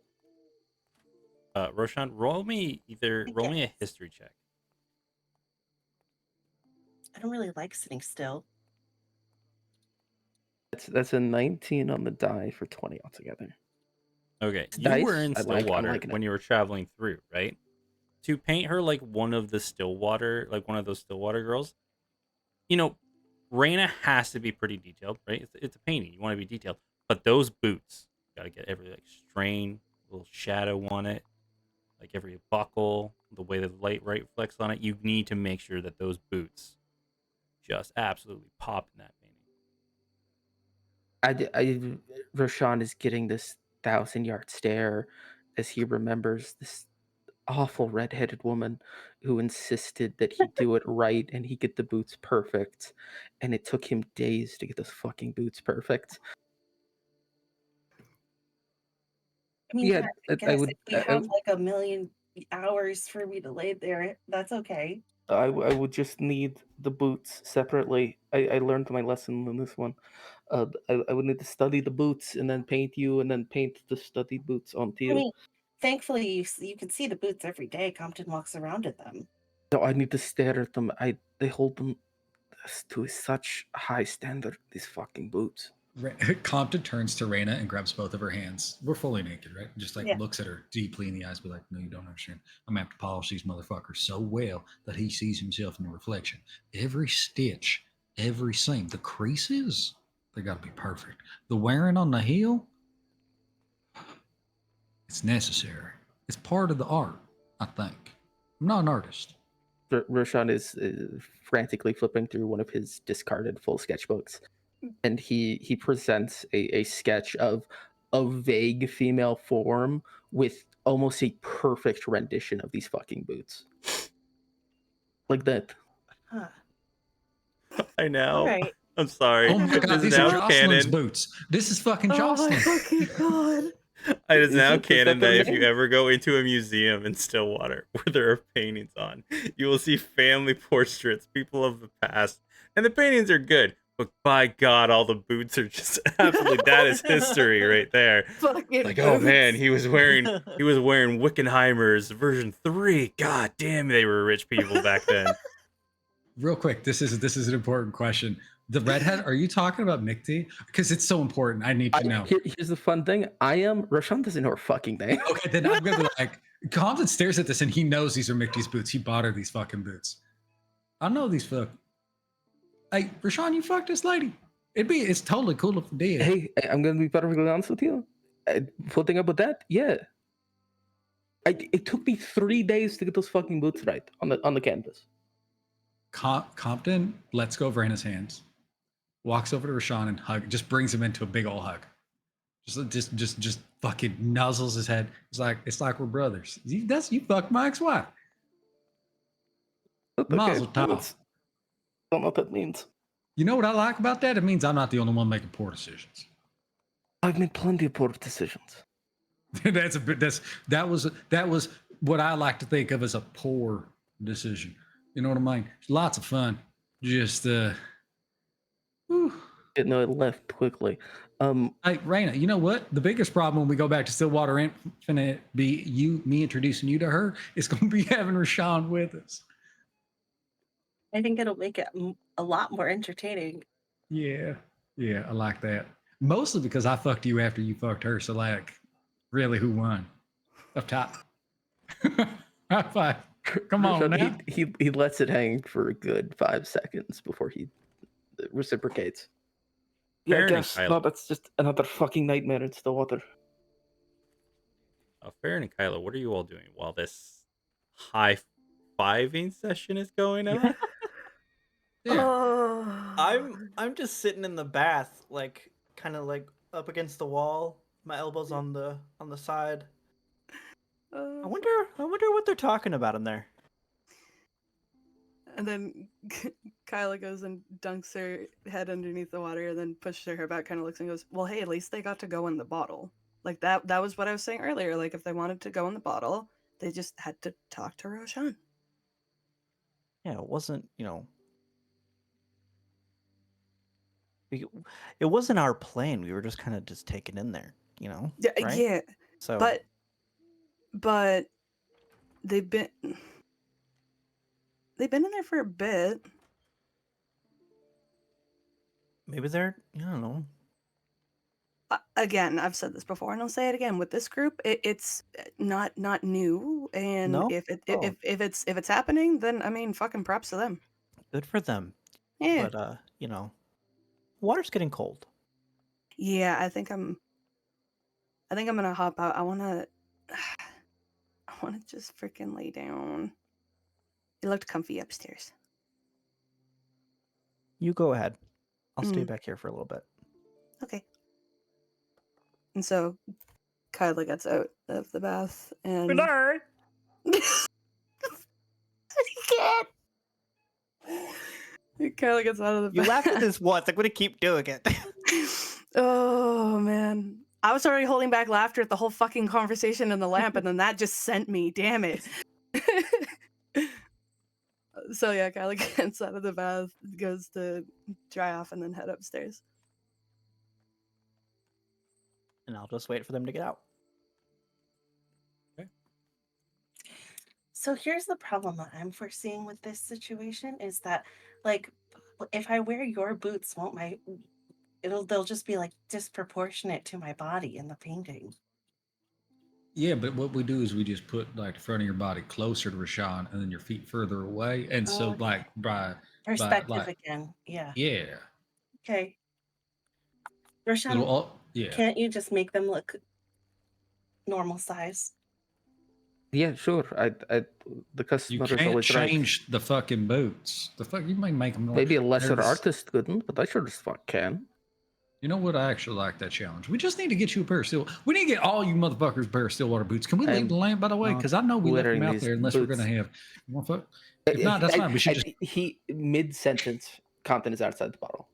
Roshan, roll me a history check. I don't really like sitting still. That's a 19 on the die for 20 altogether. Okay, It's you were nice. in I'm Stillwater liking when it. you were traveling through, right? To paint her like one of the Stillwater, like one of those Stillwater girls. You know, Raina has to be pretty detailed, right? It's a painting. You want to be detailed, but those boots, you gotta get every like strain, little shadow on it, like every buckle, the way the light reflects on it. You need to make sure that those boots just absolutely pop in that painting. Roshan is getting this 1,000-yard stare as he remembers this awful red-headed woman who insisted that he do it right and he get the boots perfect, and it took him days to get those fucking boots perfect. I mean, Yeah, I guess would. if you have like a million hours for me to lay there, that's okay. I would just need the boots separately. I learned my lesson in this one. I would need to study the boots and then paint you, and then paint the studied boots onto I you. mean, thankfully you can see the boots every day. Compton walks around in them. No, I need to stare at them. They hold them to such high standard. These fucking boots. Compton turns to Raina and grabs both of her hands. We're fully naked, right? Just like Yeah. looks at her deeply in the eyes, be like, "No, you don't understand. I'm gonna have to polish these motherfuckers so well that he sees himself in the reflection. Every stitch, every seam, the creases, they gotta be perfect. The wearing on the heel, it's necessary. It's part of the art, I think. I'm not an artist." Roshan is frantically flipping through one of his discarded full sketchbooks, and he presents a sketch of a vague female form with almost a perfect rendition of these fucking boots, like that. Huh. I know. All right. I'm sorry. Oh my It god, is these are now Jocelyn's canon. boots. This is fucking Oh my Jocelyn. fucking god. It is now Is that canon their that if you name? ever go into a museum in Stillwater where there are paintings on, you will see family portraits, people of the past, and the paintings are good. But by God, all the boots are just absolutely, that is history right there. Fucking Like, oh man, boots. he was wearing Wickenheimer's version 3. God damn, they were rich people back then. Real quick, this is an important question. The redhead, are you talking about Mikti? Because it's so important. I need to know. Here's the fun thing. Roshan doesn't know her fucking name. Okay, then I'm gonna be like, Compton stares at this and he knows these are Mikti's boots. He bought her these fucking boots. I know these fuck. Hey, Rashawn, you fucked this lady. It's totally cool if it did. Hey, I'm gonna be perfectly honest with you. Putting up with that, yeah. It took me 3 days to get those fucking boots right on the canvas. Compton lets go of Raina's hands, walks over to Rashawn and just brings him into a big old hug. Just fucking nuzzles his head. It's like we're brothers. You fucked my ex-wife. Mazel tov. Don't know what that means. You know what I like about that? It means I'm not the only one making poor decisions. I've made plenty of poor decisions. That was what I like to think of as a poor decision. You know what I mean? Lots of fun. Just whew. No, it left quickly. Hey, Raina, you know what? The biggest problem when we go back to Stillwater ain't finna be me introducing you to her. It's gonna be having Rashawn with us. I think it'll make it a lot more entertaining. Yeah, I like that. Mostly because I fucked you after you fucked her. So like, really, who won? Up top. High five. Come on now. He lets it hang for a good 5 seconds before he reciprocates. Yeah, I Fair enough, guess. Kylo. No, that's just another fucking nightmare in Stillwater. Farron and Kylo, what are you all doing while this high-fiving session is going on? Yeah. Oh. I'm just sitting in the bath, like kind of like up against the wall, my elbows on the side. I wonder what they're talking about in there. And then Kyla goes and dunks her head underneath the water and then pushes her hair back, kind of looks and goes, well, hey, at least they got to go in the bottle. Like that was what I was saying earlier. Like if they wanted to go in the bottle, they just had to talk to Roshan. Yeah, it wasn't, it wasn't our plan. We were just kind of just taken in there, Yeah, right? yeah. So But they've been in there for a bit. maybe they're, I don't know. Again, I've said this before, and I'll say it again. With this group, it's not new, and No? if Oh. if it's happening, then I mean, fucking props to them. Good for them. Yeah, But water's getting cold. yeah. I think I'm gonna hop out. I wanna just freaking lay down. It looked comfy upstairs. You go ahead. I'll stay back here for a little bit. Okay. And so Kyla gets out of the bath and Bernard! Kyla gets out of the bath. You laughed at this once. I'm gonna keep doing it. Oh man. I was already holding back laughter at the whole fucking conversation in the lamp, and then that just sent me. Damn it. So yeah, Kyla gets out of the bath, goes to dry off, and then head upstairs. And I'll just wait for them to get out. So here's the problem that I'm foreseeing with this situation is that, like, if I wear your boots, won't my they'll just be like disproportionate to my body in the painting. Yeah, but what we do is we just put like the front of your body closer to Rashawn and then your feet further away. And so Okay. like by Perspective like again. Yeah. yeah. Okay. It'll Rashawn, all yeah. can't you just make them look normal size? Yeah, sure. The You customer is can't always right. change the fucking boots. The fuck you may make them Maybe a lesser there's- artist couldn't, but I sure as fuck can. You know what? I actually like that challenge. We just need to get you a pair of steel. We need to get all you motherfuckers a pair of Stillwater boots. Can we leave I'm the lamp, by the way? not Because I know we left them wearing out these there unless we're boots. gonna have. If not, that's fine. We should just. He mid sentence content is outside the bottle.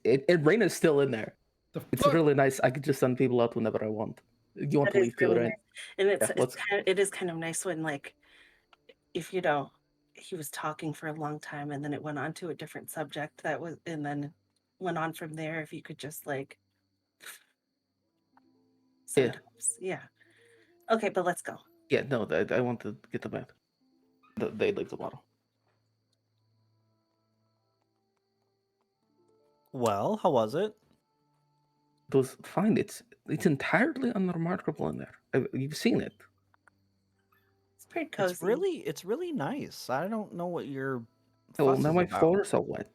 Raina's still in there. The It's fuck? really nice. I could just send people out whenever I want. You want That to is leave too, really right? nice. And Yeah, it is kind of nice when, like, if he was talking for a long time and then it went on to a different subject and then went on from there. If you could just like Yeah. sometimes, yeah. Okay, but let's go. Yeah, no, I want to get them out. They leave the bottle. Well, how was it? It was fine. It's entirely unremarkable in there. You've seen it. It's pretty cozy. It's really nice. I don't know what you're. Well, now my floors are wet.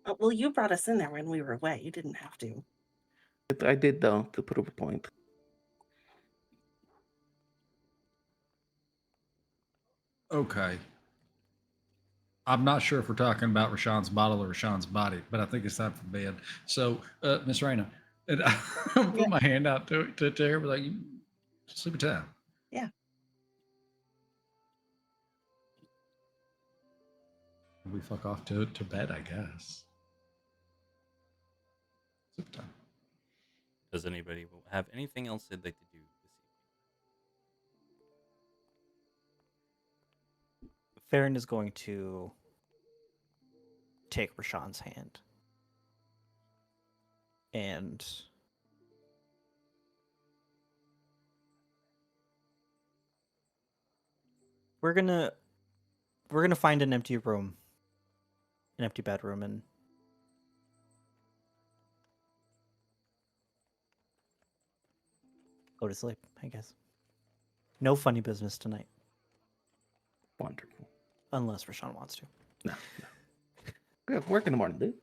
Oh, well, you brought us in there when we were away. You didn't have to. I did though, to prove a point. Okay. I'm not sure if we're talking about Rashawn's bottle or Rashawn's body, but I think it's time for bed. So, Miss Raina, and I put my hand out to her, but like, sleepy time. Yeah. We fuck off to bed, I guess. Sleepy time. Does anybody have anything else they'd like to do this evening? Farron is going to take Rashawn's hand and we're gonna find an empty room, an empty bedroom, and go to sleep, I guess. No funny business tonight. Wonderful. Unless Rashawn wants to. No. We have work in the morning, dude.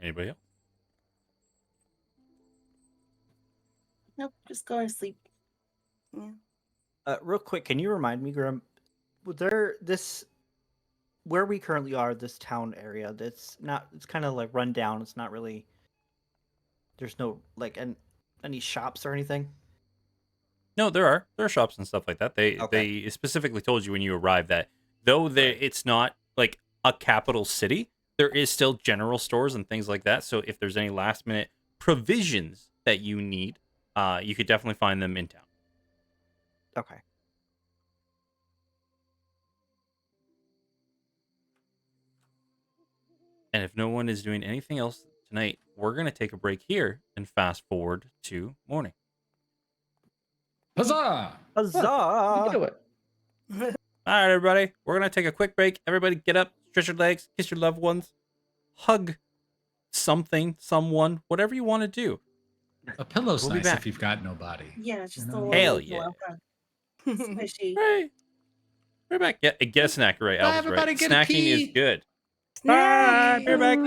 Anybody else? Nope, just go to sleep. Yeah. Real quick, can you remind me, Grim, where we currently are, this town area, it's kind of like run down. It's not really, there's no like any shops or anything. No, there are shops and stuff like that. They specifically told you when you arrived that though it's not like a capital city, there is still general stores and things like that. So if there's any last minute provisions that you need, you could definitely find them in town. Okay. And if no one is doing anything else tonight, we're going to take a break here and fast forward to morning. Huzzah! Huzzah! Do it. All right, everybody. We're going to take a quick break. Everybody get up, stretch your legs, kiss your loved ones, hug something, someone, whatever you want to do. A pillow's We'll be nice back. if you've got nobody. Yeah, it's just You a know? little Hell yeah. squishy. Right. We're back. Get a snack, right? Bye, Alvin's everybody, right. get a Snacking pee. is good. Snack. We're back.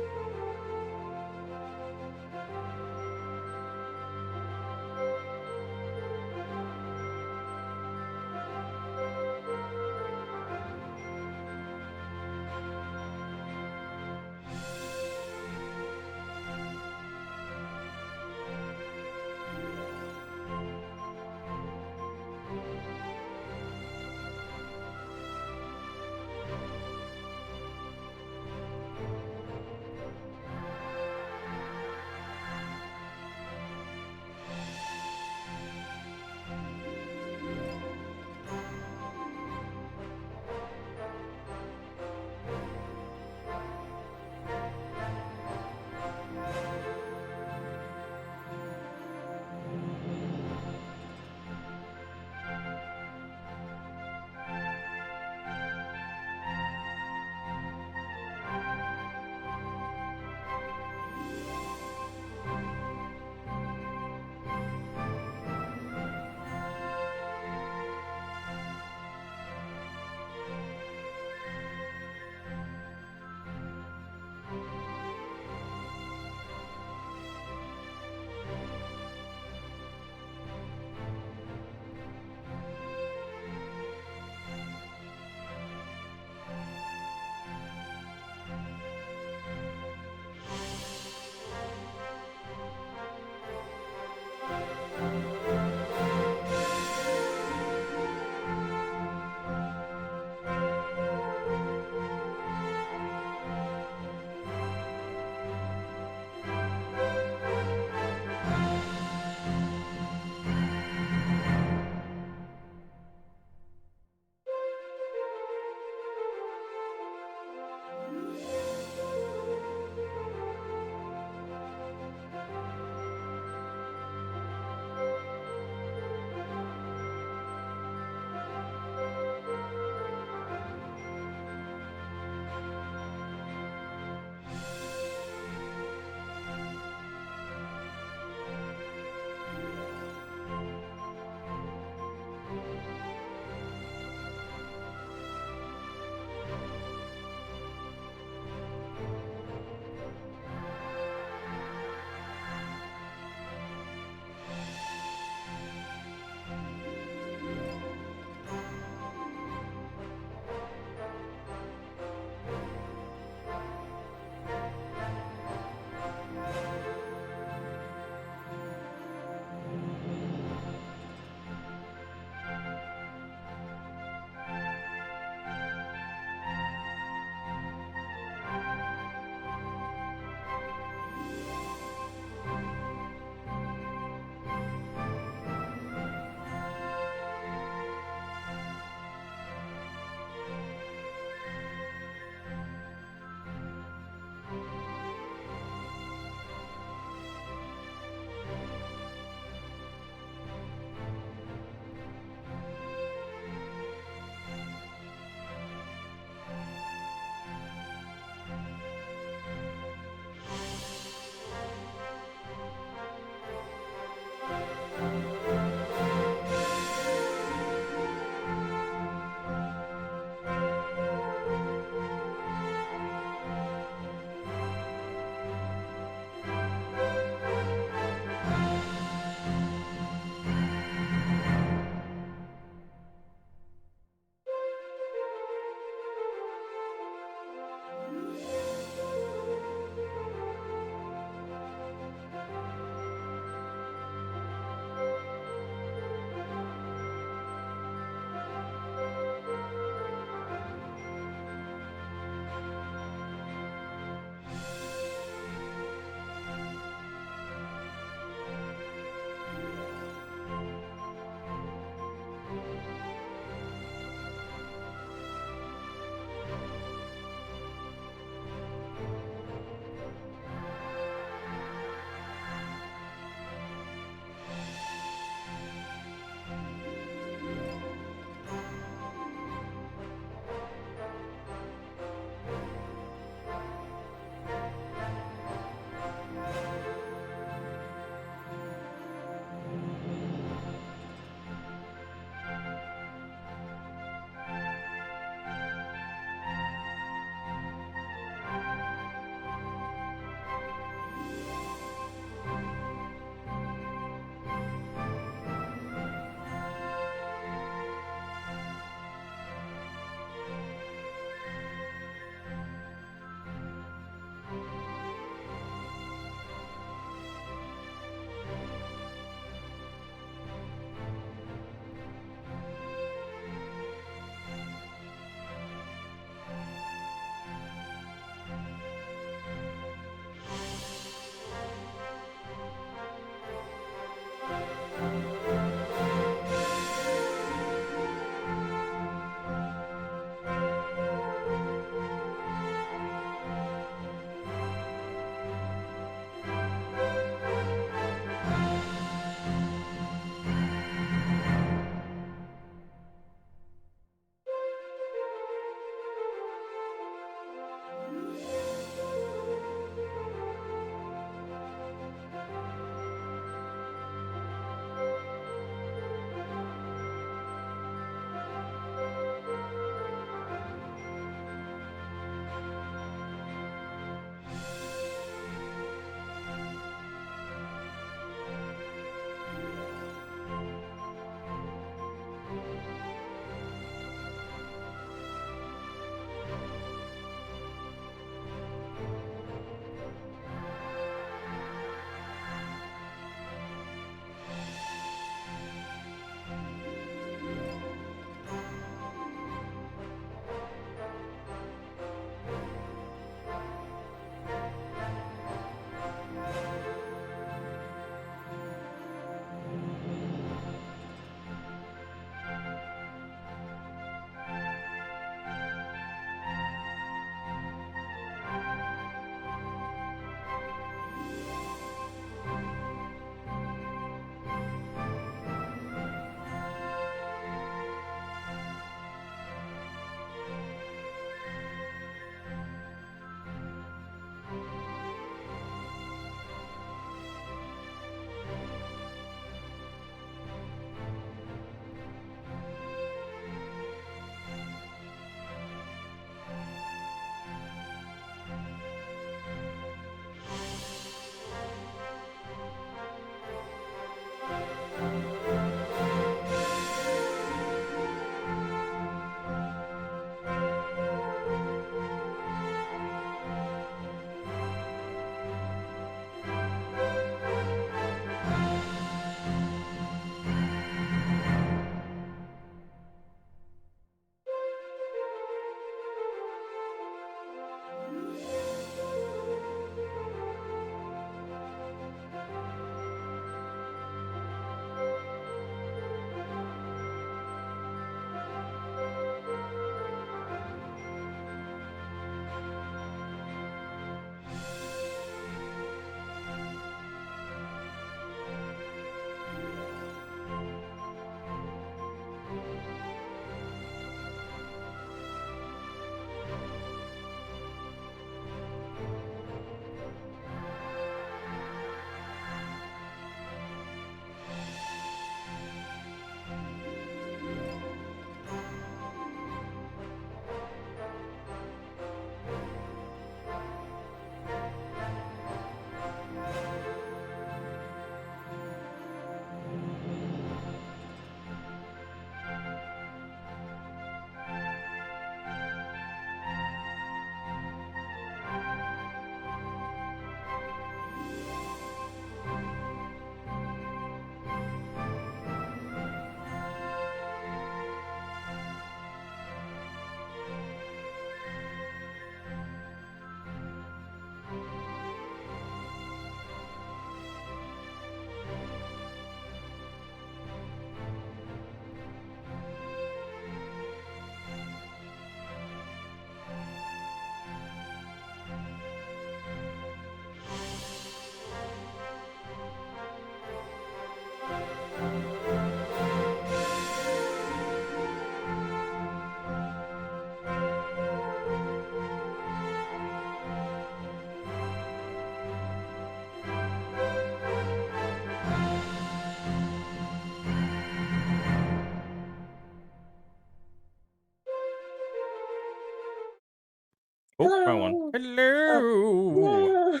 Oh, wrong one. Hello. Hello. No.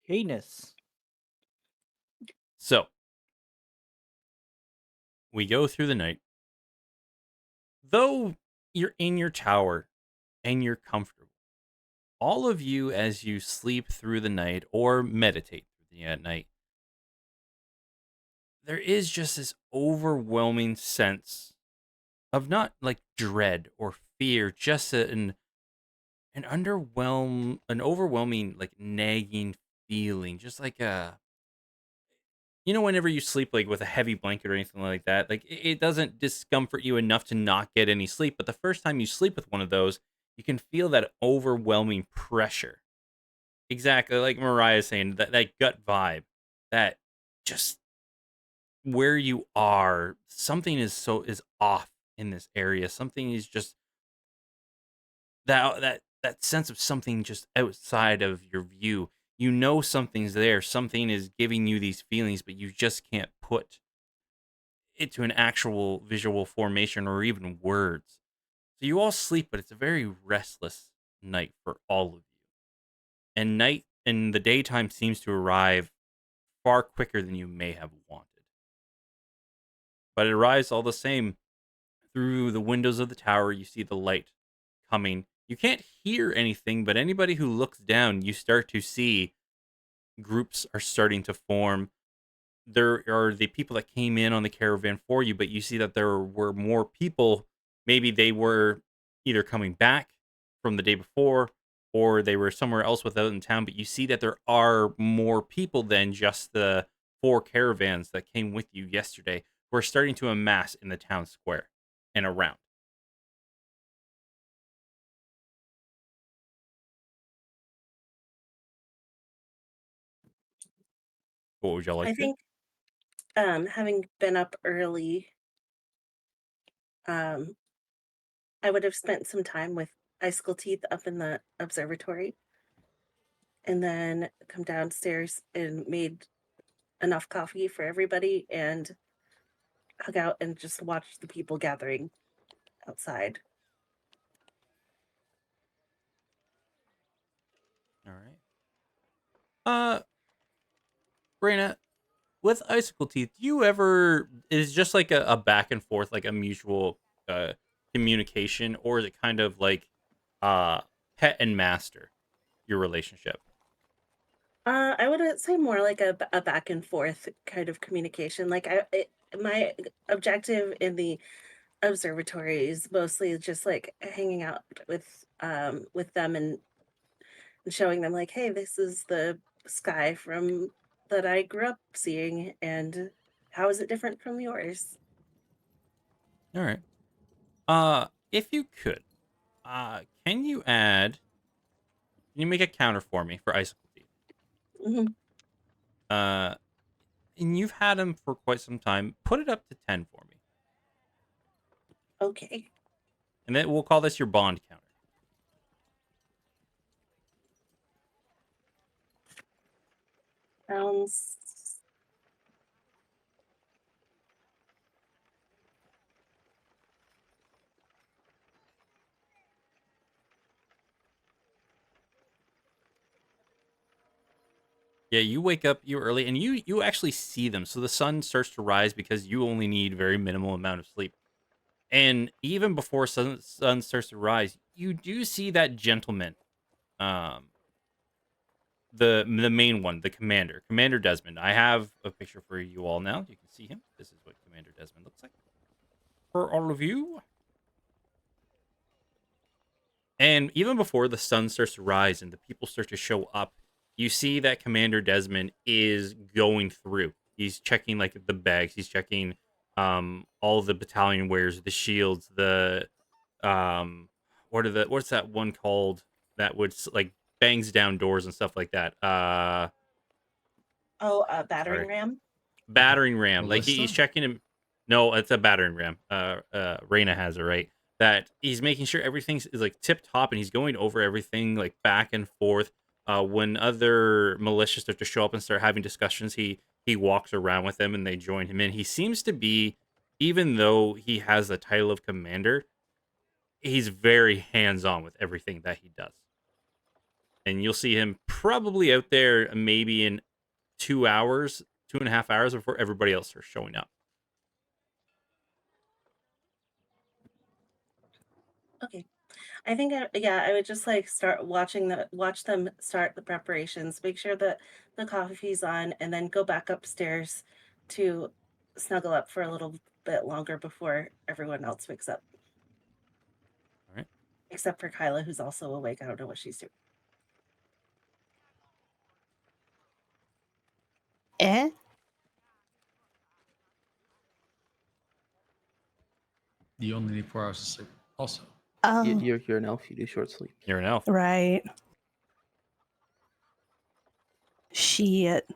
Heinous. So we go through the night. Though you're in your tower and you're comfortable, all of you, as you sleep through the night or meditate through the night, there is just this overwhelming sense of not like dread or fear, just an overwhelming like nagging feeling, just like whenever you sleep like with a heavy blanket or anything like that, like it doesn't discomfort you enough to not get any sleep, but the first time you sleep with one of those, you can feel that overwhelming pressure. Exactly like Mariah's saying, that gut vibe, that just where you are, something is off in this area. Something is just that sense of something just outside of your view. You know something's there. Something is giving you these feelings, but you just can't put it to an actual visual formation or even words. So you all sleep, but it's a very restless night for all of you. And night in the daytime seems to arrive far quicker than you may have wanted. But it arrives all the same. Through the windows of the tower, you see the light coming. You can't hear anything, but anybody who looks down, you start to see groups are starting to form. There are the people that came in on the caravan for you, but you see that there were more people. Maybe they were either coming back from the day before or they were somewhere else within town, but you see that there are more people than just the 4 caravans that came with you yesterday who are starting to amass in the town square and around. What would y'all like I to do? think having been up early, um, I would have spent some time with Icicle Teeth up in the observatory and then come downstairs and made enough coffee for everybody and hug out and just watch the people gathering outside. All right. Brina, with Icicle Teeth, do you ever is it just like a back and forth, like a mutual communication, or is it kind of like uh pet and master, your relationship? I would say more like a back and forth kind of communication. My objective in the observatory is mostly just like hanging out with them and showing them like, hey, this is the sky from that I grew up seeing, and how is it different from yours? All right. If you could, can you add? Can you make a counter for me for Icicle Teeth? Hmm. Uh, and you've had him for quite some time. Put it up to 10 for me, Okay. and then we'll call this your bond counter. Sounds Yeah, you wake up you early, and you actually see them. So the sun starts to rise because you only need very minimal amount of sleep. And even before sun starts to rise, you do see that gentleman, um, the main one, the Commander Desmond. I have a picture for you all now. You can see him. This is what Commander Desmond looks like for all of you. And even before the sun starts to rise and the people start to show up, you see that Commander Desmond is going through. He's checking like the bags. He's checking all the battalion wares, the shields, the what's that one called that would like bangs down doors and stuff like that. a battering Sorry. ram. Battering ram. Like he's Ballista? checking him. No, it's a battering ram. Reina has it right. That he's making sure everything's is like tip top, and he's going over everything like back and forth. When other militias start to show up and start having discussions, he walks around with them and they join him in. He seems to be, even though he has the title of commander, he's very hands on with everything that he does. and you'll see him probably out there maybe in 2 hours, 2.5 hours before everybody else starts showing up. Okay. I think I would just like start watch them start the preparations, make sure that the coffee's on, and then go back upstairs to snuggle up for a little bit longer before everyone else wakes up. All right. Except for Kyla, who's also awake. I don't know what she's doing. Eh? You only need 4 hours of sleep. Also, Oh, You're an elf. You do short sleep. You're an elf. right. Shit.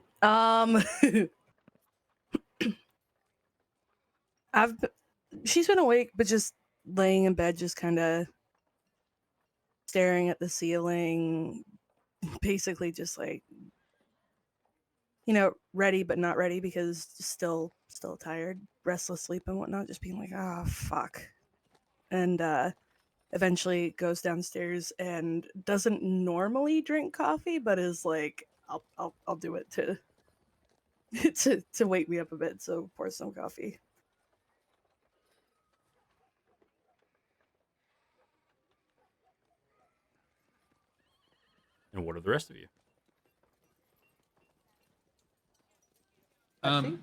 She's been awake, but just laying in bed, just kind of staring at the ceiling, basically just like, ready but not ready because still tired, restless sleep and whatnot, just being like, oh fuck. And eventually goes downstairs and doesn't normally drink coffee, but is like, I'll do it to to wake me up a bit, so pour some coffee. And what are the rest of you? I think.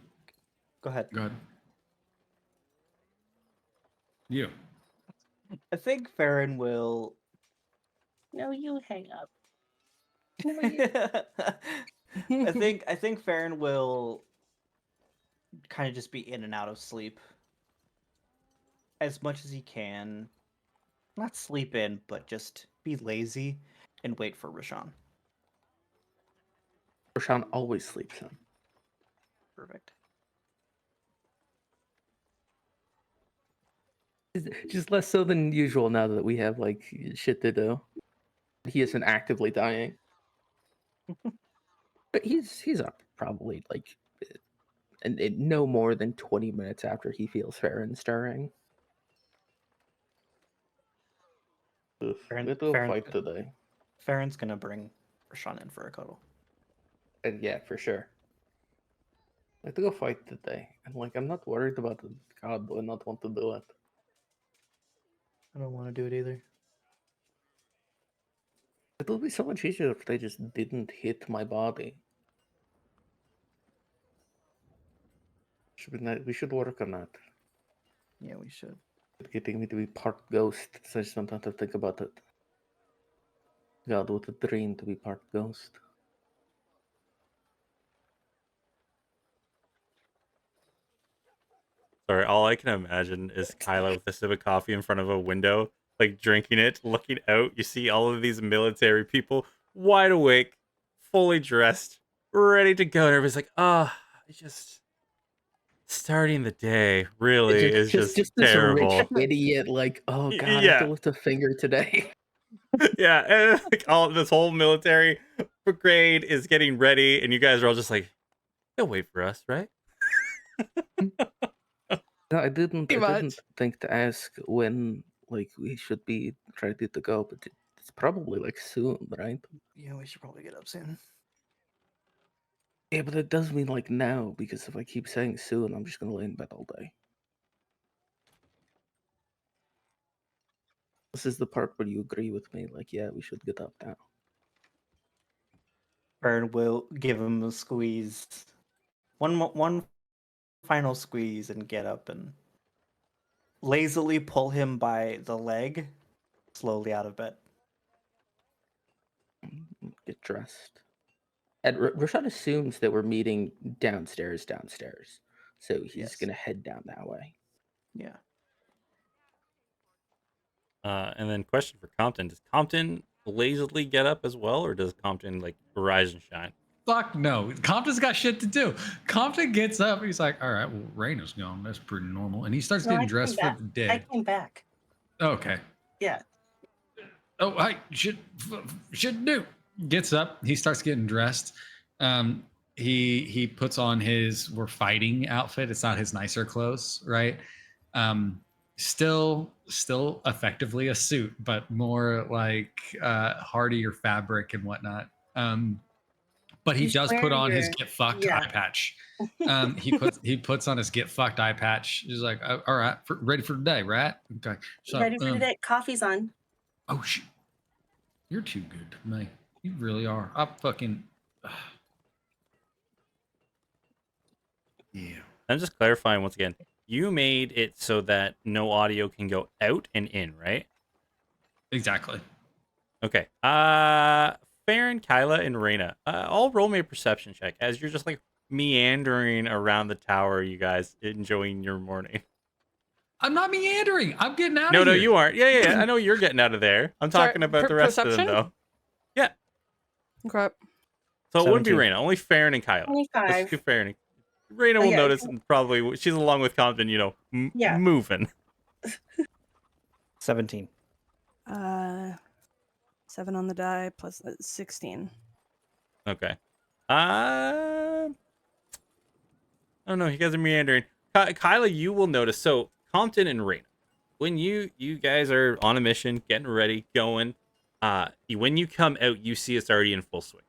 Go ahead. go ahead. You. I think Farron will. No, you hang up. I think Farron will kind of just be in and out of sleep as much as he can. Not sleep in, but just be lazy and wait for Rashawn. Rashawn always sleeps in. Perfect. Just less so than usual now that we have like shit to do. He isn't actively dying, but he's up probably like and no more than 20 minutes after he feels Farron stirring. Ugh, Farron- we have to Farron- fight today. Farron's gonna bring Rashawn in for a cuddle. And yeah, for sure. I have to go fight today. And like I'm not worried about it. God, do I not want to do it? I don't want to do it either. It would be so much easier if they just didn't hit my body. We should work on that. Yeah, we should. Getting me to be part ghost, so I just don't have to think about it. God, what a dream to be part ghost. Sorry, all I can imagine is Kyla with a sip of coffee in front of a window, like drinking it, looking out. You see all of these military people wide awake, fully dressed, ready to go. And everybody's like, just starting the day really is just this terrible. rich idiot, like, oh god, I have Yeah. to lift a finger today. Yeah, and like all this whole military brigade is getting ready, and you guys are all just like, they'll wait for us, right? No, I didn't Pretty much. think to ask when like we should be ready to go, but it's probably like soon, right? Yeah, we should probably get up soon. Yeah, but it does mean like now, because if I keep saying soon, I'm just gonna lay in bed all day. This is the part where you agree with me, like, yeah, we should get up now. Farron will give him a squeeze. One final squeeze and get up and lazily pull him by the leg slowly out of bed. Get dressed. And Rashad assumes that we're meeting downstairs, so he's Yes. gonna head down that way. Yeah. And then question for Compton: does Compton lazily get up as well, or does Compton like rise and shine? Fuck no. Compton's got shit to do. Compton gets up. He's like, all right, well, rain is gone. That's pretty normal. And he starts No, I getting came dressed for back. the I day. came back. Okay. Yeah. Oh, I should do. Gets up. He starts getting dressed. He puts on his we're fighting outfit. It's not his nicer clothes, right? Still effectively a suit, but more like hardier fabric and whatnot. But he You should does put wear on his your get fucked yeah. eye patch. He puts on his get fucked eye patch. He's like, all right, ready for today, right? Okay. So Ready for today? Coffee's on. oh shit, you're too good to me. You really are. I fucking yeah. I'm just clarifying once again. You made it so that no audio can go out and in, right? Exactly. Okay. Farron, Kyla, and Reyna. All roll me a perception check as you're just like meandering around the tower. You guys enjoying your morning. I'm not meandering. I'm getting out No, of no, here. you aren't. Yeah. I know you're getting out of there. I'm Sorry, talking about the rest of them perception? though. Yeah. Okay. So it wouldn't be 17. Reyna. Only Farron and Kyla. Let's 25. do Farron. Reyna will Okay. notice and probably she's along with Compton. Yeah. Moving. 17. 7 on the die plus 16. Okay. I don't know. You guys are meandering. Kyla, you will notice. So Compton and Reyna, when you guys are on a mission, getting ready, going, when you come out, you see it's already in full swing.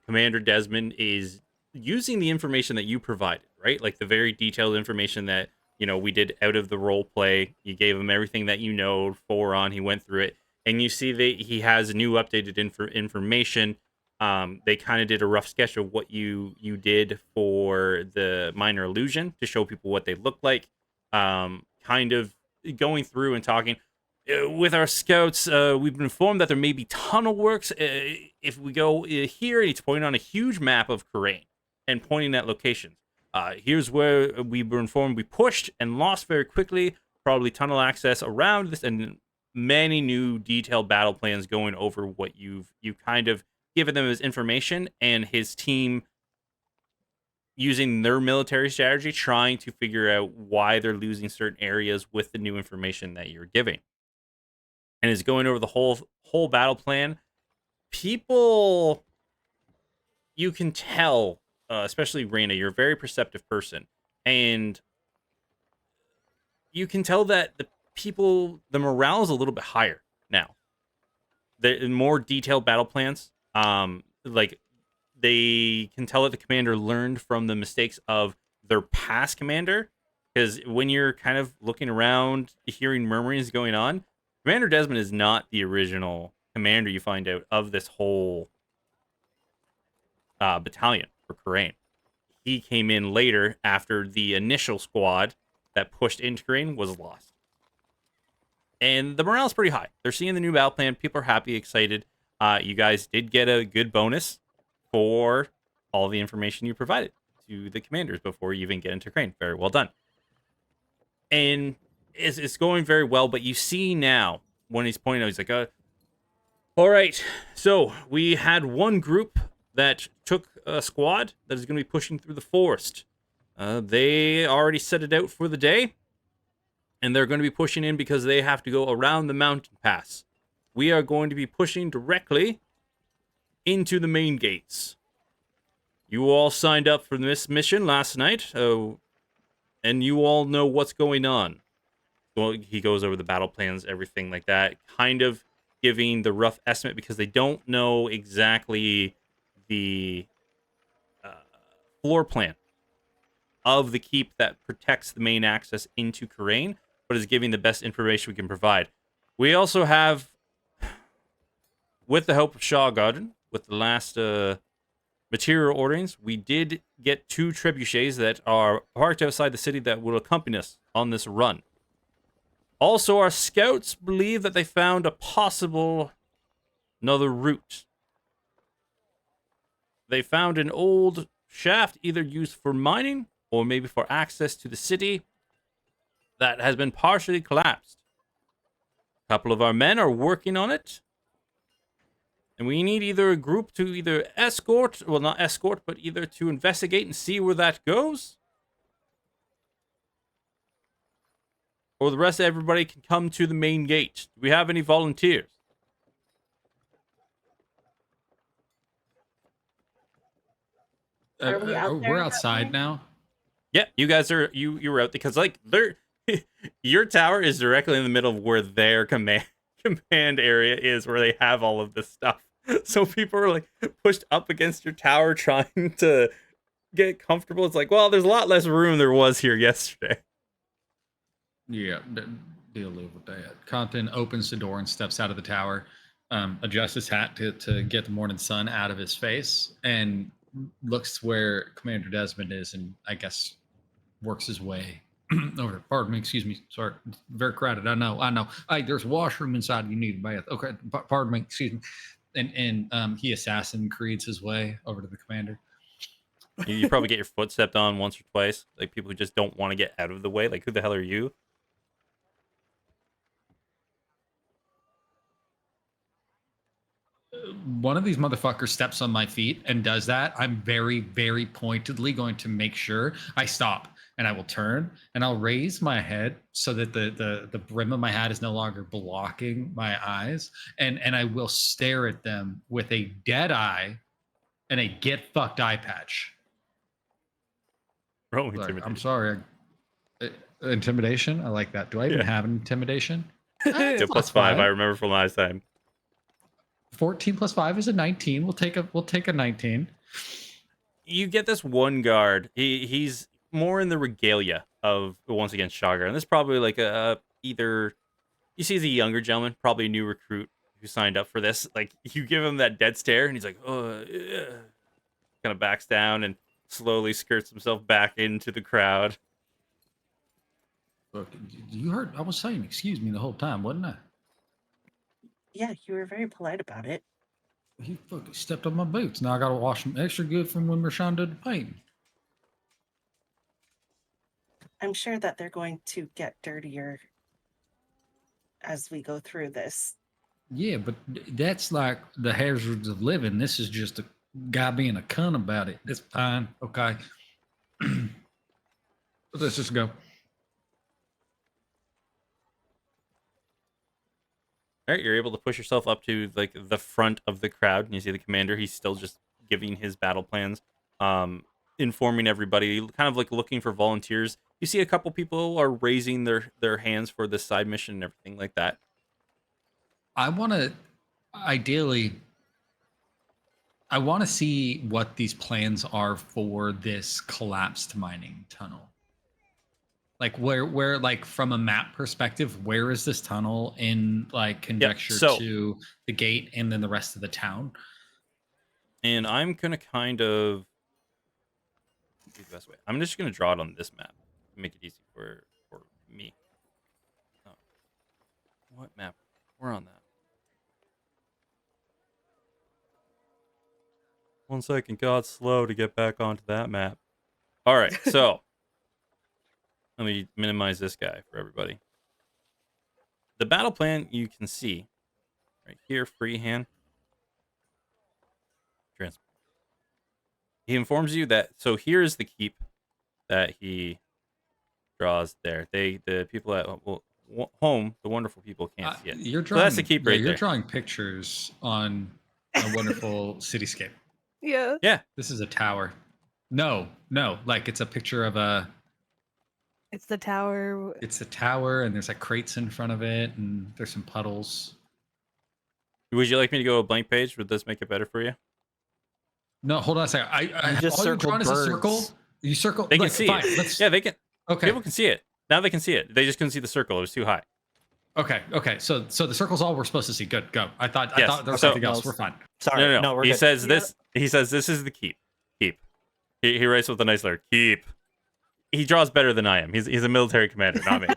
Commander Desmond is using the information that you provided, right? Like the very detailed information that we did out of the role play. You gave him everything that on. He went through it, and you see that he has new updated information. They kind of did a rough sketch of what you did for the minor illusion to show people what they look like. Kind of going through and talking with our scouts. We've been informed that there may be tunnel works. If we go here, and he's pointing on a huge map of Karain and pointing at locations. Here's where we were informed we pushed and lost very quickly. Probably tunnel access around this, and many new detailed battle plans going over what you kind of given them as information, and his team using their military strategy, trying to figure out why they're losing certain areas with the new information that you're giving. And is going over the whole battle plan. People, you can tell, especially Reyna, you're a very perceptive person, and you can tell that the morale is a little bit higher now. The more detailed battle plans, like they can tell that the commander learned from the mistakes of their past commander. Because when you're kind of looking around, hearing murmurings going on, Commander Desmond is not the original commander. You find out of this whole battalion for Karain. He came in later after the initial squad that pushed into Karain was lost. And the morale's pretty high. They're seeing the new battle plan. People are happy, excited. You guys did get a good bonus for all the information you provided to the commanders before you even get into Crane. Very well done. And it's going very well, but you see now when he's pointing out, he's like, all right, so we had one group that took a squad that is going to be pushing through the forest. They already set it out for the day, and they're going to be pushing in because they have to go around the mountain pass. We are going to be pushing directly into the main gates. You all signed up for this mission last night, and you all know what's going on. Well, he goes over the battle plans, everything like that, kind of giving the rough estimate because they don't know exactly the floor plan of the keep that protects the main access into Karain, but is giving the best information we can provide. We also have, with the help of Shaw Garden, with the last material orderings, we did get 2 trebuchets that are parked outside the city that will accompany us on this run. Also, our scouts believe that they found a possible another route. They found an old shaft either used for mining or maybe for access to the city that has been partially collapsed. A couple of our men are working on it. And we need either a group to either escort, well, not escort, but either to investigate and see where that goes. Or the rest of everybody can come to the main gate. Do we have any volunteers? Are we out there We're at that outside point? now. Yeah, you guys are you were out because like they're your tower is directly in the middle of where their command area is, where they have all of this stuff. So people are like pushed up against your tower trying to get comfortable. It's like, well, there's a lot less room there was here yesterday. Yeah, deal with that. Compton opens the door and steps out of the tower, adjusts his hat to get the morning sun out of his face, and looks where Commander Desmond is, and I guess works his way over. Pardon me, excuse me. Sorry, it's very crowded. I know. Hey, there's a washroom inside. You need a bath. Okay, pardon me, excuse me. And he Assassin Creeds his way over to the commander. You probably get your foot stepped on once or twice. Like people who just don't want to get out of the way. Like, who the hell are you? One of these motherfuckers steps on my feet and does that. I'm very, very pointedly going to make sure I stop, and I will turn and I'll raise my head so that the brim of my hat is no longer blocking my eyes, and I will stare at them with a dead eye and a get fucked eye patch. Roll Like, intimidation. I'm sorry. Intimidation? I like that. Do I even have an intimidation? Yeah, +5. I remember from last time. 14 plus 5 is a 19. We'll take a 19. You get this one guard. He's more in the regalia of once again Shagar, and this is probably like either you see he's a younger gentleman, probably a new recruit who signed up for this. Like you give him that dead stare, and he's like, oh, yeah. Kind of backs down and slowly skirts himself back into the crowd. Look, you heard I was saying excuse me the whole time, wasn't I? Yeah, you were very polite about it. He fucking stepped on my boots. Now I gotta wash them extra good from when Rashawn did the painting. I'm sure that they're going to get dirtier as we go through this. Yeah, but that's like the hazards of living. This is just a guy being a cunt about it. It's fine. Okay. Let's just go. All right, you're able to push yourself up to like the front of the crowd, and you see the commander. He's still just giving his battle plans, informing everybody, kind of like looking for volunteers. You see a couple people are raising their hands for this side mission and everything like that. I want to see what these plans are for this collapsed mining tunnel. Like where like from a map perspective, where is this tunnel in like conjecture to the gate and then the rest of the town? And I'm gonna kind of do the best way. I'm just gonna draw it on this map to make it easy for me. Oh. What map? We're on that. 1 second. God, slow to get back onto that map. All right, so let me minimize this guy for everybody. The battle plan you can see right here, freehand. Transport. He informs you that, so here's the keep that he draws there. The people at home, the wonderful people can't see it. You're drawing, so that's the keep right you're there. drawing pictures on a wonderful cityscape. Yeah. Yeah. This is a tower. No, like it's a picture of a... It's the tower. It's a tower, and there's like crates in front of it, and there's some puddles. Would you like me to go a blank page? Would this make it better for you? No, hold on a second. I just all you're circle drawing is a birds. circle. You circle. They can like, see fine, it. let's- Yeah, they can. Okay. People can see it. Now they can see it. They just couldn't see the circle. It was too high. Okay. So the circle's all we're supposed to see. Good. Go. I thought Yes. there was So- something else. We're fine. Sorry, No. we're He good. says this. He says this is the keep. Keep. He writes with a nice letter. Keep. He draws better than I am. He's a military commander, not me.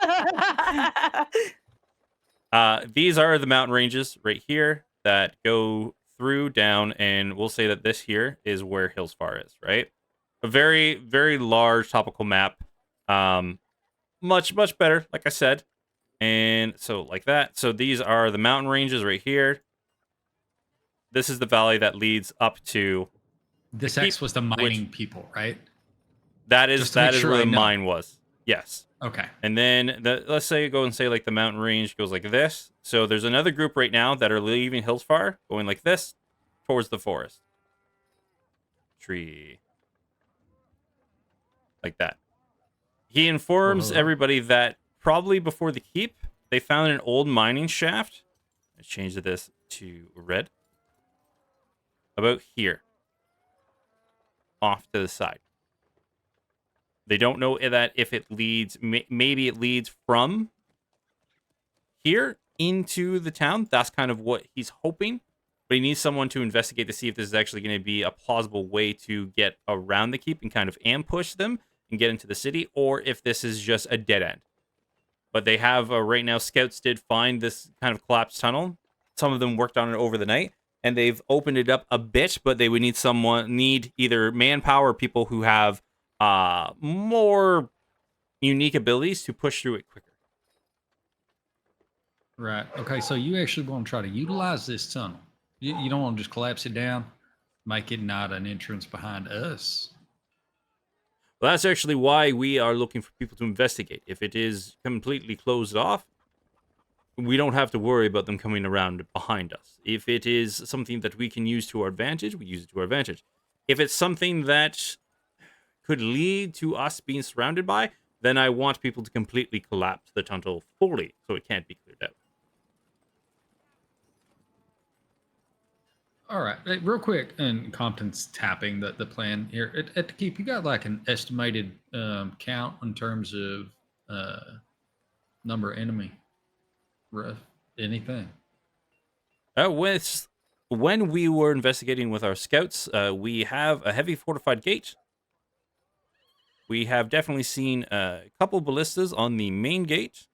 These are the mountain ranges right here that go through down, and we'll say that this here is where Hillsfar is, right? A very, very large topical map. Much better, like I said. And so like that. So these are the mountain ranges right here. This is the valley that leads up to This keep, X was the mining people, right? that is Just to make sure where I the know. mine was. Yes. Okay. And then let's say go and say like the mountain range goes like this. So there's another group right now that are leaving Hillsfar, going like this towards the forest. Tree. Like that. He informs everybody that probably before the keep, they found an old mining shaft. I changed this to red. About here. Off to the side. They don't know that if it leads, maybe it leads from here into the town. That's kind of what he's hoping. But he needs someone to investigate to see if this is actually going to be a plausible way to get around the keep and kind of ambush them and get into the city, or if this is just a dead end. But they have, right now, scouts did find this kind of collapsed tunnel. Some of them worked on it over the night, and they've opened it up a bit, but they would need either manpower or people who have more unique abilities to push through it quicker. Right. Okay. So you actually want to try to utilize this tunnel. You don't want to just collapse it down, make it not an entrance behind us. Well, that's actually why we are looking for people to investigate. If it is completely closed off, we don't have to worry about them coming around behind us. If it is something that we can use to our advantage, we use it to our advantage. If it's something that could lead to us being surrounded by, then I want people to completely collapse the tunnel fully so it can't be cleared out. All right, real quick, and Compton's tapping the plan here. At the keep, you got like an estimated count in terms of number of enemy, rough, anything? When we were investigating with our scouts, we have a heavy fortified gate. We have definitely seen a couple ballistas on the main gate.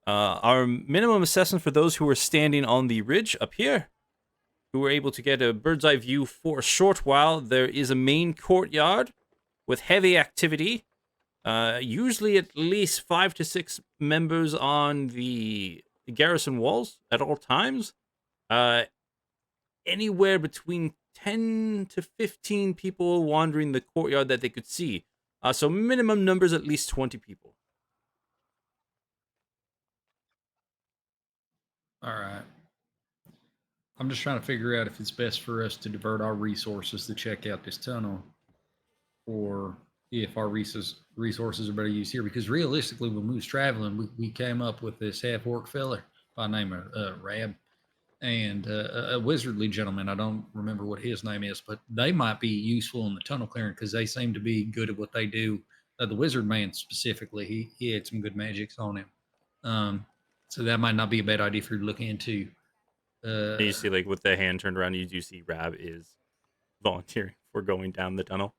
Our minimum assessment for those who were standing on the ridge up here, who were able to get a bird's eye view for a short while, there is a main courtyard with heavy activity. Usually at least 5 to 6 members on the garrison walls at all times. Anywhere between 10 to 15 people wandering the courtyard that they could see. So minimum numbers at least 20 people. All right. I'm just trying to figure out if it's best for us to divert our resources to check out this tunnel, or if our resources are better used here. Because realistically, when we was traveling, we came up with this half-orc fella by the name of Rab, and a wizardly gentleman. I don't remember what his name is, but they might be useful in the tunnel clearing because they seem to be good at what they do. The wizard man specifically, he had some good magics on him. So that might not be a bad idea for you to look into. You see, like, with the hand turned around, you do see Rab is volunteering for going down the tunnel.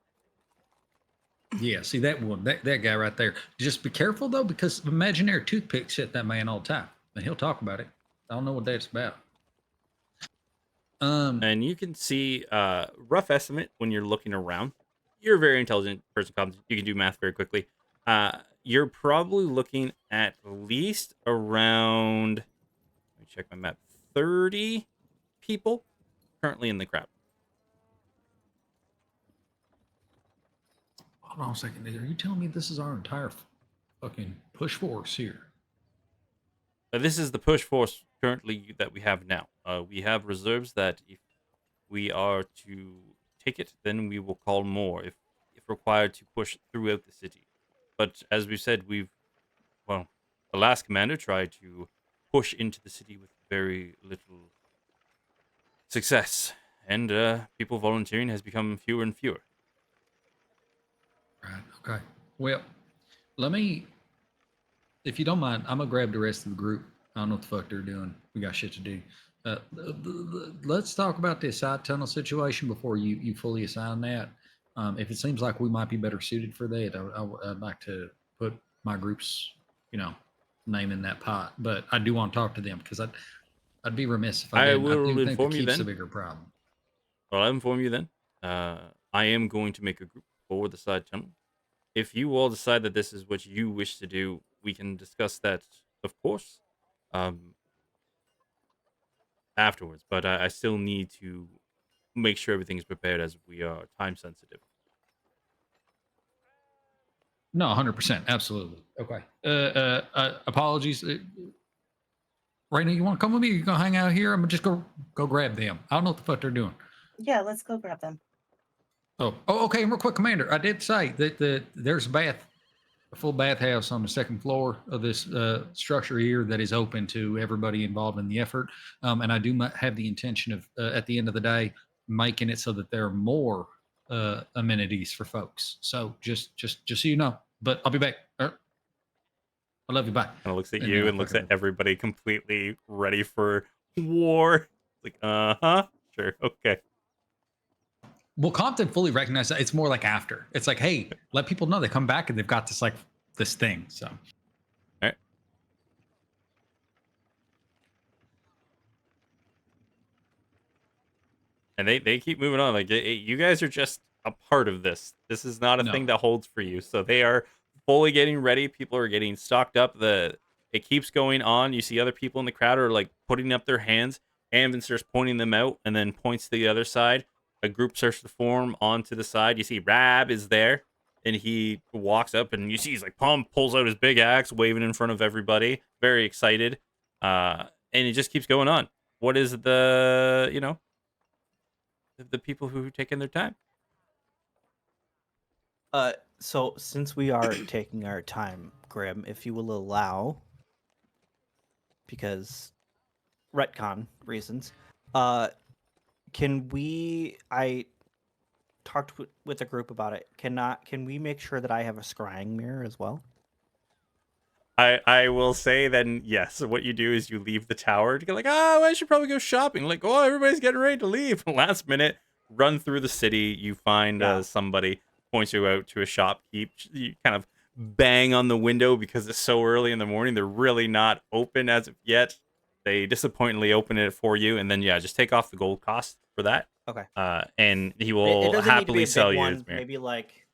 Yeah, see that one, that guy right there. Just be careful though, because imaginary toothpicks hit that man all the time, and he'll talk about it. I don't know what that's about. And you can see rough estimate when you're looking around. You're a very intelligent person. You can do math very quickly. You're probably looking at least around, let me check my map, 30 people currently in the crowd. Hold on a second. Are you telling me this is our entire fucking push force here? This is the push force currently that we have now. We have reserves that if we are to take it, then we will call more if required to push throughout the city. But as we said, the last commander tried to push into the city with very little success, and people volunteering has become fewer and fewer. Right. Okay. Well, let me, if you don't mind, I'm gonna grab the rest of the group. I don't know what the fuck they're doing. We got shit to do. Let's talk about this side tunnel situation before you fully assign that. If it seems like we might be better suited for that, I'd like to put my group's, name in that pot. But I do want to talk to them because I'd be remiss if I didn't. Will do think inform the you keep's then. a bigger problem. Well, I'll inform you then. I am going to make a group for the side tunnel. If you all decide that this is what you wish to do, we can discuss that, of course, afterwards. But I still need to make sure everything is prepared as we are time sensitive. No, 100%. Absolutely. Okay. Apologies. Raina, you want to come with me? Or you going to hang out here? I'm going to just go grab them. I don't know what the fuck they're doing. Yeah, let's go grab them. Oh, okay. And real quick, Commander, I did say that there's a bath a full bathhouse on the second floor of this structure here that is open to everybody involved in the effort. And I do have the intention of, at the end of the day, making it so that there are more amenities for folks. So just so you know. But I'll be back. I love you. Bye. And looks at And you then and looks fucking- at everybody completely ready for war. Like, uh-huh. Sure. Okay. Well, Compton fully recognized that. It's more like after. It's like, hey, let people know they come back and they've got this like this thing. So And they keep moving on. Like, you guys are just a part of this. This is not a No. thing that holds for you. So they are fully getting ready. People are getting stocked up. It keeps going on. You see other people in the crowd are like putting up their hands. Anvin starts pointing them out and then points to the other side. A group starts to form onto the side. You see Rab is there, and he walks up, and you see he's like pulls out his big axe, waving in front of everybody, very excited. And it just keeps going on. What is the people who have taken their time? So since we are taking our time, Grim, if you will allow, because retcon reasons, can we? I talked with a group about it. Can we make sure that I have a scrying mirror as well? I will say then yes. What you do is you leave the tower to go like, oh, I should probably go shopping. Like, oh, everybody's getting ready to leave. Last minute, run through the city. You find somebody, points you out to a shopkeep. You kind of bang on the window because it's so early in the morning. They're really not open as of yet. They disappointingly open it for you, and then just take off the gold cost for that. Okay. And he It will doesn't need to be happily a sell big you one. his mirror. Maybe like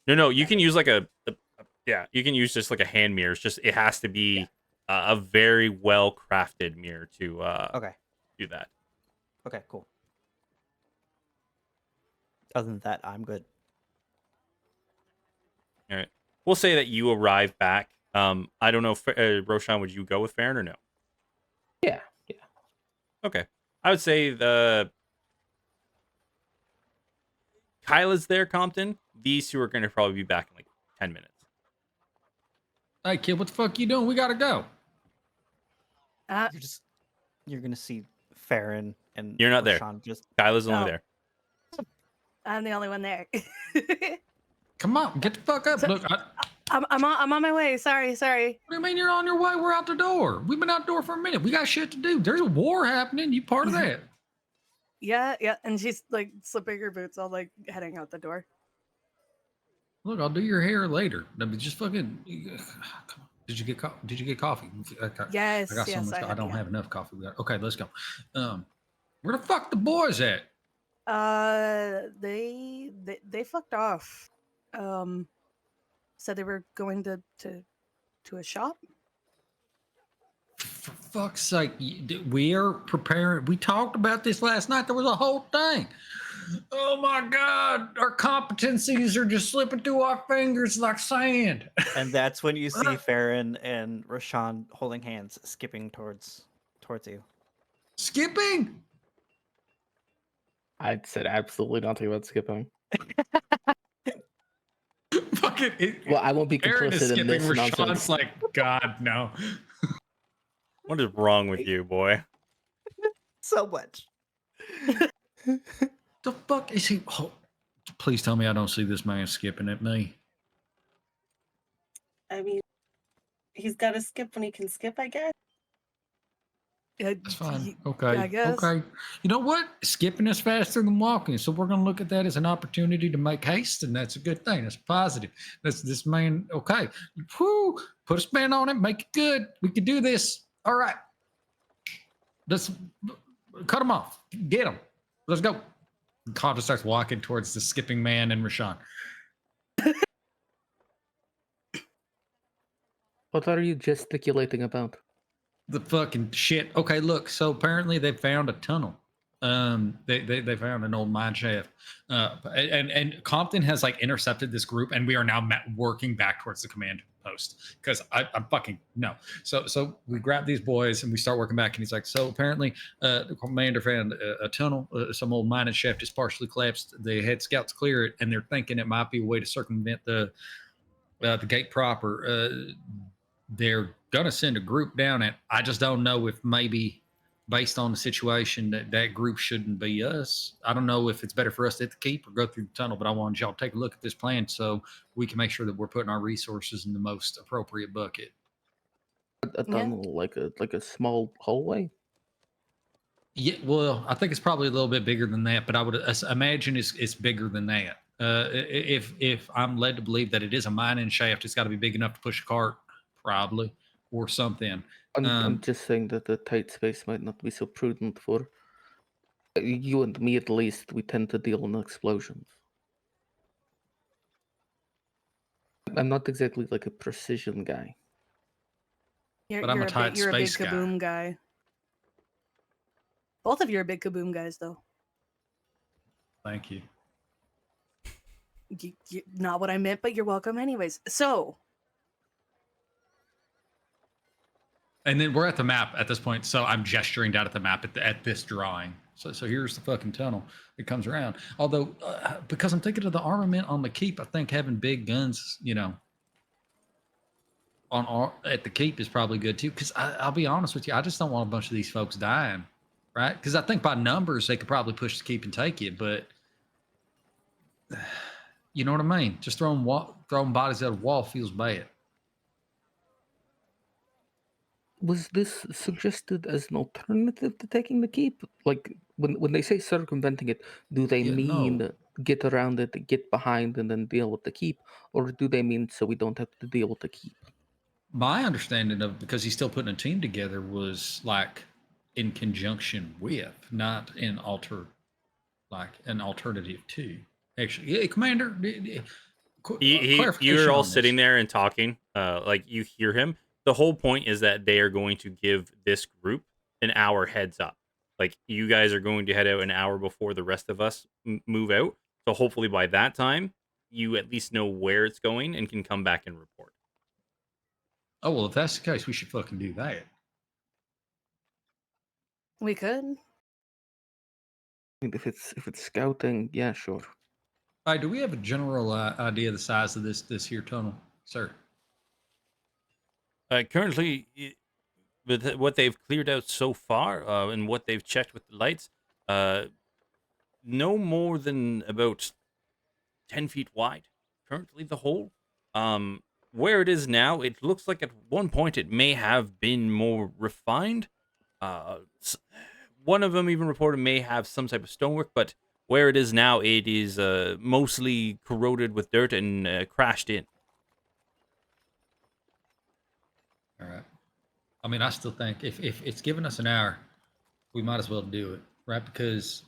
No, you can use like you can use just like a hand mirror. It's just it has to be a very well crafted mirror to okay. do that. Okay, cool. Other than that, I'm good. All right, we'll say that you arrive back. I don't know, if, Roshan, would you go with Farron or no? Yeah. Okay, I would say Kyla's there, Compton. These two are going to probably be back in like 10 minutes. hey kid, what the fuck you doing? We gotta go. You're gonna see Farron and You're not there. Rashawn just Kyla's only No. there. I'm the only one there. Come on, get the fuck up. So- Look, I'm on my way. Sorry. what do you mean you're on your way? We're out the door. We've been out the door for a minute. We got shit to do. There's a war happening. You part of that? Yeah. And she's like slipping her boots, all like heading out the door. Look, I'll do your hair later. I mean, just fucking. Come on. Did you get coffee? Yes. I got so yes, much. I have, don't yeah. have enough coffee. Okay, let's go. Where the fuck the boys at? They fucked off. Said they were going to a shop. For fuck's sake, we are preparing. We talked about this last night. There was a whole thing. Oh my God, our competencies are just slipping through our fingers like sand. and that's when you see Farron and Rashawn holding hands, skipping towards you. Skipping? I said absolutely nothing about skipping. Fucking. Well, I won't be Aaron is complicit in skipping. this Rashawn's nonsense. like, God, no. What is wrong with you, boy? So much. The fuck is he? Oh, please tell me I don't see this man skipping at me. I mean, he's got to skip when he can skip, I guess. That's fine. Okay. I guess. Okay. You know what? Skipping is faster than walking, so we're gonna look at that as an opportunity to make haste, and that's a good thing. That's positive. That's this man. Okay. Whew, put a spin on it. Make it good. We can do this. All right. Let's cut him off. Get him. Let's go. Carter starts walking towards the skipping man and Rashawn. What are you gesticulating about? The fucking shit. Okay, look. So apparently they found a tunnel. They found an old mine shaft. And Compton has like intercepted this group, and we are now working back towards the command post because I'm fucking no. So we grab these boys and we start working back, and he's like, so apparently the commander found a tunnel, some old mining shaft is partially collapsed. They had scouts clear it, and they're thinking it might be a way to circumvent the the gate proper, they're gonna send a group down it. I just don't know if maybe based on the situation that group shouldn't be us. I don't know if it's better for us to hit the keep or go through the tunnel, but I wanted y'all to take a look at this plan so we can make sure that we're putting our resources in the most appropriate bucket. A tunnel, like a small hallway. Yeah, well, I think it's probably a little bit bigger than that, but I would imagine it's bigger than that. If I'm led to believe that it is a mining shaft, it's got to be big enough to push a cart, probably, or something. I'm just saying that the tight space might not be so prudent for you and me. At least we tend to deal in explosions. I'm not exactly like a precision guy. But I'm a tight you're a big space guy. kaboom guy. Both of you are big kaboom guys, though. Thank you. Not what I meant, but you're welcome anyways. So, And then we're at the map at this point, so I'm gesturing down at the map at this drawing. So here's the fucking tunnel. It comes around. Although, because I'm thinking of the armament on the keep, I think having big guns, at the keep is probably good too. Because I'll be honest with you, I just don't want a bunch of these folks dying, right? Because I think by numbers they could probably push the keep and take it, but you know what I mean? Just throwing bodies at a wall feels bad. Was this suggested as an alternative to taking the keep? Like when they say circumventing it, do they mean No. get around it, get behind, and then deal with the keep, or do they mean so we don't have to deal with the keep? My understanding of, because he's still putting a team together, was like in conjunction with, not an alternative to. Actually, yeah, Commander. You're all sitting there and talking, like you hear him. The whole point is that they are going to give this group an hour heads up. Like you guys are going to head out an hour before the rest of us move out. So hopefully by that time, you at least know where it's going and can come back and report. Oh well, if that's the case, we should fucking do that. we could. I mean, if it's scouting, yeah, sure. All right, do we have a general idea of the size of this here tunnel, sir? Currently, with what they've cleared out so far, and what they've checked with the lights, no more than about 10 feet wide. Currently, the hole. Where it is now, it looks like at one point it may have been more refined. One of them even reported may have some type of stonework, but where it is now, it is mostly corroded with dirt and crashed in. All right. I mean, I still think if it's given us an hour, we might as well do it, right? Because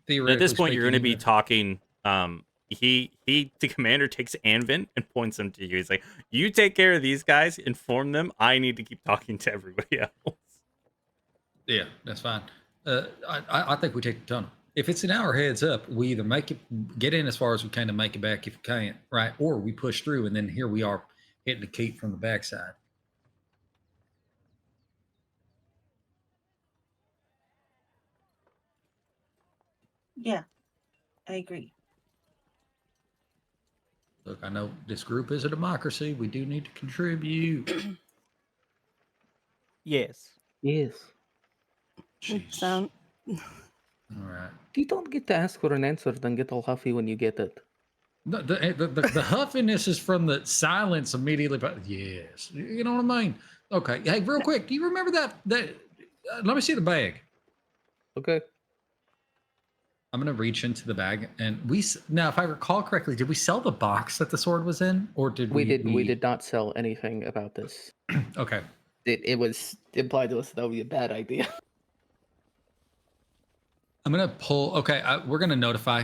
theoretically, At this point, you're going to be even talking. The commander takes Anvin and points him to you. He's like, "You take care of these guys. Inform them. I need to keep talking to everybody else." Yeah, that's fine. I think we take the tunnel. If it's an hour heads up, we either get in as far as we can to make it back if we can't, right? Or we push through, and then here we are hitting the keep from the backside. Yeah, I agree. Look, I know this group is a democracy. We do need to contribute. Yes. Yes. Jeez. Sound. All right. You don't get to ask for an answer, then get all huffy when you get it. The huffiness is from the silence immediately. But yes, you know what I mean. Okay. Hey, real quick, do you remember that? Let me see the bag. Okay. I'm gonna reach into the bag, and now, if I recall correctly, did we sell the box that the sword was in, or did we? We did not sell anything about this. Okay. It was implied to us that would be a bad idea. I'm gonna pull. Okay, we're gonna notify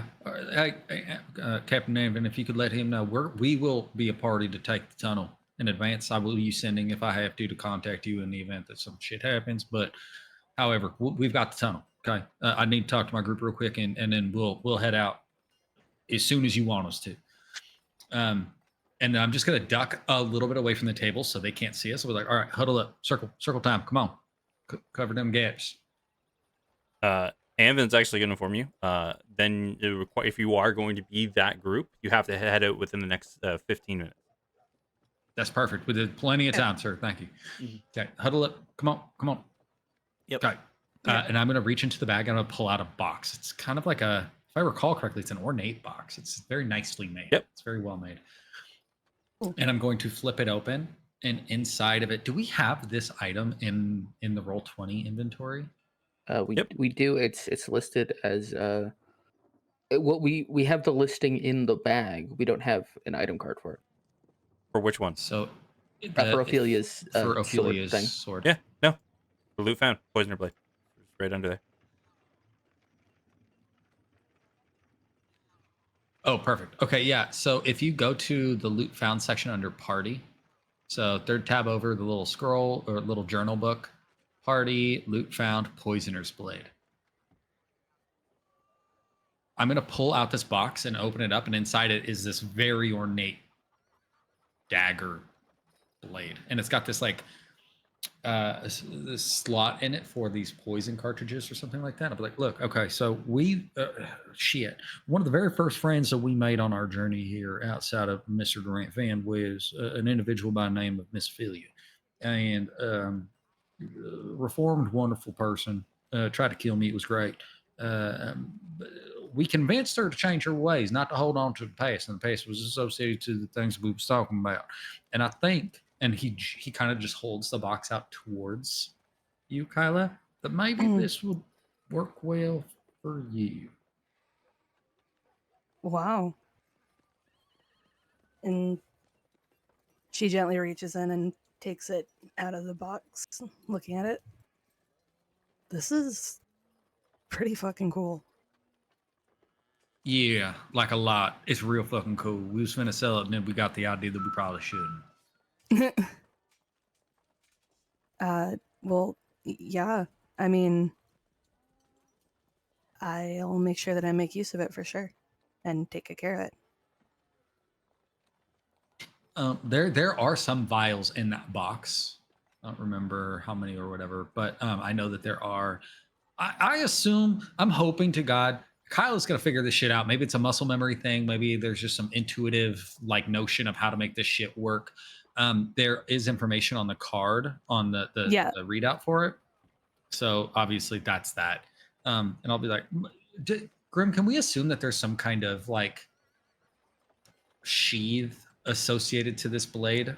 Captain Anvin. If you could let him know, we will be a party to take the tunnel in advance. I will use sending if I have to contact you in the event that some shit happens. But however, we've got the tunnel. Okay, I need to talk to my group real quick, and then we'll head out as soon as you want us to. And I'm just gonna duck a little bit away from the table so they can't see us. So we're like, all right, huddle up, circle time. Come on, cover them gaps. Anvin's actually going to inform you. Then if you are going to be that group, you have to head out within the next 15 minutes. That's perfect. We did plenty of time, sir. Thank you. Mhm. Okay, huddle up. Come on. Yep. Okay. And I'm going to reach into the bag and I'm going to pull out a box. It's kind of like if I recall correctly, it's an ornate box. It's very nicely made. Yep. It's very well made. Cool. And I'm going to flip it open. And inside of it, do we have this item in the Roll20 inventory? We do. It's listed as what we have the listing in the bag. We don't have an item card for it. For which one? So For Ophelia's for Ophelia's sword thing. sword. Yeah, no. The loot found. Poisoner blade. It's right under there. Oh, perfect. Okay, yeah. So if you go to the loot found section under party, so third tab over the little scroll or little journal book, party, loot found, poisoner's blade. I'm going to pull out this box and open it up, and inside it is this very ornate dagger blade. And it's got this like this slot in it for these poison cartridges or something like that. I'll be like, look, okay, so we one of the very first friends that we made on our journey here outside of Mr. Durant Van was an individual by the name of Miss Ophelia, and reformed, wonderful person. Tried to kill me. It was great. We convinced her to change her ways, not to hold on to the past, and the past was associated to the things we was talking about. And I think, and he kind of just holds the box out towards you, Kyla, that maybe this would work well for you. Wow. And she gently reaches in and takes it out of the box, looking at it. This is pretty fucking cool. Yeah, like a lot. It's real fucking cool. We was finna sell it, and then we got the idea that we probably shouldn't. Well, yeah. I mean, I'll make sure that I make use of it for sure and take good care of it. There are some vials in that box. I don't remember how many or whatever, but I know that there are. I assume, I'm hoping to God, Kyle's gonna figure this shit out. Maybe it's a muscle memory thing. Maybe there's just some intuitive like notion of how to make this shit work. There is information on the card on the readout for it. So obviously that's that. And I'll be like, Grim, can we assume that there's some kind of like sheath associated to this blade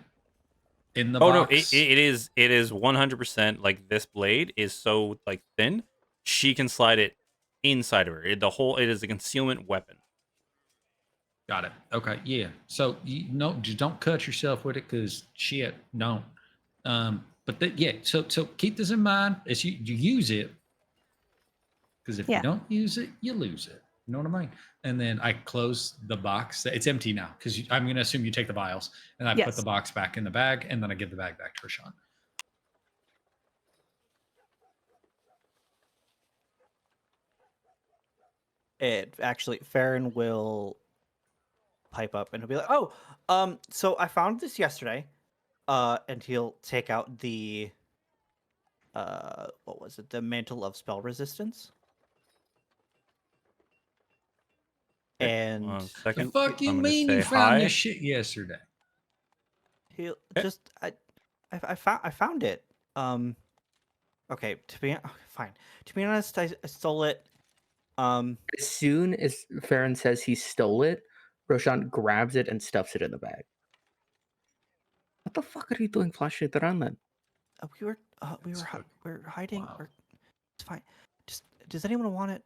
in the box? No, it is 100% like this blade is so like thin, she can slide it inside of her. It is a concealment weapon. Got it. Okay, yeah. So just don't cut yourself with it, because shit, don't. So keep this in mind as you use it, because if you don't use it, you lose it. You know what I mean? And then I close the box. It's empty now, because I'm going to assume you take the vials, and I put the box back in the bag, and then I give the bag back to Rashawn. Farron will pipe up and he'll be like, "Oh, so I found this yesterday," and he'll take out the, what was it? The mantle of spell resistance. And 1 second. The fuck you I'm gonna mean you say found hi. this shit yesterday? he'll just I found it. Okay, fine. To be honest, I stole it. As soon as Farron says he stole it, Roshan grabs it and stuffs it in the bag. What the fuck are you doing flashing it around then? We were hiding. Wow. Or it's fine. Just does anyone want it?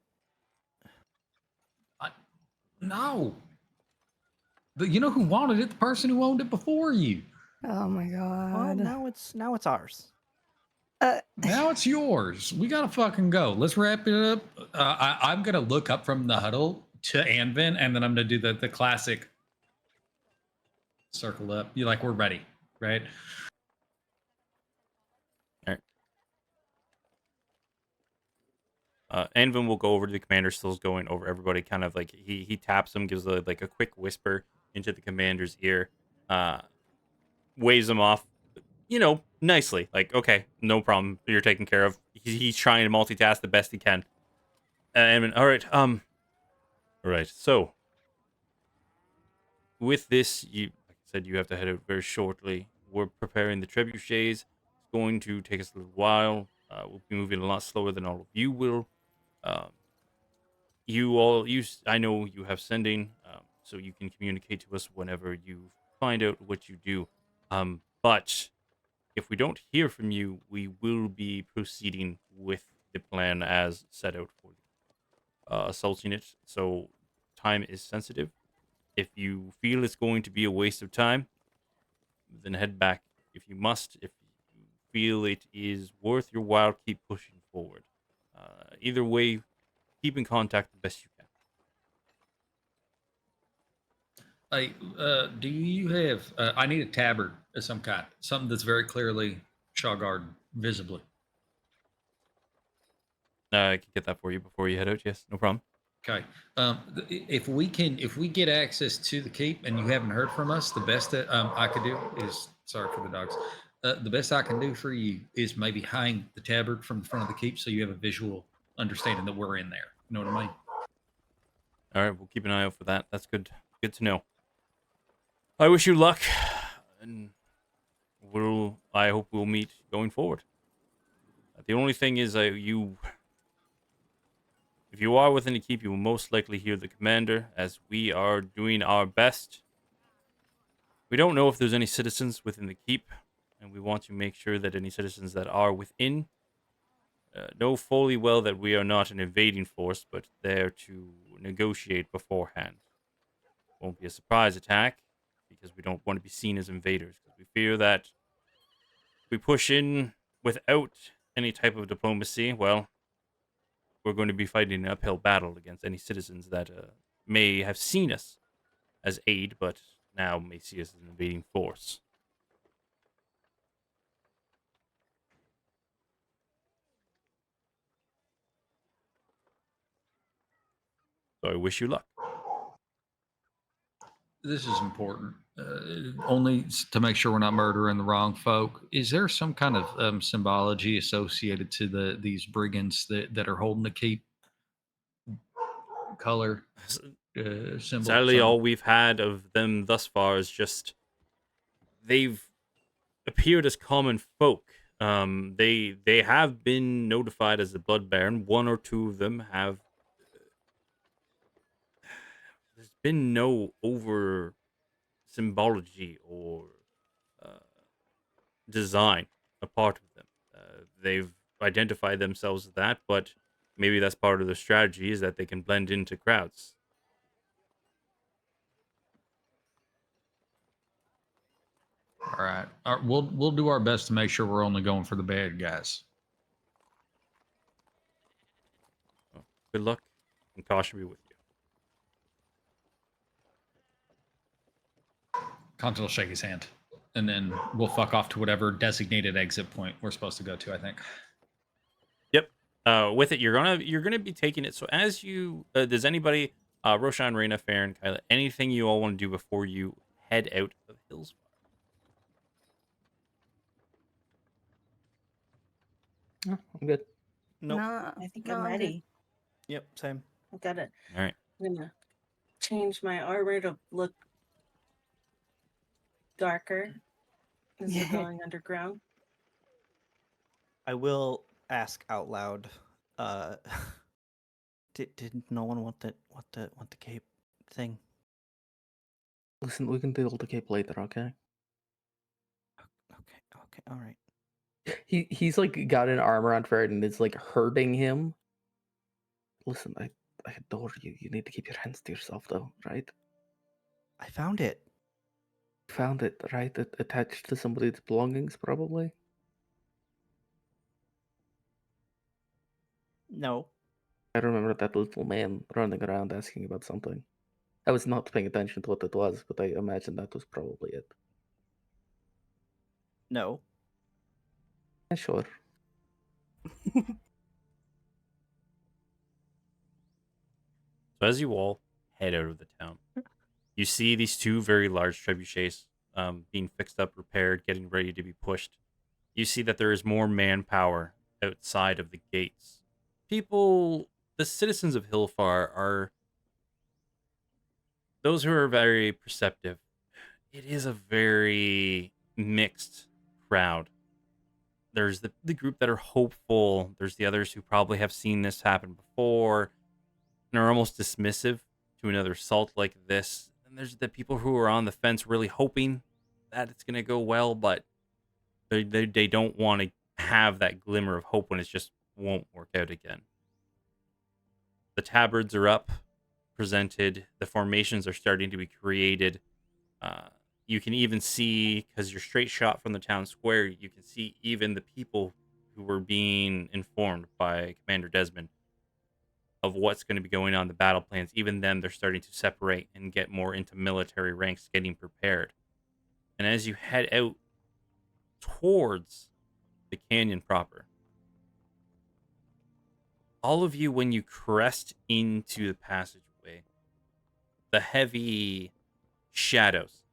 No. You know who wanted it? The person who owned it before you. Oh my god. Well, now it's ours. Now it's yours. We gotta fucking go. Let's wrap it up. I'm gonna look up from the huddle to Anvin, and then I'm gonna do the classic circle up. You like, we're ready, right? Anvin will go over to the commander, still's going over everybody, kind of like he taps him, gives a quick whisper into the commander's ear, waves him off, nicely, like, okay, no problem, you're taken care of. He's trying to multitask the best he can. Anvin, all right, so with this, like I said, you have to head out very shortly. We're preparing the trebuchets. It's going to take us a little while. We'll be moving a lot slower than all of you will. Um, I know you have sending, so you can communicate to us whenever you find out what you do. But if we don't hear from you, we will be proceeding with the plan as set out for the assault unit. So time is sensitive. If you feel it's going to be a waste of time, then head back if you must. If you feel it is worth your while, keep pushing forward. Either way, keep in contact the best you can. Do you have? I need a tabard of some kind, something that's very clearly Shawguard visibly. I can get that for you before you head out. Yes, no problem. Okay. If we get access to the keep, and you haven't heard from us, the best that I could do is, sorry for the dogs. The best I can do for you is maybe hang the tabard from the front of the keep, so you have a visual understanding that we're in there. You know what I mean? All right, we'll keep an eye out for that. That's good. Good to know. I wish you luck, and I hope we'll meet going forward. The only thing is, if you are within the keep, you will most likely hear the commander, as we are doing our best. We don't know if there's any citizens within the keep, and we want to make sure that any citizens that are within know fully well that we are not an invading force, but there to negotiate beforehand. Won't be a surprise attack, because we don't want to be seen as invaders, because we fear that if we push in without any type of diplomacy, well, we're going to be fighting an uphill battle against any citizens that may have seen us as aid, but now may see us as an invading force. So I wish you luck. This is important. Only to make sure we're not murdering the wrong folk. Is there some kind of symbology associated to these brigands that are holding the keep? Color, symbol. Sadly, all we've had of them thus far is just they've appeared as common folk. They have been notified as the Blood Baron. One or two of them have. There's been no over symbology or design a part of them. They've identified themselves as that, but maybe that's part of their strategy, is that they can blend into crowds. All right. We'll do our best to make sure we're only going for the bad guys. Well, good luck, and caution be with you. Consul will shake his hand, and then we'll fuck off to whatever designated exit point we're supposed to go to, I think. Yep. With it, you're gonna be taking it. So as you, does anybody, Roshan, Reina, Farron, Kyla, anything you all want to do before you head out of Hillsfire? Oh, I'm good. Nope. Nah, I think no, I'm good. ready. Yep, same. I got it. All right. I'm gonna change my armor to look darker as we're Yeah. going underground. I will ask out loud. Did no one want the cape thing? Listen, we can deal with the cape later, okay? Okay, all right. He's like got an armor on Fred and it's like hurting him. Listen, I adore you. You need to keep your hands to yourself, though, right? I found it. Found it, right? Attached to somebody's belongings, probably. No. I remember that little man running around asking about something. I was not paying attention to what it was, but I imagine that was probably it. No. Yeah, sure. So as you all head out of the town, you see these two very large trebuchets being fixed up, repaired, getting ready to be pushed. You see that there is more manpower outside of the gates. People, the citizens of Hillfar, are those who are very perceptive, it is a very mixed crowd. There's the group that are hopeful. There's the others who probably have seen this happen before and are almost dismissive to another assault like this. And there's the people who are on the fence, really hoping that it's going to go well, but they don't want to have that glimmer of hope when it just won't work out again. The tabards are up, presented. The formations are starting to be created. Uh, you can even see, because you're straight shot from the town square, you can see even the people who were being informed by Commander Desmond of what's going to be going on, the battle plans. Even them, they're starting to separate and get more into military ranks, getting prepared. And as you head out towards the canyon proper, all of you, when you crest into the passageway, the heavy shadows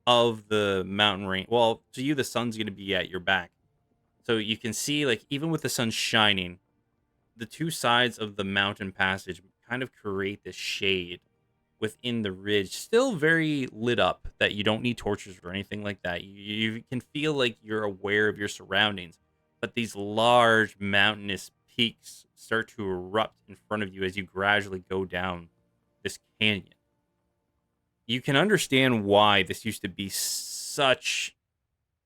of the mountain range. Well, to you, the sun's going to be at your back. So you can see, like, even with the sun shining, the two sides of the mountain passage kind of create this shade within the ridge, still very lit up that you don't need torches or anything like that. You can feel like you're aware of your surroundings, but these large mountainous peaks start to erupt in front of you as you gradually go down this canyon. You can understand why this used to be such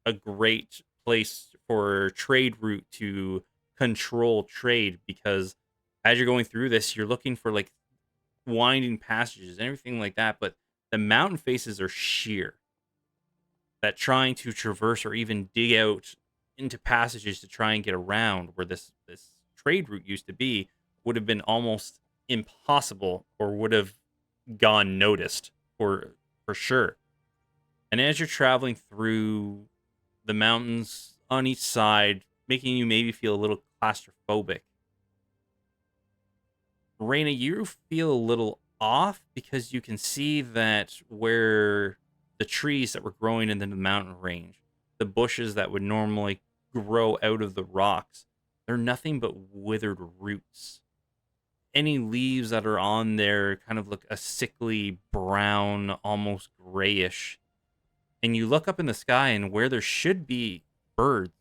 a great place for trade route to control trade, because as you're going through this, you're looking for like winding passages and everything like that, but the mountain faces are sheer, that trying to traverse or even dig out into passages to try and get around where this trade route used to be would have been almost impossible, or would have gone noticed for sure. And as you're traveling through the mountains on each side, making you maybe feel a little claustrophobic, Raina, you feel a little off because you can see that where the trees that were growing in the mountain range, the bushes that would normally grow out of the rocks, they're nothing but withered roots. Any leaves that are on there kind of look a sickly brown, almost grayish. And you look up in the sky, and where there should be birds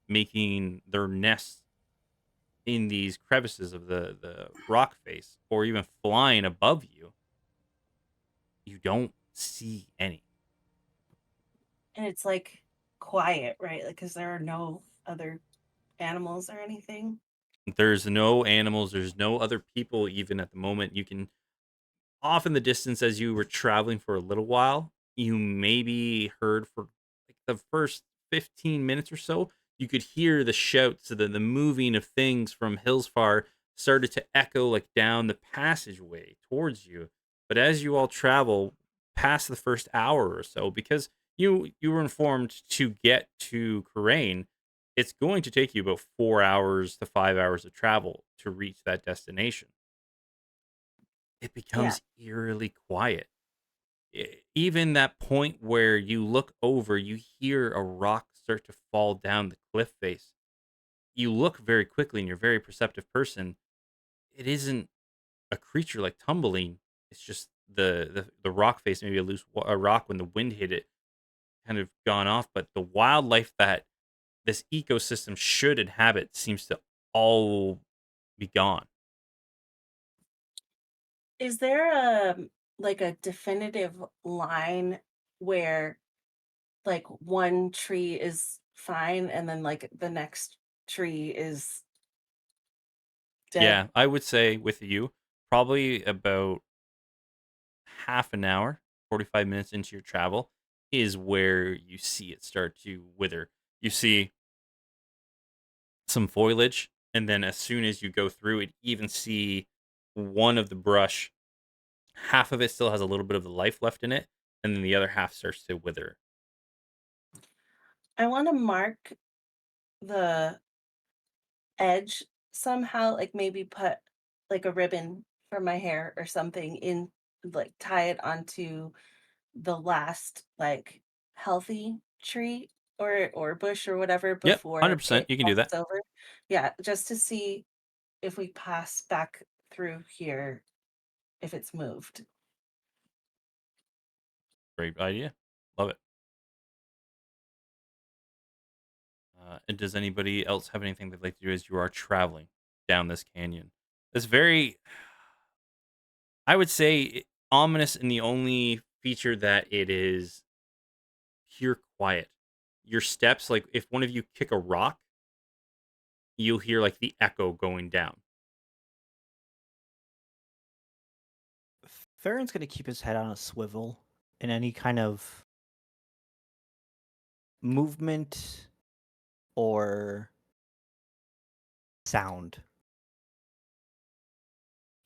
making their nests in these crevices of the rock face, or even flying above you, you don't see any. And it's like quiet, right? Like, because there are no other animals or anything. There's no animals, there's no other people even at the moment. You can, off in the distance, as you were traveling for a little while, you maybe heard for like the first 15 minutes or so, you could hear the shouts, the moving of things from Hillsfar started to echo like down the passageway towards you. But as you all travel past the first hour or so, because you were informed to get to Karain, it's going to take you about 4 hours to 5 hours of travel to reach that destination. It Yeah. becomes eerily quiet. Even that point where you look over, you hear a rock start to fall down the cliff face. You look very quickly, and you're a very perceptive person. It isn't a creature like tumbling. It's just the rock face, maybe a rock when the wind hit it, kind of gone off. But the wildlife that this ecosystem should inhabit seems to all be gone. Is there like a definitive line where like one tree is fine and then like the next tree is dead? Yeah, I would say with you, probably about half an hour, 45 minutes into your travel is where you see it start to wither. You see some foliage, and then as soon as you go through it, even see one of the brush, half of it still has a little bit of the life left in it, and then the other half starts to wither. I want to mark the edge somehow, like maybe put like a ribbon for my hair or something in, like tie it onto the last like healthy tree or bush or whatever Yep, before 100%. it You can do crosses that. over. Yeah, just to see if we pass back through here, if it's moved. Great idea. Love it. And does anybody else have anything they'd like to do as you are traveling down this canyon? It's very, I would say, ominous in the only feature that it is pure quiet. Your steps, like if one of you kick a rock, you'll hear like the echo going down. Farron's gonna keep his head on a swivel, and any kind of movement or sound.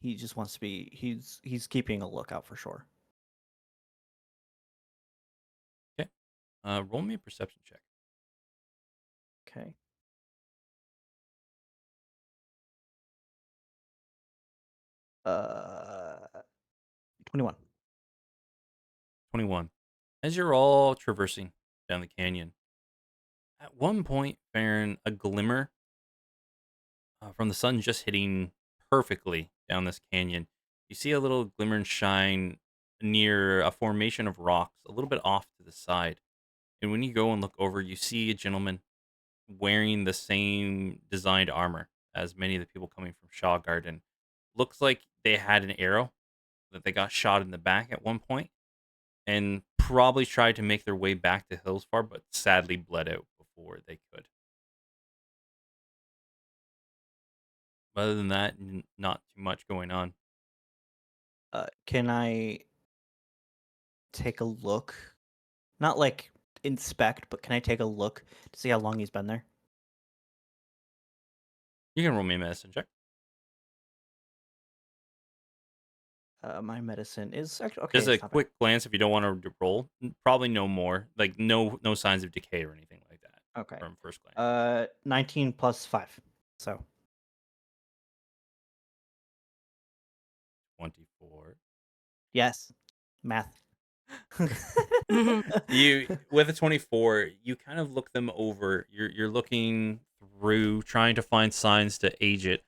He just wants to be. He's keeping a lookout for sure. Okay. Roll me a perception check. Okay. Uh, 21. 21. As you're all traversing down the canyon, at one point, Farron, a glimmer from the sun just hitting perfectly down this canyon. You see a little glimmer and shine near a formation of rocks, a little bit off to the side. And when you go and look over, you see a gentleman wearing the same designed armor as many of the people coming from Shaw Garden. Looks like they had an arrow that they got shot in the back at one point and probably tried to make their way back to Hillsfar, but sadly bled out before they could. Other than that, not too much going on. Can I take a look? Not like inspect, but can I take a look to see how long he's been there? You can roll me a medicine check. My medicine is actually okay. Just a It's not bad. quick glance if you don't want to roll. Probably no more. Like no signs of decay or anything like that. Okay. From first glance. 19 plus 5. So 24. yes, math. You with a 24, you kind of look them over. You're looking through, trying to find signs to age it.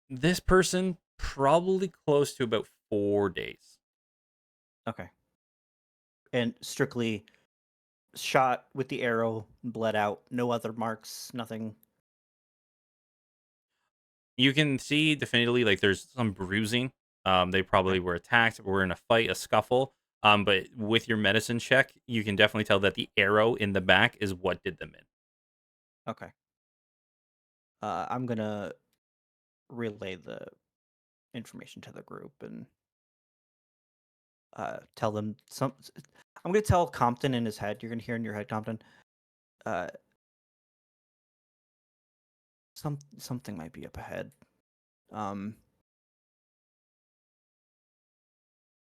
This person probably close to about 4 days. Okay. And strictly shot with the arrow, bled out, no other marks, nothing. You can see definitively like there's some bruising. They probably were attacked, were in a fight, a scuffle. But with your medicine check, you can definitely tell that the arrow in the back is what did them in. Okay. I'm gonna relay the information to the group and tell them some. I'm gonna tell Compton in his head. You're gonna hear in your head, Compton. Something might be up ahead.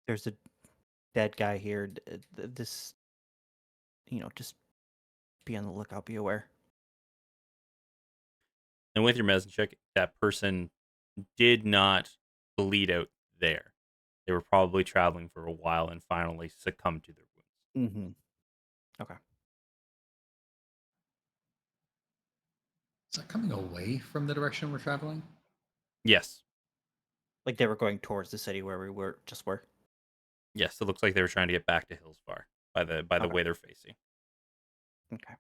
There's a dead guy here. This, just be on the lookout. Be aware. And with your medicine check, that person did not bleed out there. They were probably traveling for a while and finally succumbed to their wounds. Mm-hmm. Okay. Is that coming away from the direction we're traveling? Yes. Like they were going towards the city where we were. Yes, it looks like they were trying to get back to Hillsfar by the Okay. way they're facing. Okay.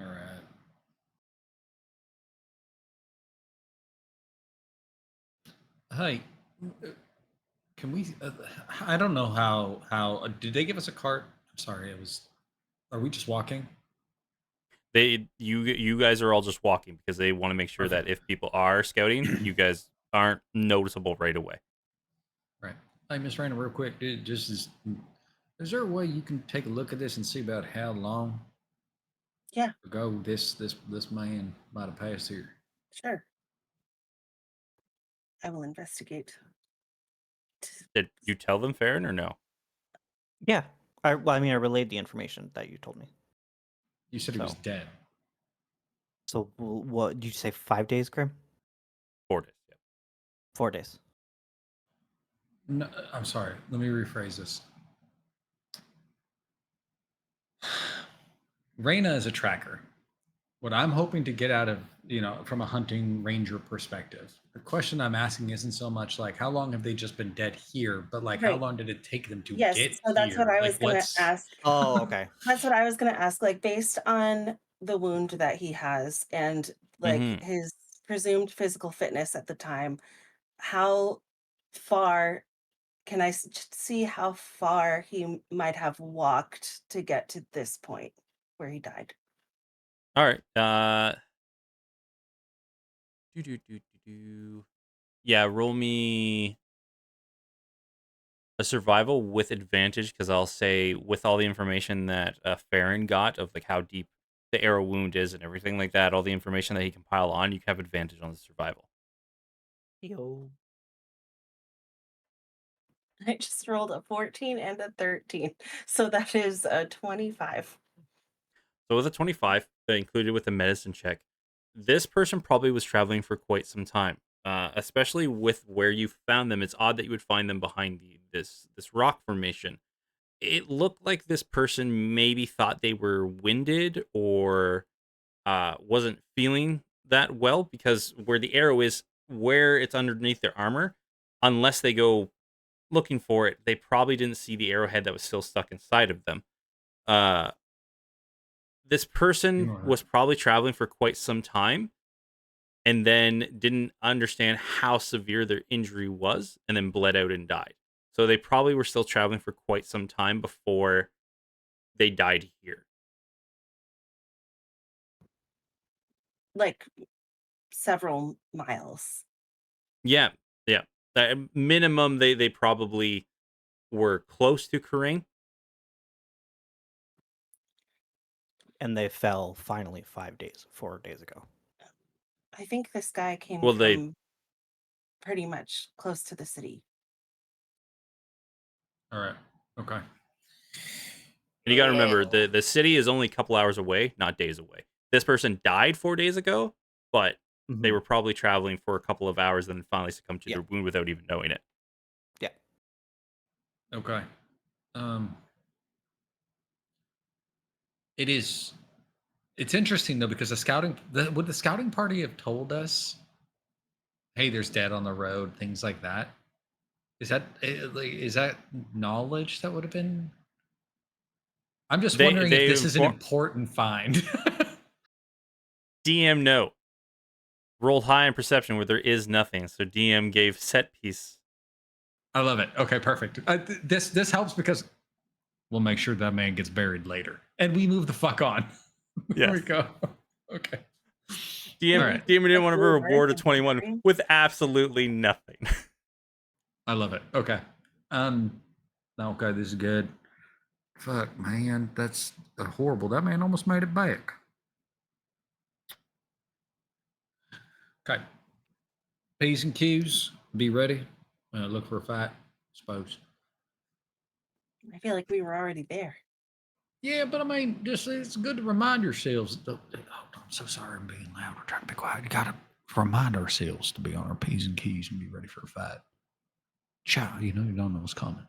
All right. Hi. Can we? I don't know how. Did they give us a cart? I'm sorry. Are we just walking? You guys are all just walking because they want to make sure that if people are scouting, you guys aren't noticeable right away. Right. Hey, Miss Rainer, real quick, dude, is there a way you can take a look at this and see about how long Yeah, ago this man might have passed here? sure. I will investigate. Did you tell them, Farron, or no? Yeah. I relayed the information that you told me. You said he was So. dead. So what did you say? 5 days, Grim? 4 days. Yeah. 4 days. No, I'm sorry. Let me rephrase this. Raina is a tracker. what I'm hoping to get out of, from a hunting ranger perspective, the question I'm asking isn't so much like how long have they just been dead here, but like how Right. long did it take them to Yes. get So that's what here? I Like was gonna what's ask. Oh, okay. That's what I was gonna ask. Like based on the wound that he has and like Mm-hmm. his presumed physical fitness at the time, how far can just see how far he might have walked to get to this point where he died? All right. Do, do, do, do, do. Yeah, roll me a survival with advantage because I'll say with all the information that Farron got of like how deep the arrow wound is and everything like that, all the information that he can pile on, you can have advantage on the survival. Yo. I just rolled a 14 and a 13. So that is a 25. So with a 25, included with the medicine check, this person probably was traveling for quite some time. Especially with where you found them, it's odd that you would find them behind this rock formation. It looked like this person maybe thought they were winded or wasn't feeling that well because where the arrow is, where it's underneath their armor, unless they go looking for it, they probably didn't see the arrowhead that was still stuck inside of them. Uh, this person was probably traveling for quite some time and then didn't understand how severe their injury was and then bled out and died. So they probably were still traveling for quite some time before they died here. Like several miles. Yeah, yeah. At minimum, they probably were close to Karain. And they fell finally 4 days ago. I think this guy came Well, they from pretty much close to the city. all right. Okay. and you got to remember the city is only a couple hours away, not days away. This person died 4 days ago, but they were probably traveling for a couple of hours and then finally succumbed to Yeah. their wound without even knowing it. Yeah. Okay. It's interesting though because would the scouting party have told us, hey, there's dead on the road, things like that? Is that knowledge that would have been? I'm just wondering if this is an important find. DM note. Rolled high in perception where there is nothing, so DM gave set piece. I love it. Okay, perfect. This helps because we'll make sure that man gets buried later, and we move the fuck on. There we go. Okay. DM didn't want to reward a 21 with absolutely nothing. I love it. Okay. Okay, this is good. Fuck, man, that's horrible. That man almost made it back. Okay. P's and Q's, be ready. Look for a fight, suppose. I feel like we were already there. Yeah, but I mean, just it's good to remind yourselves. Oh, I'm so sorry I'm being loud. We're trying to be quiet. You gotta remind ourselves to be on our P's and Q's and be ready for a fight. Child, you don't know what's coming.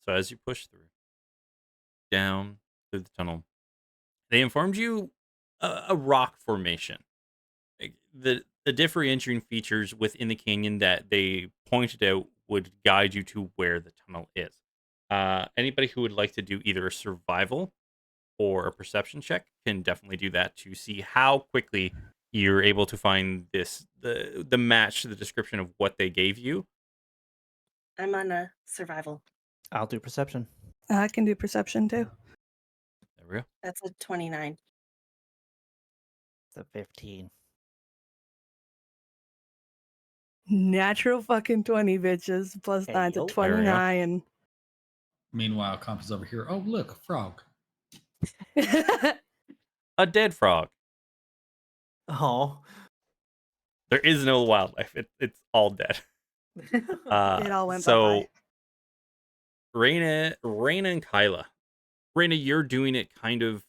So as you push through, down through the tunnel, they informed you a rock formation. Like, the differentiating features within the canyon that they pointed out would guide you to where the tunnel is. Anybody who would like to do either a survival or a perception check can definitely do that to see how quickly you're able to find the match to the description of what they gave you. I'm on a survival. I'll do perception. I can do perception too. There we go. That's a 29. It's a 15. Natural fucking 20, bitches. Plus 9 to yo. 29. Meanwhile, Comp is over here. Oh, look, a frog. A dead frog. Oh. There is no wildlife. It's all dead. It all went so bye-bye. Raina and Kyla. Raina, you're doing it kind of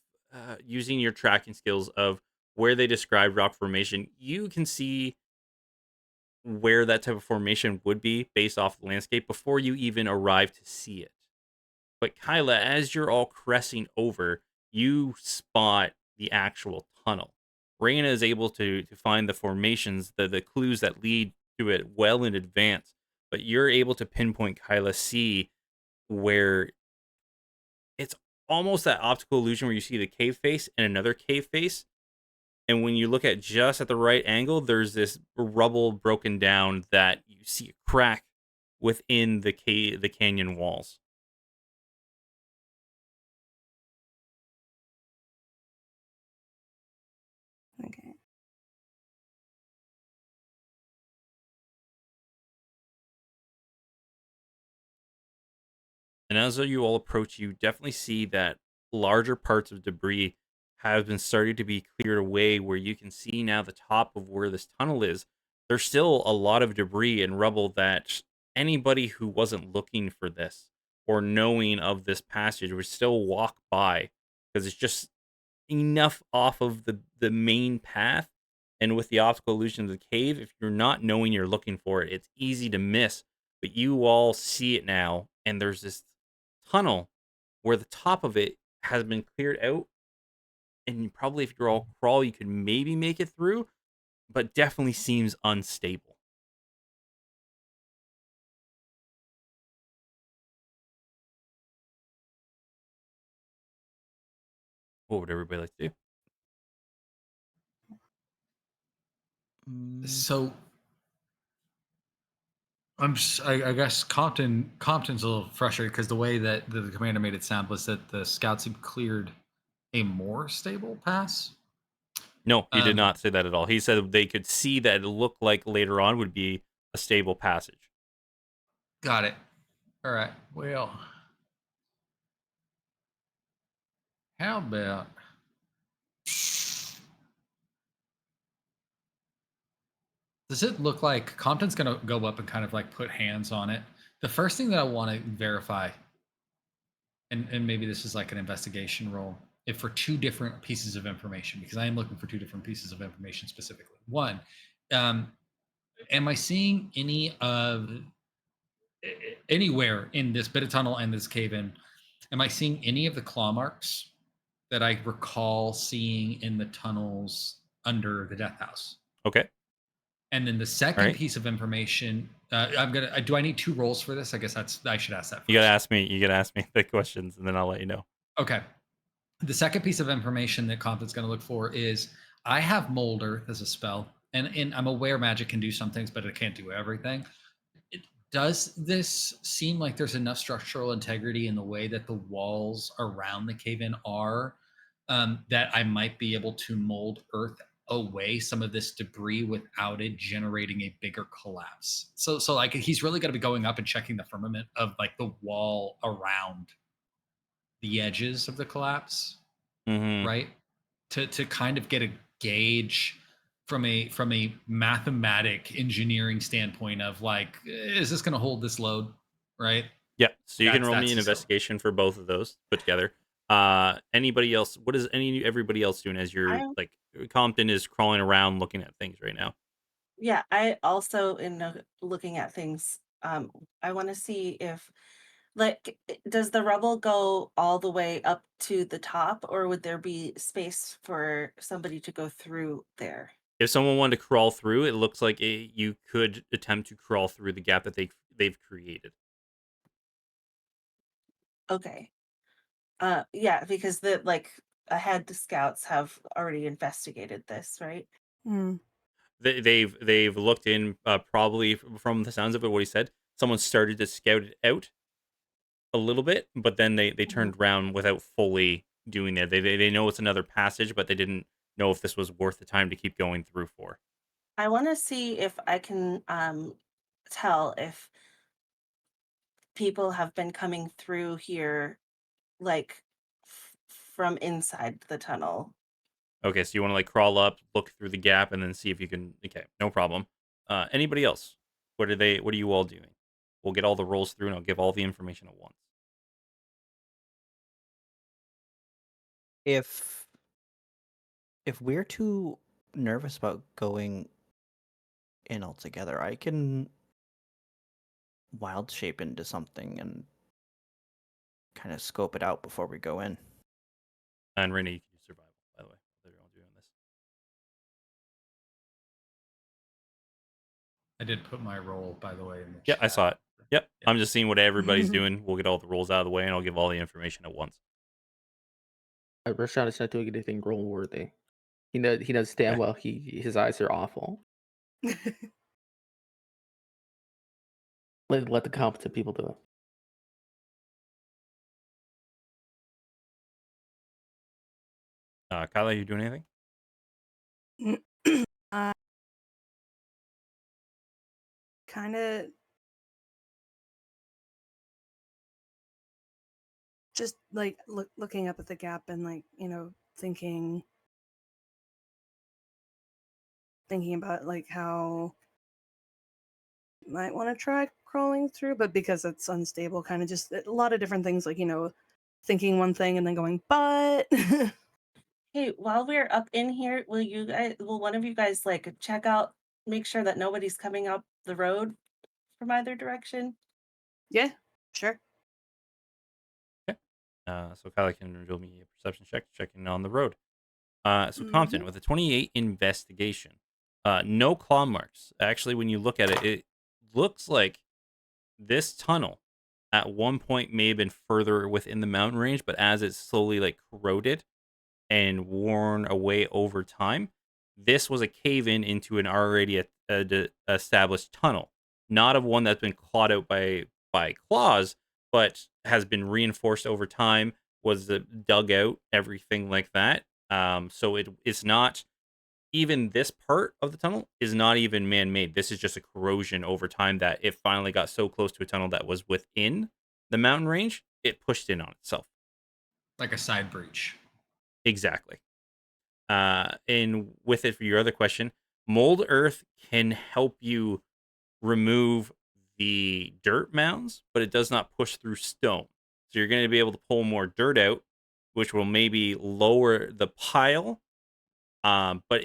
using your tracking skills of where they describe rock formation. You can see where that type of formation would be based off the landscape before you even arrive to see it. But Kyla, as you're all cressing over, you spot the actual tunnel. Raina is able to find the formations, the clues that lead to it well in advance. But you're able to pinpoint Kyla, see where it's almost that optical illusion where you see the cave face and another cave face. And when you look at just at the right angle, there's this rubble broken down that you see a crack within the canyon walls. Okay. And as you all approach, you definitely see that larger parts of debris have been starting to be cleared away, where you can see now the top of where this tunnel is. There's still a lot of debris and rubble that anybody who wasn't looking for this or knowing of this passage would still walk by, because it's just enough off of the main path. And with the optical illusion of the cave, if you're not knowing you're looking for it, it's easy to miss. But you all see it now, and there's this tunnel where the top of it has been cleared out, and probably if you're all crawl, you could maybe make it through, but definitely seems unstable. What would everybody like to do? So I guess Compton's a little frustrated because the way that the commander made it sound was that the scouts had cleared a more stable pass. No, he did Um, not say that at all. He said they could see that it looked like later on would be a stable passage. Got it. All right. Well, how about does it look like Compton's going to go up and kind of like put hands on it? The first thing that I want to verify, and maybe this is like an investigation role, if for two different pieces of information, because I am looking for two different pieces of information specifically. One, um, am I seeing anywhere in this bit of tunnel and this cave in? Am I seeing any of the claw marks that I recall seeing in the tunnels under the death house? Okay. And then the All second right. piece of information, do I need two rolls for this? I guess I should ask that first. You gotta ask me. You gotta ask me the questions, and then I'll let you know. Okay. The second piece of information that Compton's going to look for is I have Molder as a spell, and I'm aware magic can do some things, but it can't do everything. Does this seem like there's enough structural integrity in the way that the walls around the cave-in are, that I might be able to mold earth away some of this debris without it generating a bigger collapse? So like he's really going to be going up and checking the firmament of like the wall around the edges of the collapse, Mm-hmm. right? To kind of get a gauge from a mathematic engineering standpoint of like, is this going to hold this load, right? Yeah. So you can roll me That's an his hope. investigation for both of those put together. Anybody else? What is everybody else doing as you're I like Compton is crawling around looking at things right now? Yeah, I also in looking at things, I want to see if does the rubble go all the way up to the top, or would there be space for somebody to go through there? If someone wanted to crawl through, it looks like you could attempt to crawl through the gap that they've created. Okay. Yeah, because ahead the scouts have already investigated this, right? Mm. They've looked in, probably from the sounds of it, what he said. Someone started to scout it out a little bit, but then they Mhm. turned around without fully doing that. They know it's another passage, but they didn't know if this was worth the time to keep going through for. I want to see if I can tell if people have been coming through here like from inside the tunnel. Okay, so you want to like crawl up, look through the gap, and then see if you can. Okay, no problem. Anybody else? What are they? What are you all doing? We'll get all the rolls through, and I'll give all the information at once. If we're too nervous about going in altogether, I can wild shape into something and kind of scope it out before we go in. And Rennie, you can use survival, by the way. They're all doing this. I did put my roll, by the way, in the Yeah, chat. I saw it. Yep. Yeah. I'm just seeing what everybody's doing. We'll get all the rolls out of the way, and I'll give all the information at once. Rashawn is not doing anything roll worthy. He knows damn Okay. well his eyes are awful. Let the competent people do it. Kyla, you doing anything? Kind of just like looking up at the gap and like, thinking about like how might want to try crawling through, but because it's unstable, kind of just a lot of different things, like, thinking one thing and then going, but Hey, while we're up in here, will one of you guys like check out, make sure that nobody's coming up the road from either direction? yeah, sure. So Kyla can reveal me a perception check, checking on the road. So Compton with a 28 investigation. No claw marks. Actually, when you look at it, it looks like this tunnel at one point may have been further within the mountain range, but as it's slowly like corroded and worn away over time, this was a cave in into an already established tunnel, not of one that's been clawed out by claws, but has been reinforced over time, was dug out, everything like that. So it's not even this part of the tunnel is not even man-made. This is just a corrosion over time that it finally got so close to a tunnel that was within the mountain range, it pushed in on itself. Like a side breach. Exactly. And with it, for your other question, mold earth can help you remove the dirt mounds, but it does not push through stone. So you're going to be able to pull more dirt out, which will maybe lower the pile. But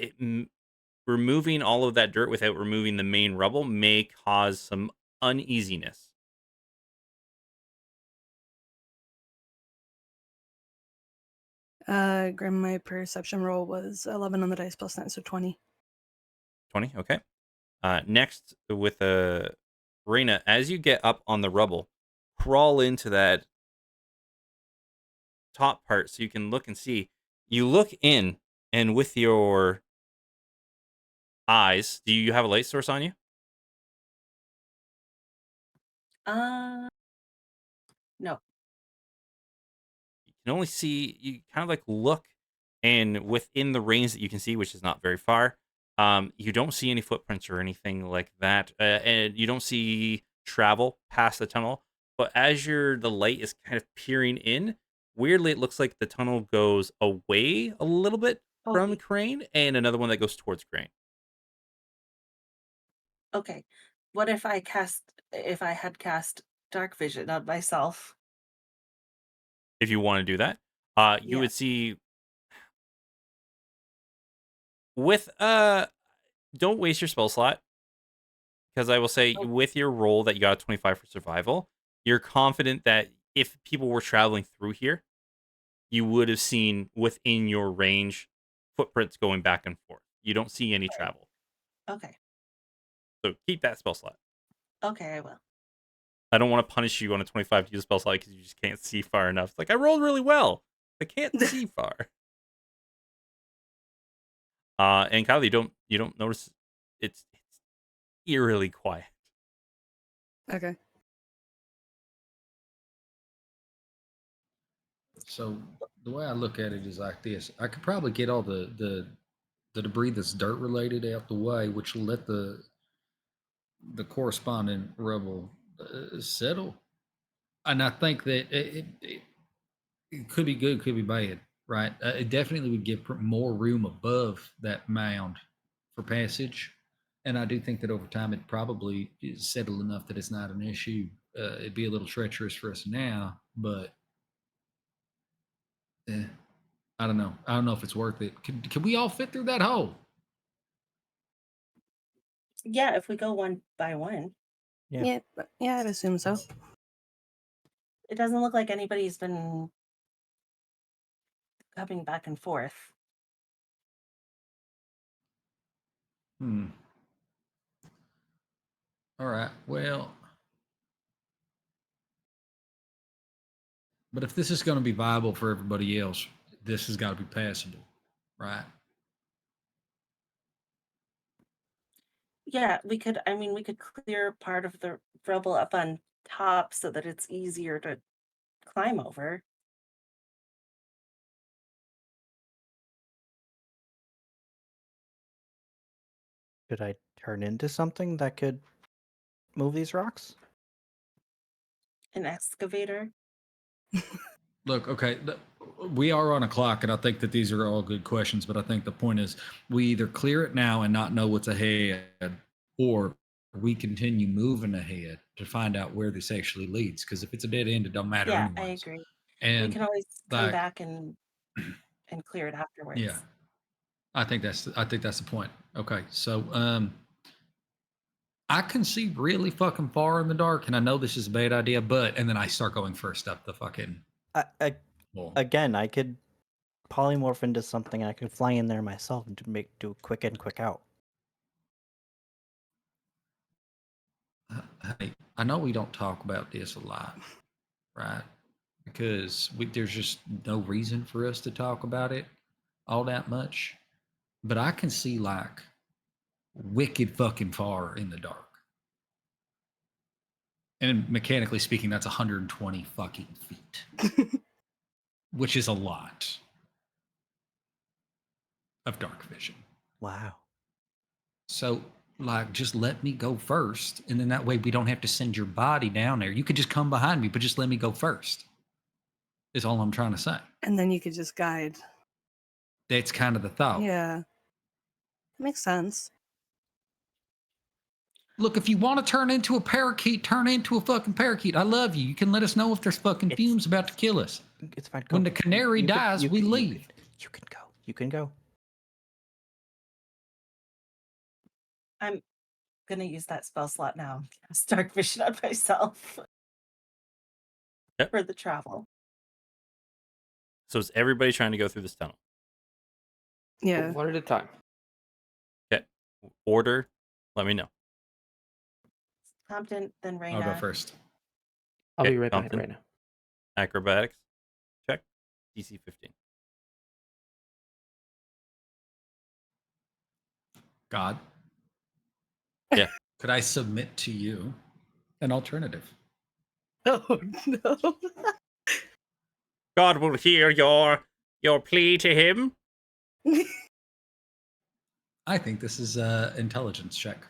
removing all of that dirt without removing the main rubble may cause some uneasiness. Grim, my perception roll was 11 on the dice plus 9, so 20. 20, okay. Next, with Reina, as you get up on the rubble, crawl into that top part so you can look and see. You look in, and with your eyes, do you have a light source on you? No. You can only see, you kind of like look, and within the range that you can see, which is not very far, you don't see any footprints or anything like that, and you don't see travel past the tunnel. But as the light is kind of peering in, weirdly, it looks like the tunnel goes away a little bit from Okay. Crane, and another one that goes towards Crane. Okay. What if I had cast dark vision on myself? If you want to do that, you Yeah. would see with don't waste your spell slot, because I will say Oh, with your roll that you got a 25 for survival, you're confident that if people were traveling through here, you would have seen within your range footprints going back and forth. You don't see any travel. okay. So keep that spell slot. Okay, I will. I don't want to punish you on a 25 to use a spell slot because you just can't see far enough. It's like, I rolled really well. I can't see far. And Kyle, you don't notice it's eerily quiet. Okay. So the way I look at it is like this: I could probably get all the debris that's dirt related out the way, which will let the corresponding rubble settle. And I think that it could be good, could be bad, right? It definitely would give more room above that mound for passage. And I do think that over time it probably is settled enough that it's not an issue. It'd be a little treacherous for us now, but I don't know. I don't know if it's worth it. Can we all fit through that hole? Yeah, if we go one by one. Yeah. Yeah, yeah, I'd assume so. It doesn't look like anybody's been coming back and forth. Hmm. All right. Well, but if this is going to be viable for everybody else, this has got to be passable, right? Yeah, we could. I mean, we could clear part of the rubble up on top so that it's easier to climb over. Could I turn into something that could move these rocks? An excavator. Look, okay, we are on a clock, and I think that these are all good questions, but I think the point is we either clear it now and not know what's ahead, or we continue moving ahead to find out where this actually leads. Because if it's a dead end, it don't matter Yeah, I anyways. agree. We And can always come like, back and clear it afterwards. yeah, I think that's the point. Okay, so I can see really fucking far in the dark, and I know this is a bad idea, but and then I start going first up the fucking wall. Again, I could polymorph into something and I could fly in there myself and do quick in, quick out. Hey, I know we don't talk about this a lot, right? Because there's just no reason for us to talk about it all that much. But I can see like wicked fucking far in the dark. And mechanically speaking, that's 120 fucking feet, which is a lot of dark vision. Wow. So, like, just let me go first. And then that way we don't have to send your body down there. You could just come behind me, but just let me go first, is all I'm trying to say. And then you could just guide. That's kind of the thought. Yeah. Makes sense. Look, if you want to turn into a parakeet, turn into a fucking parakeet. I love you. You can let us know if there's fucking fumes about to kill us. It's fine. When the canary dies, we leave. You can go. You can go. I'm gonna use that spell slot now. Cast Dark Vision on myself Yep. for the travel. So is everybody trying to go through this tunnel? Yeah. One at a time. Okay. Order. Let me know. Compton, then Raina. I'll go first. I'll Okay, be right behind Compton. right now. Acrobatics. Check. DC 15. God. Yeah. Could I submit to you an alternative? Oh no. God will hear your plea to him. I think this is an intelligence check.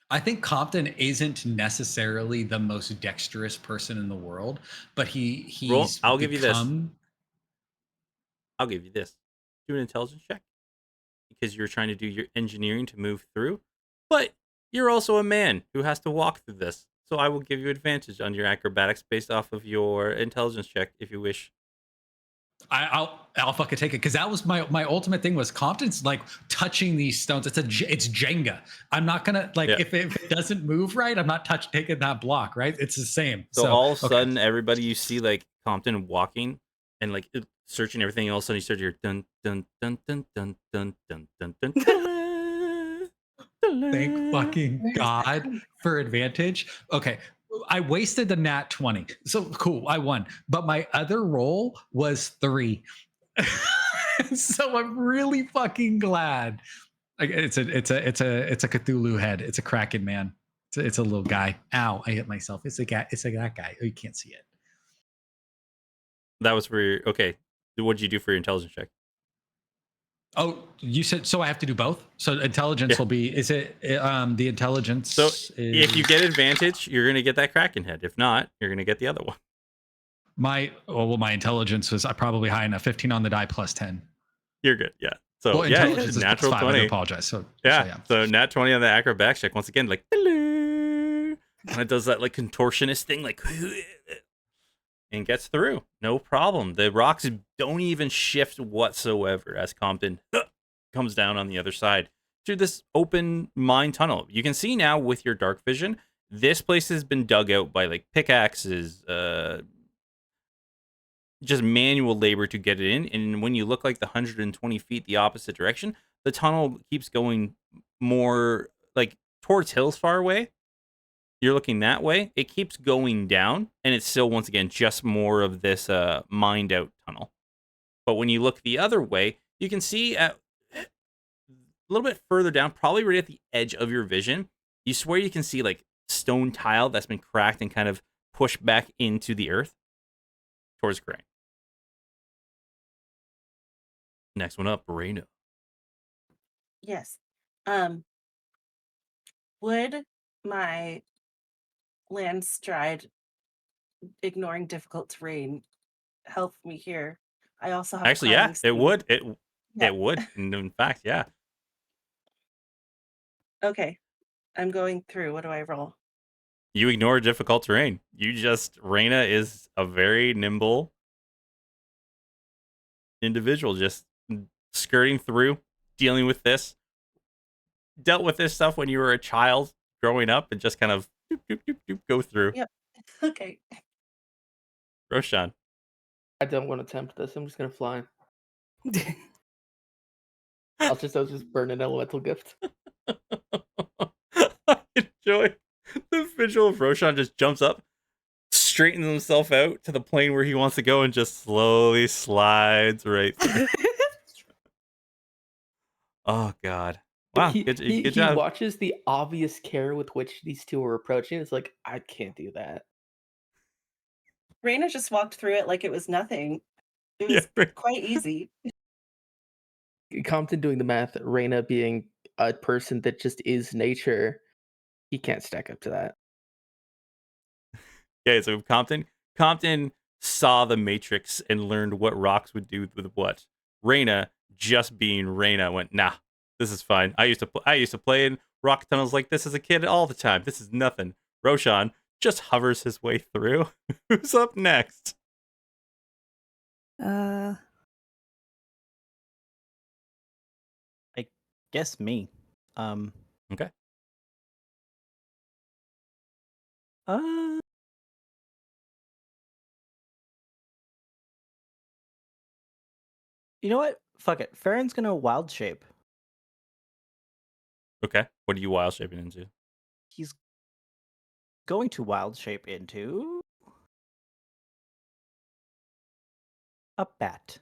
I think Compton isn't necessarily the most dexterous person in the world, but he's I'll give you this. become. I'll give you this. Do an intelligence check because you're trying to do your engineering to move through, but you're also a man who has to walk through this. So I will give you advantage on your acrobatics based off of your intelligence check if you wish. I'll fucking take it because that was my ultimate thing was Compton's like touching these stones. It's Jenga. I'm not gonna like if it doesn't move right, I'm not taking that block, right? It's the same. So all of a sudden, everybody you see like Compton walking and like searching everything. All of a sudden, you start to hear dun dun dun dun dun dun dun dun dun. Thank fucking God for advantage. Okay. I wasted the nat 20. So cool. I won. But my other roll was 3. So I'm really fucking glad. It's a Cthulhu head. It's a Kraken man. It's a little guy. Ow, I hit myself. It's that guy. Oh, you can't see it. That was for your okay. What did you do for your intelligence check? Oh, you said so I have to do both? So intelligence will be is it the intelligence So if you get advantage, you're gonna get that Kraken head. If not, you're gonna get the other one. My intelligence was probably high enough. 15 on the die plus 10. You're good, yeah. So intelligence is natural 5. 20. I do apologize. So So nat 20 on the acrobatics check once again, like hello. And it does that like contortionist thing, like and gets through. No problem. The rocks don't even shift whatsoever as Compton comes down on the other side through this open mine tunnel. You can see now with your dark vision This place has been dug out by like pickaxes, just manual labor to get it in. And when you look like the 120 feet the opposite direction, the tunnel keeps going more like towards hills far away. You're looking that way. It keeps going down, and it's still once again just more of this mined out tunnel. But when you look the other way, you can see a little bit further down, probably right at the edge of your vision, you swear you can see like stone tile that's been cracked and kind of pushed back into the earth towards Crane. Next one up, Reina. Yes. Would my landstride ignoring difficult terrain help me here? I also have Actually, yeah, climbing it speed. would. Yeah. It would. And in fact, yeah. Okay. I'm going through. What do I roll? You ignore difficult terrain. Reina is a very nimble individual, just skirting through, dealing with this. Dealt with this stuff when you were a child growing up and just kind of doop, doop, doop, doop, go through. Yep. Okay. Roshan. I don't want to tempt this. I'm just gonna fly. I'll just burn an elemental gift. I enjoy the visual of Roshan just jumps up, straightens himself out to the plane where he wants to go, and just slowly slides right through. Oh, God. Wow, good He job. watches the obvious care with which these two are approaching. It's like, I can't do that. Raina just walked through it like it was nothing. It was quite easy. Compton doing the math, Reina being a person that just is nature, he can't stack up to that. Okay, so Compton saw the Matrix and learned what rocks would do with what. Reina, just being Reina, went, nah, this is fine. I used to play in rock tunnels like this as a kid all the time. This is nothing. Roshan just hovers his way through. Who's up next? I guess me. Okay. You know what? Fuck it. Farron's gonna wild shape. Okay. What are you wild shaping into? He's going to wild shape into a bat.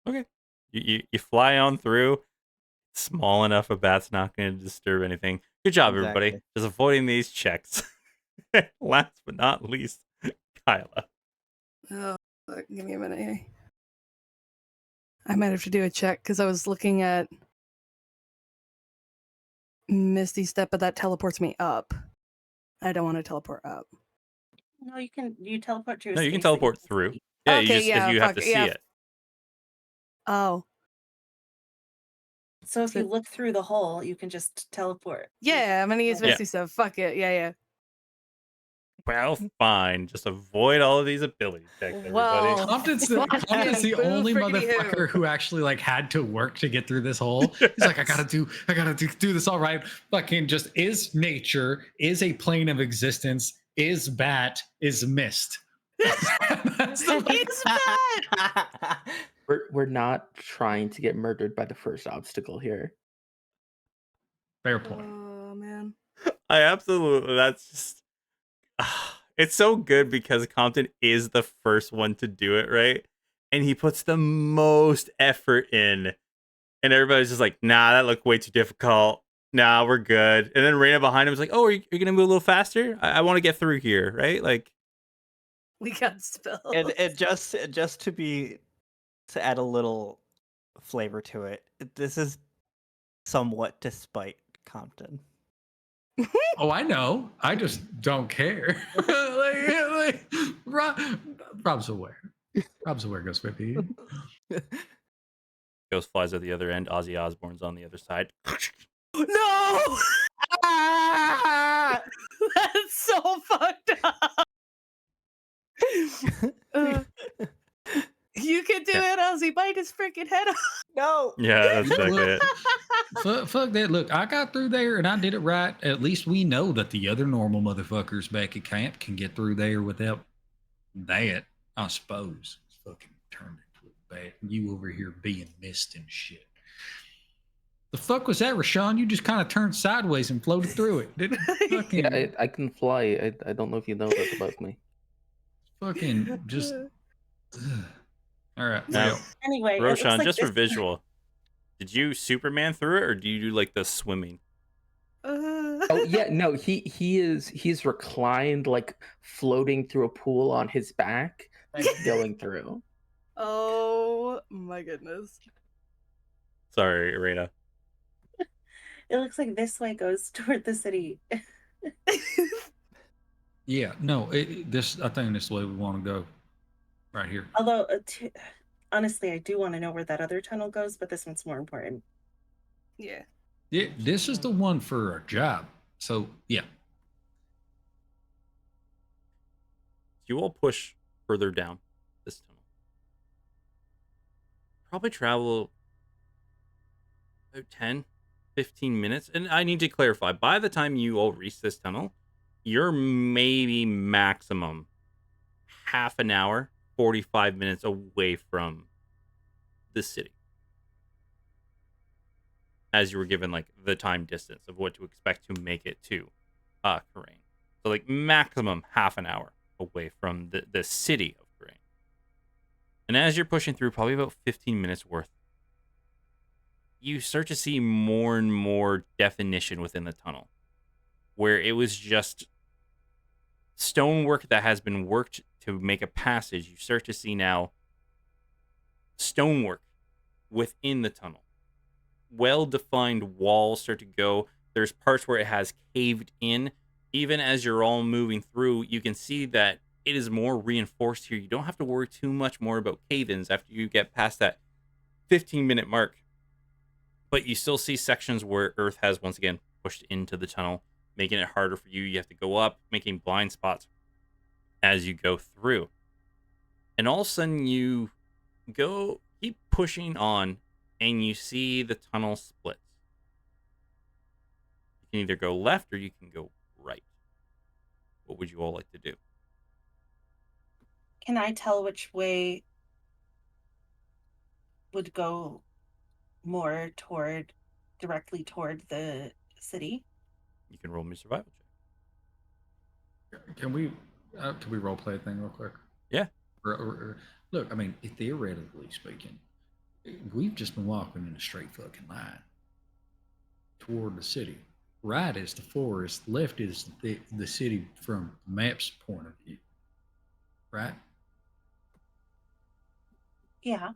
Okay. You fly on through. Small enough a bat's not going to disturb anything. Good job, everybody. Exactly. Just avoiding these checks. Last but not least, Kyla. Oh, give me a minute here. I might have to do a check because I was looking at Misty Step, but that teleports me up. I don't want to teleport up. No, you teleport to a No, you can space that teleport can through. see. Yeah, Okay, you have to see it. Oh. So if you look through the hole, you can just teleport. Yeah, I'm gonna use Yeah. Misty Step. Fuck it. Yeah. Well, fine. Just avoid all of these ability checks, everybody. Well, Compton's the Boo only friggity motherfucker who. who actually like had to work to get through this hole. He's like, I gotta do this all right. Fucking just is nature, is a plane of existence, is bat, is mist. That's the It's bad. We're not trying to get murdered by the first obstacle here. fair point. Oh man. I absolutely. That's just. It's so good because Compton is the first one to do it, right? And he puts the most effort in. And everybody's just like, nah, that looked way too difficult. Nah, we're good. And then Reina behind him is like, oh, are you going to move a little faster? I want to get through here, right? Like, We got spills. And just to add a little flavor to it, this is somewhat despite Compton. Oh, I know. I just don't care. Rob's aware. Rob's aware, Ghost Whippy. Ghost flies at the other end. Ozzy Osbourne's on the other side. No! Ah! That's so fucked up. You could do it, Ozzy. Bite his freaking head off. No. Yeah, that's exactly Look, it. fuck that. Look, I got through there and I did it right. At least we know that the other normal motherfuckers back at camp can get through there without that, I suppose. It's fucking turned into a bad. You over here being missed and shit. The fuck was that, Rashawn? You just kind of turned sideways and floated through it. Didn't fucking, Yeah, I can fly. I don't know if you know that about me. fucking just. Ugh. All right. Now, Well, Anyway, it looks Roshan, like just for this- visual, did you Superman through it, or do you do like the swimming? Oh yeah, no, he's reclined, like floating through a pool on his back, going through. Oh my goodness. Sorry, Irena. It looks like this way goes toward the city. yeah. No. This. I think this is the way we want to go. Right here. Although, honestly, I do want to know where that other tunnel goes, but this one's more important. Yeah. Yeah. This is the one for our job. So yeah. You all push further down this tunnel. Probably travel about 10, 15 minutes. And I need to clarify, by the time you all reach this tunnel, you're maybe maximum half an hour, 45 minutes away from the city. As you were given like the time distance of what to expect to make it to Karain. So like maximum half an hour away from the city of Karain. And as you're pushing through, probably about 15 minutes worth, you start to see more and more definition within the tunnel, where it was just stonework that has been worked to make a passage. You start to see now stonework within the tunnel. Well-defined walls start to go. There's parts where it has caved in. Even as you're all moving through, you can see that it is more reinforced here. You don't have to worry too much more about cave-ins after you get past that 15-minute mark. But you still see sections where earth has once again pushed into the tunnel, making it harder for you. You have to go up, making blind spots as you go through. And all of a sudden you keep pushing on, and you see the tunnel splits. You can either go left or you can go right. What would you all like to do? Can I tell which way would go more directly toward the city? You can roll me a survival check. Can we role play a thing real quick? Yeah. Look, I mean, theoretically speaking, we've just been walking in a straight fucking line toward the city. Right is the forest, left is the city from the map's point of view. Right? Yeah.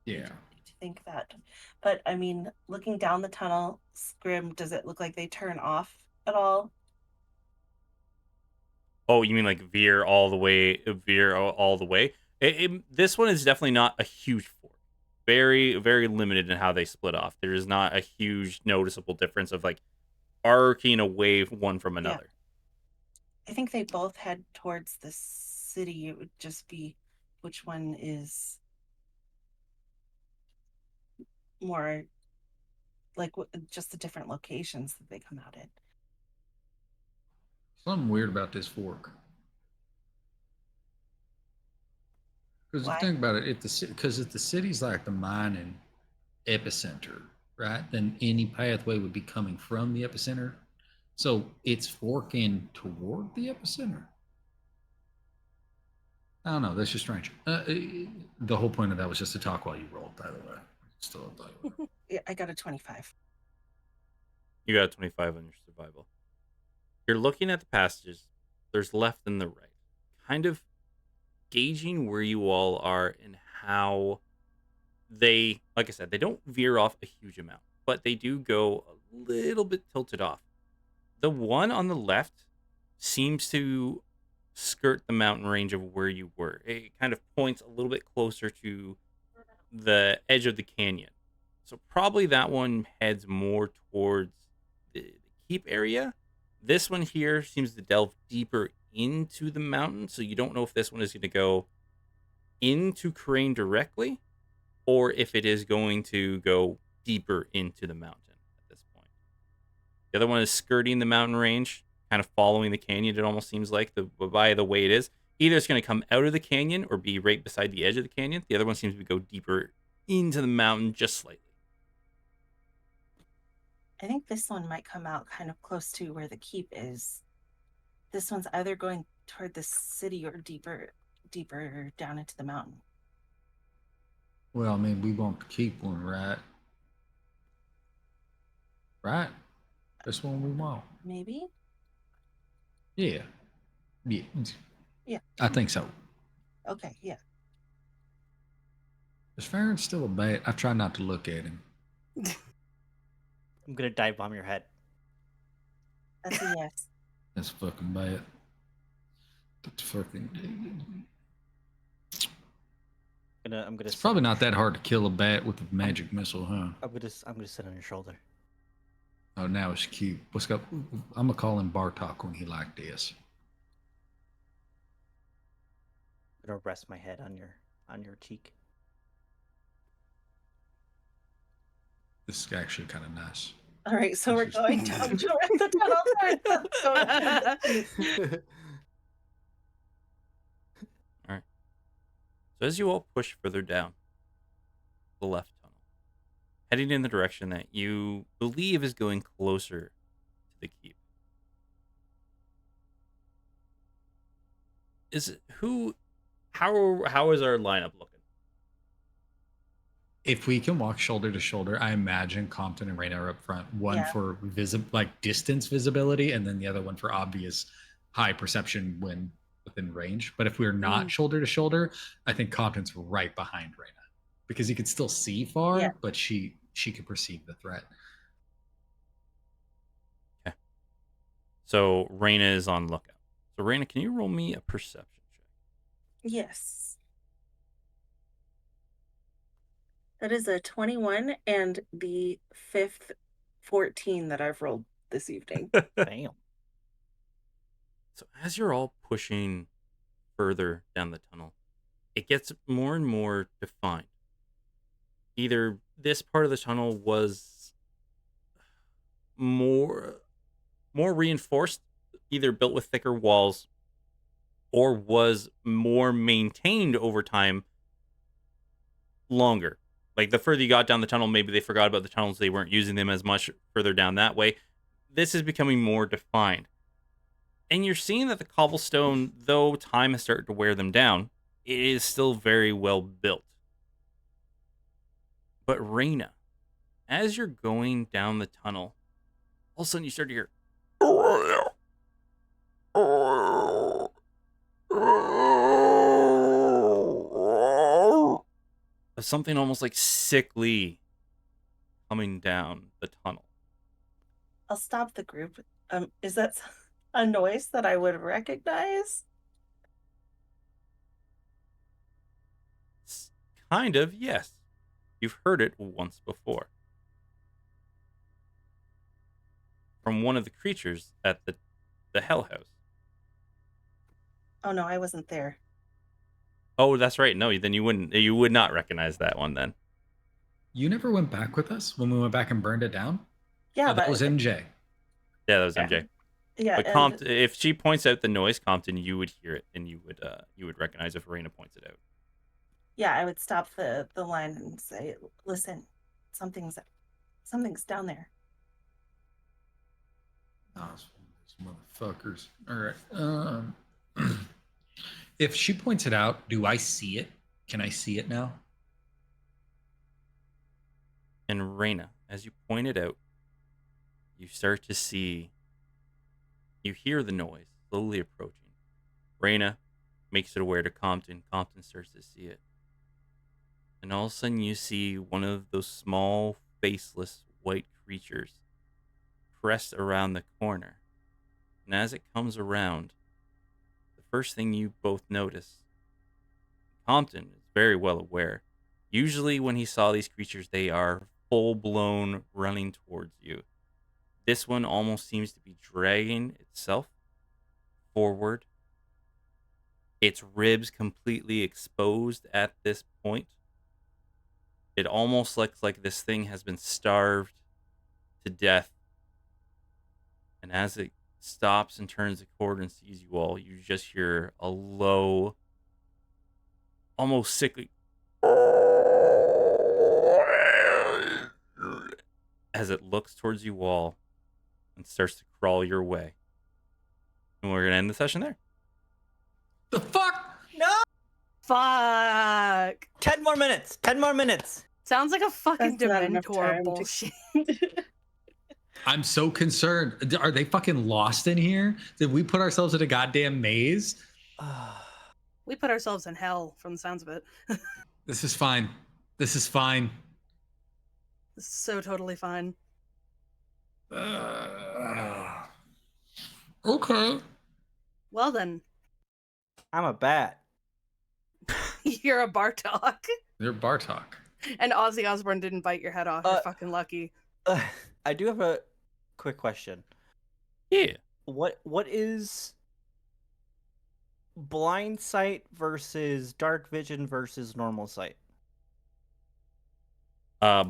Yeah. To think that. But I mean, looking down the tunnel, Scrim, does it look like they turn off at all? Oh, you mean like veer all the way? This one is definitely not a huge fork. Very, very limited in how they split off. There is not a huge noticeable difference of like arcing away one from another. I think they both head towards the city. It would just be which one is more like just the different locations that they come out in. Something weird about this fork. Because if Why? you think about it, because if the city's like the mining epicenter, right, then any pathway would be coming from the epicenter. So it's forking toward the epicenter. I don't know. That's just strange. The whole point of that was just to talk while you rolled, by the way. Still a die. Yeah, I got a 25. You got a 25 on your survival. You're looking at the passages. There's left and the right. Kind of gauging where you all are and how they, like I said, they don't veer off a huge amount, but they do go a little bit tilted off. The one on the left seems to skirt the mountain range of where you were. It kind of points a little bit closer to the edge of the canyon. So probably that one heads more towards the keep area. This one here seems to delve deeper into the mountain, so you don't know if this one is going to go into Crane directly, or if it is going to go deeper into the mountain at this point. The other one is skirting the mountain range, kind of following the canyon. It almost seems like by the way it is. Either it's going to come out of the canyon or be right beside the edge of the canyon. The other one seems to go deeper into the mountain just slightly. I think this one might come out kind of close to where the keep is. This one's either going toward the city or deeper down into the mountain. Well, I mean, we want to keep one, right? Right? This one we want. Maybe? Yeah. Yeah. Yeah. I think so. Okay, yeah. Is Farron still a bat? I try not to look at him. I'm gonna dive bomb your head. That's a yes. That's fucking bad. That's fucking. I'm gonna. It's probably not that hard to kill a bat with a magic missile, huh? I'm gonna sit on your shoulder. Oh, now it's cute. What's up? I'm gonna call him Bartok when he like this. I'm gonna rest my head on your cheek. This is actually kind of nice. All right, so we're going down to the tunnel. All right. So as you all push further down the left tunnel, heading in the direction that you believe is going closer to the keep. How is our lineup looking? If we can walk shoulder to shoulder, I imagine Compton and Raina are up front. One Yeah. for distance visibility, and then the other one for obvious high perception when within range. But if we're not shoulder to shoulder, I think Compton's right behind Raina because he could still see far, Yeah. but she could perceive the threat. Okay. So Raina is on lookout. So Raina, can you roll me a perception check? Yes. That is a 21 and the fifth 14 that I've rolled this evening. Damn. So as you're all pushing further down the tunnel, it gets more and more defined. Either this part of the tunnel was more reinforced, either built with thicker walls, or was more maintained over time longer. Like the further you got down the tunnel, maybe they forgot about the tunnels. They weren't using them as much further down that way. This is becoming more defined. And you're seeing that the cobblestone, though time has started to wear them down, it is still very well built. But Raina, as you're going down the tunnel, all of a sudden you start to hear of something almost like sickly coming down the tunnel. I'll stop the group. Is that a noise that I would recognize? Kind of, yes. You've heard it once before. From one of the creatures at the Hell House. Oh no, I wasn't there. Oh, that's right. No, then you would not recognize that one then. You never went back with us when we went back and burned it down? Yeah, Oh, that but was MJ. Yeah, that was Yeah. MJ. yeah, But Compton, if she points out the noise, Compton, you would hear it and you would recognize if Raina points it out. yeah, I would stop the line and say, "Listen, something's down there." Oh, these motherfuckers. All right. If she points it out, do I see it? Can I see it now? And Raina, as you point it out, you start to see, you hear the noise slowly approaching. Raina makes it aware to Compton. Compton starts to see it. And all of a sudden you see one of those small, faceless, white creatures pressed around the corner. And as it comes around, the first thing you both notice, Compton is very well aware. Usually when he saw these creatures, they are full-blown running towards you. This one almost seems to be dragging itself forward. its ribs completely exposed at this point. It almost looks like this thing has been starved to death. And as it stops and turns the cord and sees you all, you just hear a low, almost sickly as it looks towards you all and starts to crawl your way. And we're going to end the session there. The fuck? Fuck. 10 more minutes. 10 more minutes. Sounds like a fucking That's not enough Dementor time to- bullshit. I'm so concerned. Are they fucking lost in here? Did we put ourselves in a goddamn maze? We put ourselves in hell from the sounds of it. This is fine. This is fine. This is so totally fine. Okay. Well then, I'm a bat. you're a Bartok. They're Bartok. And Ozzy Osbourne didn't bite your head off. You're fucking lucky. I do have a quick question. Yeah. What is blind sight versus dark vision versus normal sight?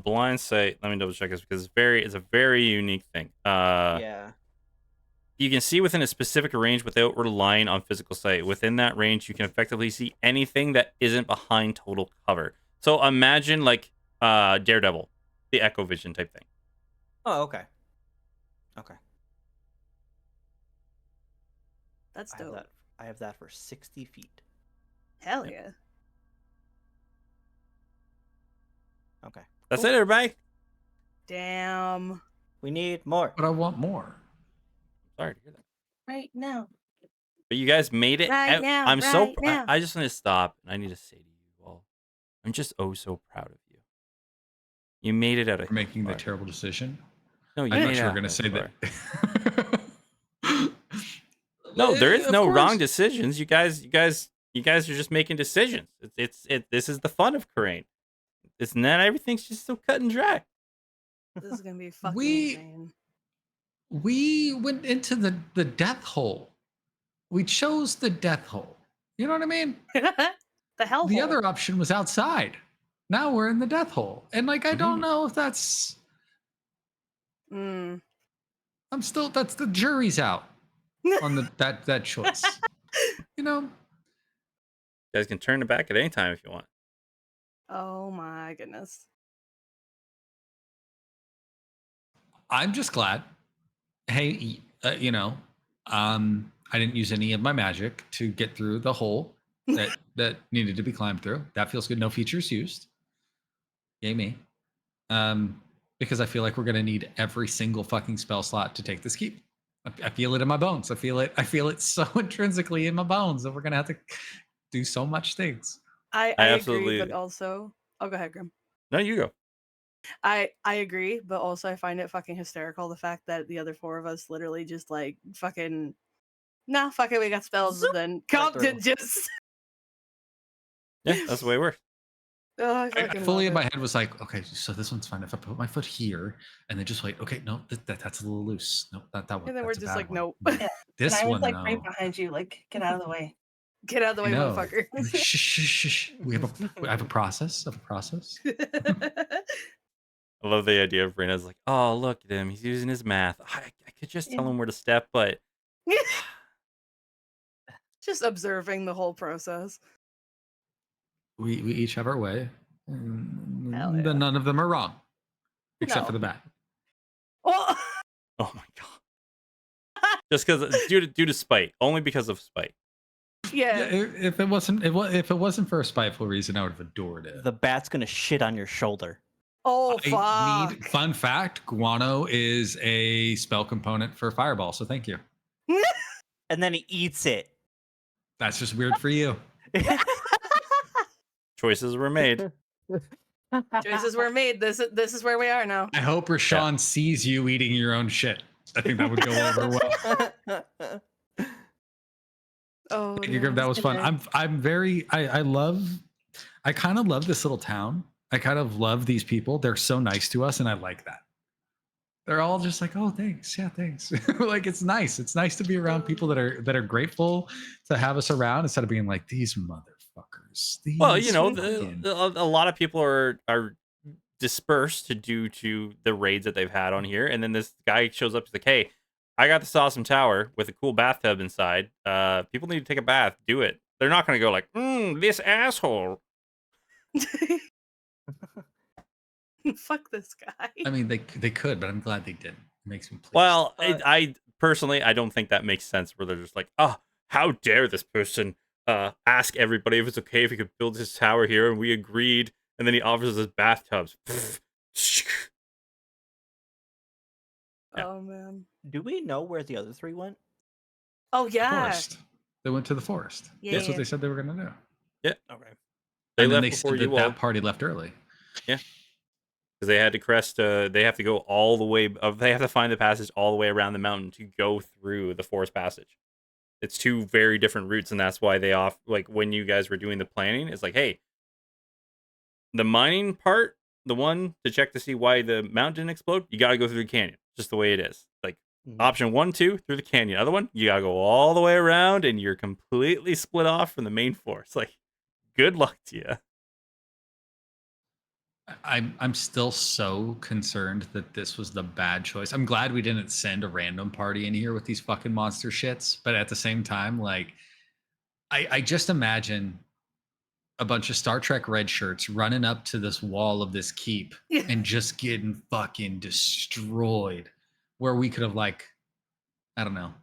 Blind sight, let me double check this because it's a very unique thing. Yeah. You can see within a specific range without relying on physical sight. Within that range, you can effectively see anything that isn't behind total cover. So imagine like Daredevil, the Echo Vision type thing. Oh, okay. Okay. That's I have dope. that. I have that for 60 feet. Hell yeah. Okay. That's it, everybody. Damn. We need more. But I want more. Sorry to hear that. Right now. But you guys made it Right out. now, I'm so. right now. I just want to stop and I need to say to you all, I'm just so proud of you. You made it out of For making the far. terrible decision. No, you I'm made not it sure we're out going to of say far. that. No, there is Of no wrong course. decisions. You guys are just making decisions. This is the fun of Crane. It's not everything's just so cut and dry. This is gonna be fucking We- insane. We went into the death hole. We chose the death hole. You know what I mean? The hell. The other option was outside. Now we're in the death hole. And like I don't Mhm. know if that's Mm. that's the jury's out on that choice. You know? You guys can turn it back at any time if you want. Oh my goodness. I'm just glad. Hey, I didn't use any of my magic to get through the hole that needed to be climbed through. That feels good. No features used. Yay me. Because I feel like we're gonna need every single fucking spell slot to take this keep. I feel it in my bones. I feel it so intrinsically in my bones that we're gonna have to do so much things. I absolutely- agree, but also, oh, go ahead, Grim. No, you go. I agree, but also I find it fucking hysterical the fact that the other four of us literally just like fucking, nah, fuck it, we got spells, Zoop, and then right Compton through. just. Yeah, that's the way it works. Oh, I I fucking fully in love my it. head was like, okay, so this one's fine. If I put my foot here and then just wait, okay, no, that's a little loose. No, that one. And then we're that's a just bad like, one. nope. Yeah. This and I was one, like no. right behind you, like, get out of the way. Get out of the way, No. motherfucker. Shh, shh, shh, shh. We have a process. Of a process. I love the idea of Rena's like, oh, look at him. He's using his math. I could just tell him where to step, but Just observing the whole process. We each have our way. Hell yeah. But none of them are wrong, except No. for the bat. Oh, oh my god. Just because due to spite. Only because of spite. Yeah, yeah. if it wasn't for a spiteful reason, I would have adored it. The bat's gonna shit on your shoulder. Oh, I fuck. need fun fact: guano is a spell component for fireball. So thank you. And then he eats it. That's just weird for you. Choices were made. Choices were made. This is where we are now. I hope Rashawn sees you eating your own shit. I think that would go over well. Oh, Thank you, Grim. That was fun. I kind of love this little town. I kind of love these people. They're so nice to us, and I like that. they're all just like, oh, thanks, yeah, thanks. Like it's nice. It's nice to be around people that are grateful to have us around instead of being like these motherfuckers. Well, These fucking. a lot of people are dispersed due to the raids that they've had on here, and then this guy shows up. He's like, "Hey, I got this awesome tower with a cool bathtub inside. People need to take a bath. Do it." They're not going to go like, "This asshole." Fuck this guy. I mean, they could, but I'm glad they didn't. It makes me pleased. Well, I personally, I don't think that makes sense. Where they're just like, "Oh, how dare this person ask everybody if it's okay if he could build his tower here, and we agreed." And then he offers us bathtubs. Yeah. Oh man. Do we know where the other 3 went? Oh yeah. Forest. They went to the forest. Yeah, That's yeah. what they said they were going to do. Okay. They And then left they before said that you all. that party left early. Because they had to crest. They have to go all the way. They have to find the passage all the way around the mountain to go through the forest passage. It's 2 very different routes, and that's why they like when you guys were doing the planning. It's like, hey, the mining part, the one to check to see why the mountain didn't explode, you got to go through the canyon. Just the way it is. Like option 1, 2 through the canyon. Other one, you got to go all the way around, and you're completely split off from the main forest. Like, good luck to you. I'm still so concerned that this was the bad choice. I'm glad we didn't send a random party in here with these fucking monster shits, but at the same time, like, I just imagine a bunch of Star Trek red shirts running up to this wall of this keep and just getting fucking destroyed, where we could have, like, I don't know,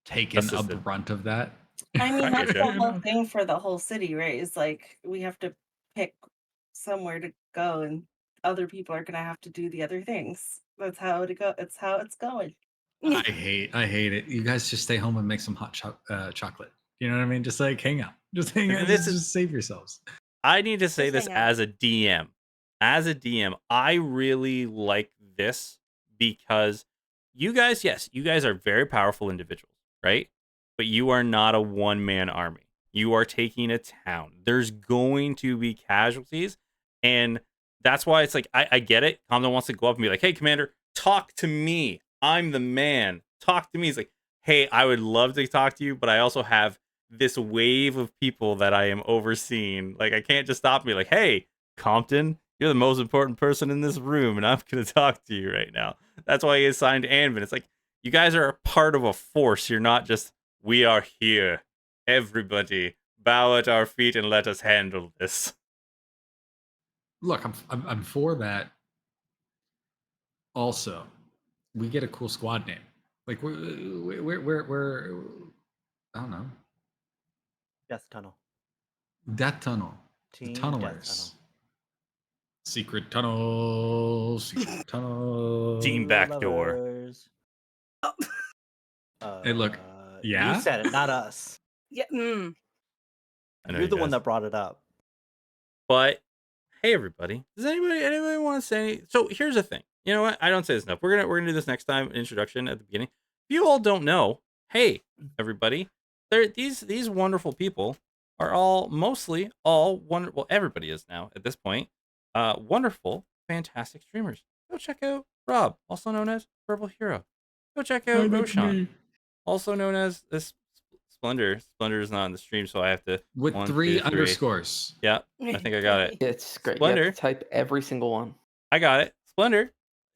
taken a Assisted. brunt of that. I mean, that's the Gotcha. whole thing for the whole city, right? Is like we have to pick somewhere to go, and other people are gonna have to do the other things. That's how it go. It's how it's going. I hate it. You guys just stay home and make some hot chocolate. You know what I mean? Just like hang out. Just hang out. Just save yourselves. I need to say Just this hang out. as a DM. As a DM, I really like this because you guys, yes, you guys are very powerful individuals, right? But you are not a one-man army. You are taking a town. There's going to be casualties, and that's why it's like I get it. Kamdan wants to go up and be like, "Hey, Commander, talk to me. I'm the man. Talk to me." He's like, "Hey, I would love to talk to you, but I also have this wave of people that I am overseeing. Like, I can't just stop and be like, hey, Compton, you're the most important person in this room, and I'm going to talk to you right now." That's why he assigned Anvin. It's like, you guys are a part of a force. You're not just, we are here. Everybody, bow at our feet and let us handle this. Look, I'm for that. Also, we get a cool squad name. Like we're I don't know. Death Tunnel. Death Tunnel. Team The Death Tunnelers. Secret tunnel. Secret tunnel. Team Backdoor. Lovers. Hey, look. Yeah? You said it, not us. Yeah. I know You're you the one guys. that brought it up. But hey, everybody, does anybody want to say any? So here's the thing. You know what? I don't say this enough. We're gonna do this next time. Introduction at the beginning. If you all don't know, hey, everybody, these wonderful people are all mostly all wonderful. Well, everybody is now at this point. Wonderful, fantastic streamers. Go check out Rob, also known as Purple Hero. Go check out Roshan, also known as this Splendor. Splendor is not on the stream, so I have to With 1, 3 2, 3. underscores. Yeah, I think I got it. It's great. You Splendor. have to type every single one. I got it. Splendor.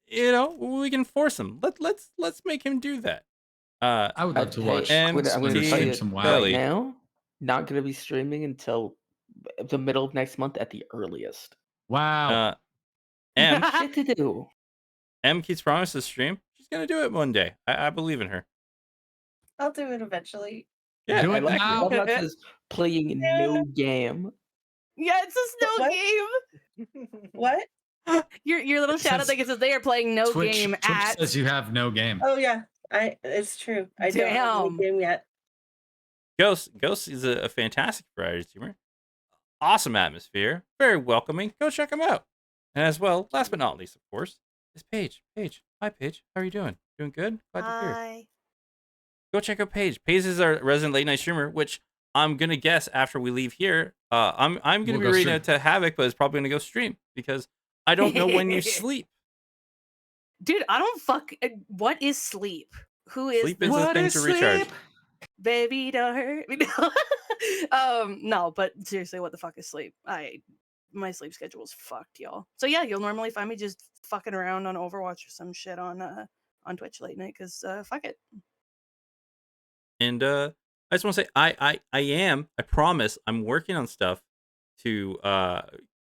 You know, we can force him. Let's make him do that. I would love to watch and I'm gonna Splendor tell stream you some WoW. Belly. right now. Not gonna be streaming until the middle of next month at the earliest. Wow. M Shit to do. M keeps promises stream. She's gonna do it one day. I believe in her. I'll do it eventually. Yeah, Do I it like now. Clubhouse says playing no game. Yeah, it's a snow What? game. What? Your little It shout out says- thing it says they are playing no Twitch, game Twitch at. says you have no game. Oh yeah, it's true. I don't have Damn. the game yet. Ghost is a fantastic variety streamer. Awesome atmosphere. Very welcoming. Go check him out. And as well, last but not least, of course, is Paige. Paige. Hi, Paige. How are you doing? Doing good? Glad to hear. Hi. Go check out Paige. Paige is our resident late night streamer, which I'm gonna guess after we leave here. I'm gonna We'll be go reading stream. it to Havoc, but it's probably gonna go stream because I don't know when you sleep. Dude, I don't what is sleep? Who is Sleep is this? a thing to recharge. Baby, don't hurt me. No, but seriously, what the fuck is sleep? My sleep schedule is fucked, y'all. So yeah, you'll normally find me just fucking around on Overwatch or some shit on Twitch late night because fuck it. And I just want to say, I promise, I'm working on stuff to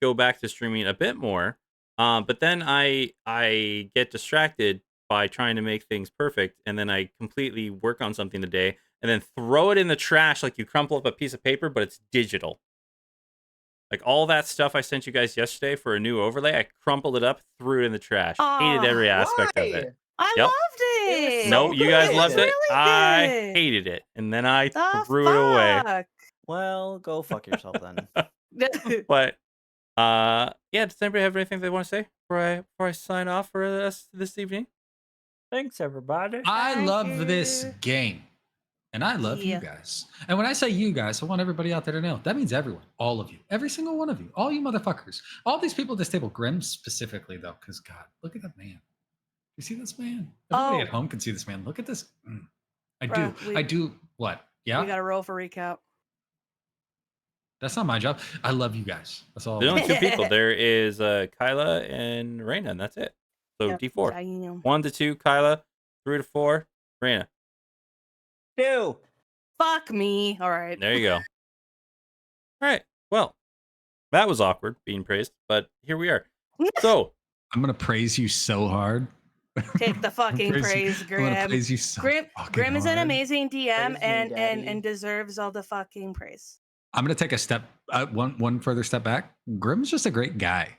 go back to streaming a bit more. But then I get distracted by trying to make things perfect, and then I completely work on something today, and then throw it in the trash like you crumple up a piece of paper, but it's digital. Like all that stuff I sent you guys yesterday for a new overlay, I crumpled it up, threw it in the trash. Hated every aspect of it. I Yep. loved it. It was No, so you guys good. loved It's it. really I good. hated it, and then I The threw it away. fuck? Well, go fuck yourself then. But yeah, does anybody have anything they want to say before I sign off for us this evening? Thanks, everybody. I Thank love this you. game. And I love you Yeah. guys. And when I say you guys, I want everybody out there to know that means everyone, all of you, every single one of you, all you motherfuckers, all these people at this table, Grim specifically, though, because God, look at that man. You see this man? Everybody at home can see this man. Look at this. I Bruh, do. What? Yeah. We got to roll for recap. That's not my job. I love you guys. That's all. There's I only want. two people. There is Kyla and Raina, and that's it. So Yep. D4. Damn. 1 to 2, Kyla. 3 to 4, Raina. 2. Fuck me. All right. There you go. All right. Well, that was awkward being praised, but here we are. So I'm gonna praise you so hard. Take the fucking praise, I'm gonna Grim. praise you so Grim fucking is an hard. amazing DM Praise me, Daddy. and deserves all the fucking praise. I'm gonna take a step, one further step back. Grim's just a great guy.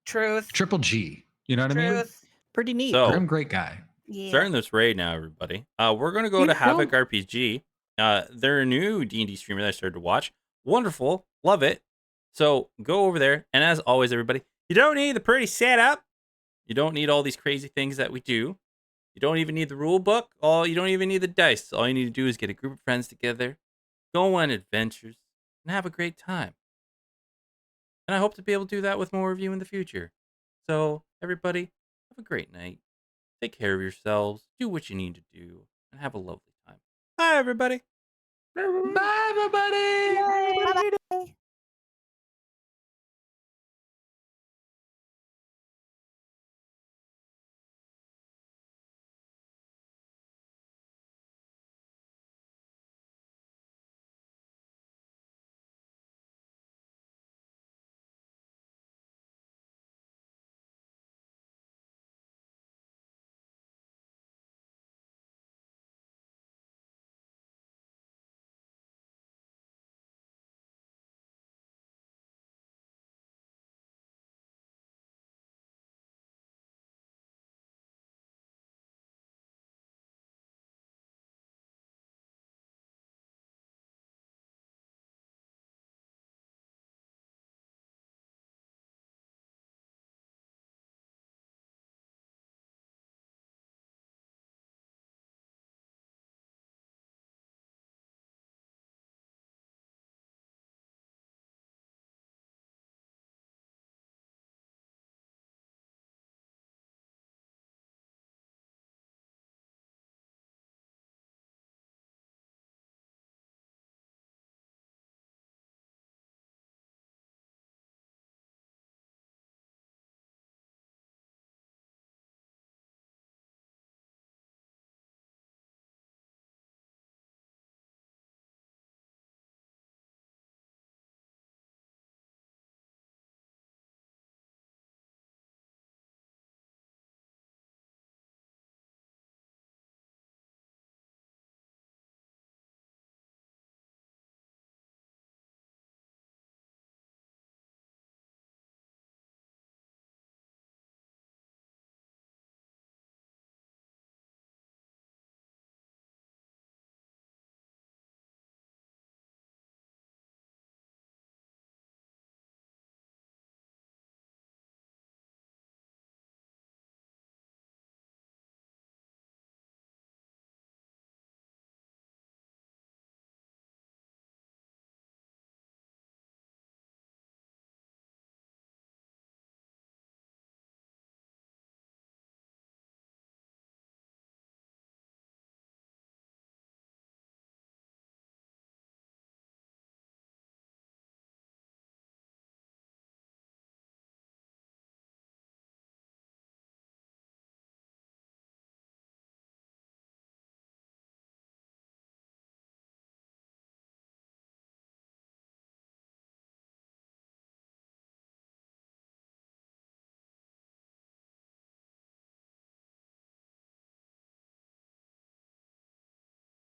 Truth. Triple G. You know what I mean? Truth. Pretty neat. So- Grim, great guy. Yeah. starting this raid now, everybody. We're going to go to Havoc RPG. They're a new D&D streamer that I started to watch. Wonderful. Love it. So go over there. And as always, everybody, you don't need the pretty setup. You don't need all these crazy things that we do. You don't even need the rule book. You don't even need the dice. All you need to do is get a group of friends together, go on adventures, and have a great time. And I hope to be able to do that with more of you in the future. So, everybody, have a great night. Take care of yourselves. Do what you need to do. And have a lovely time. Bye, everybody. Bye, everybody. Bye.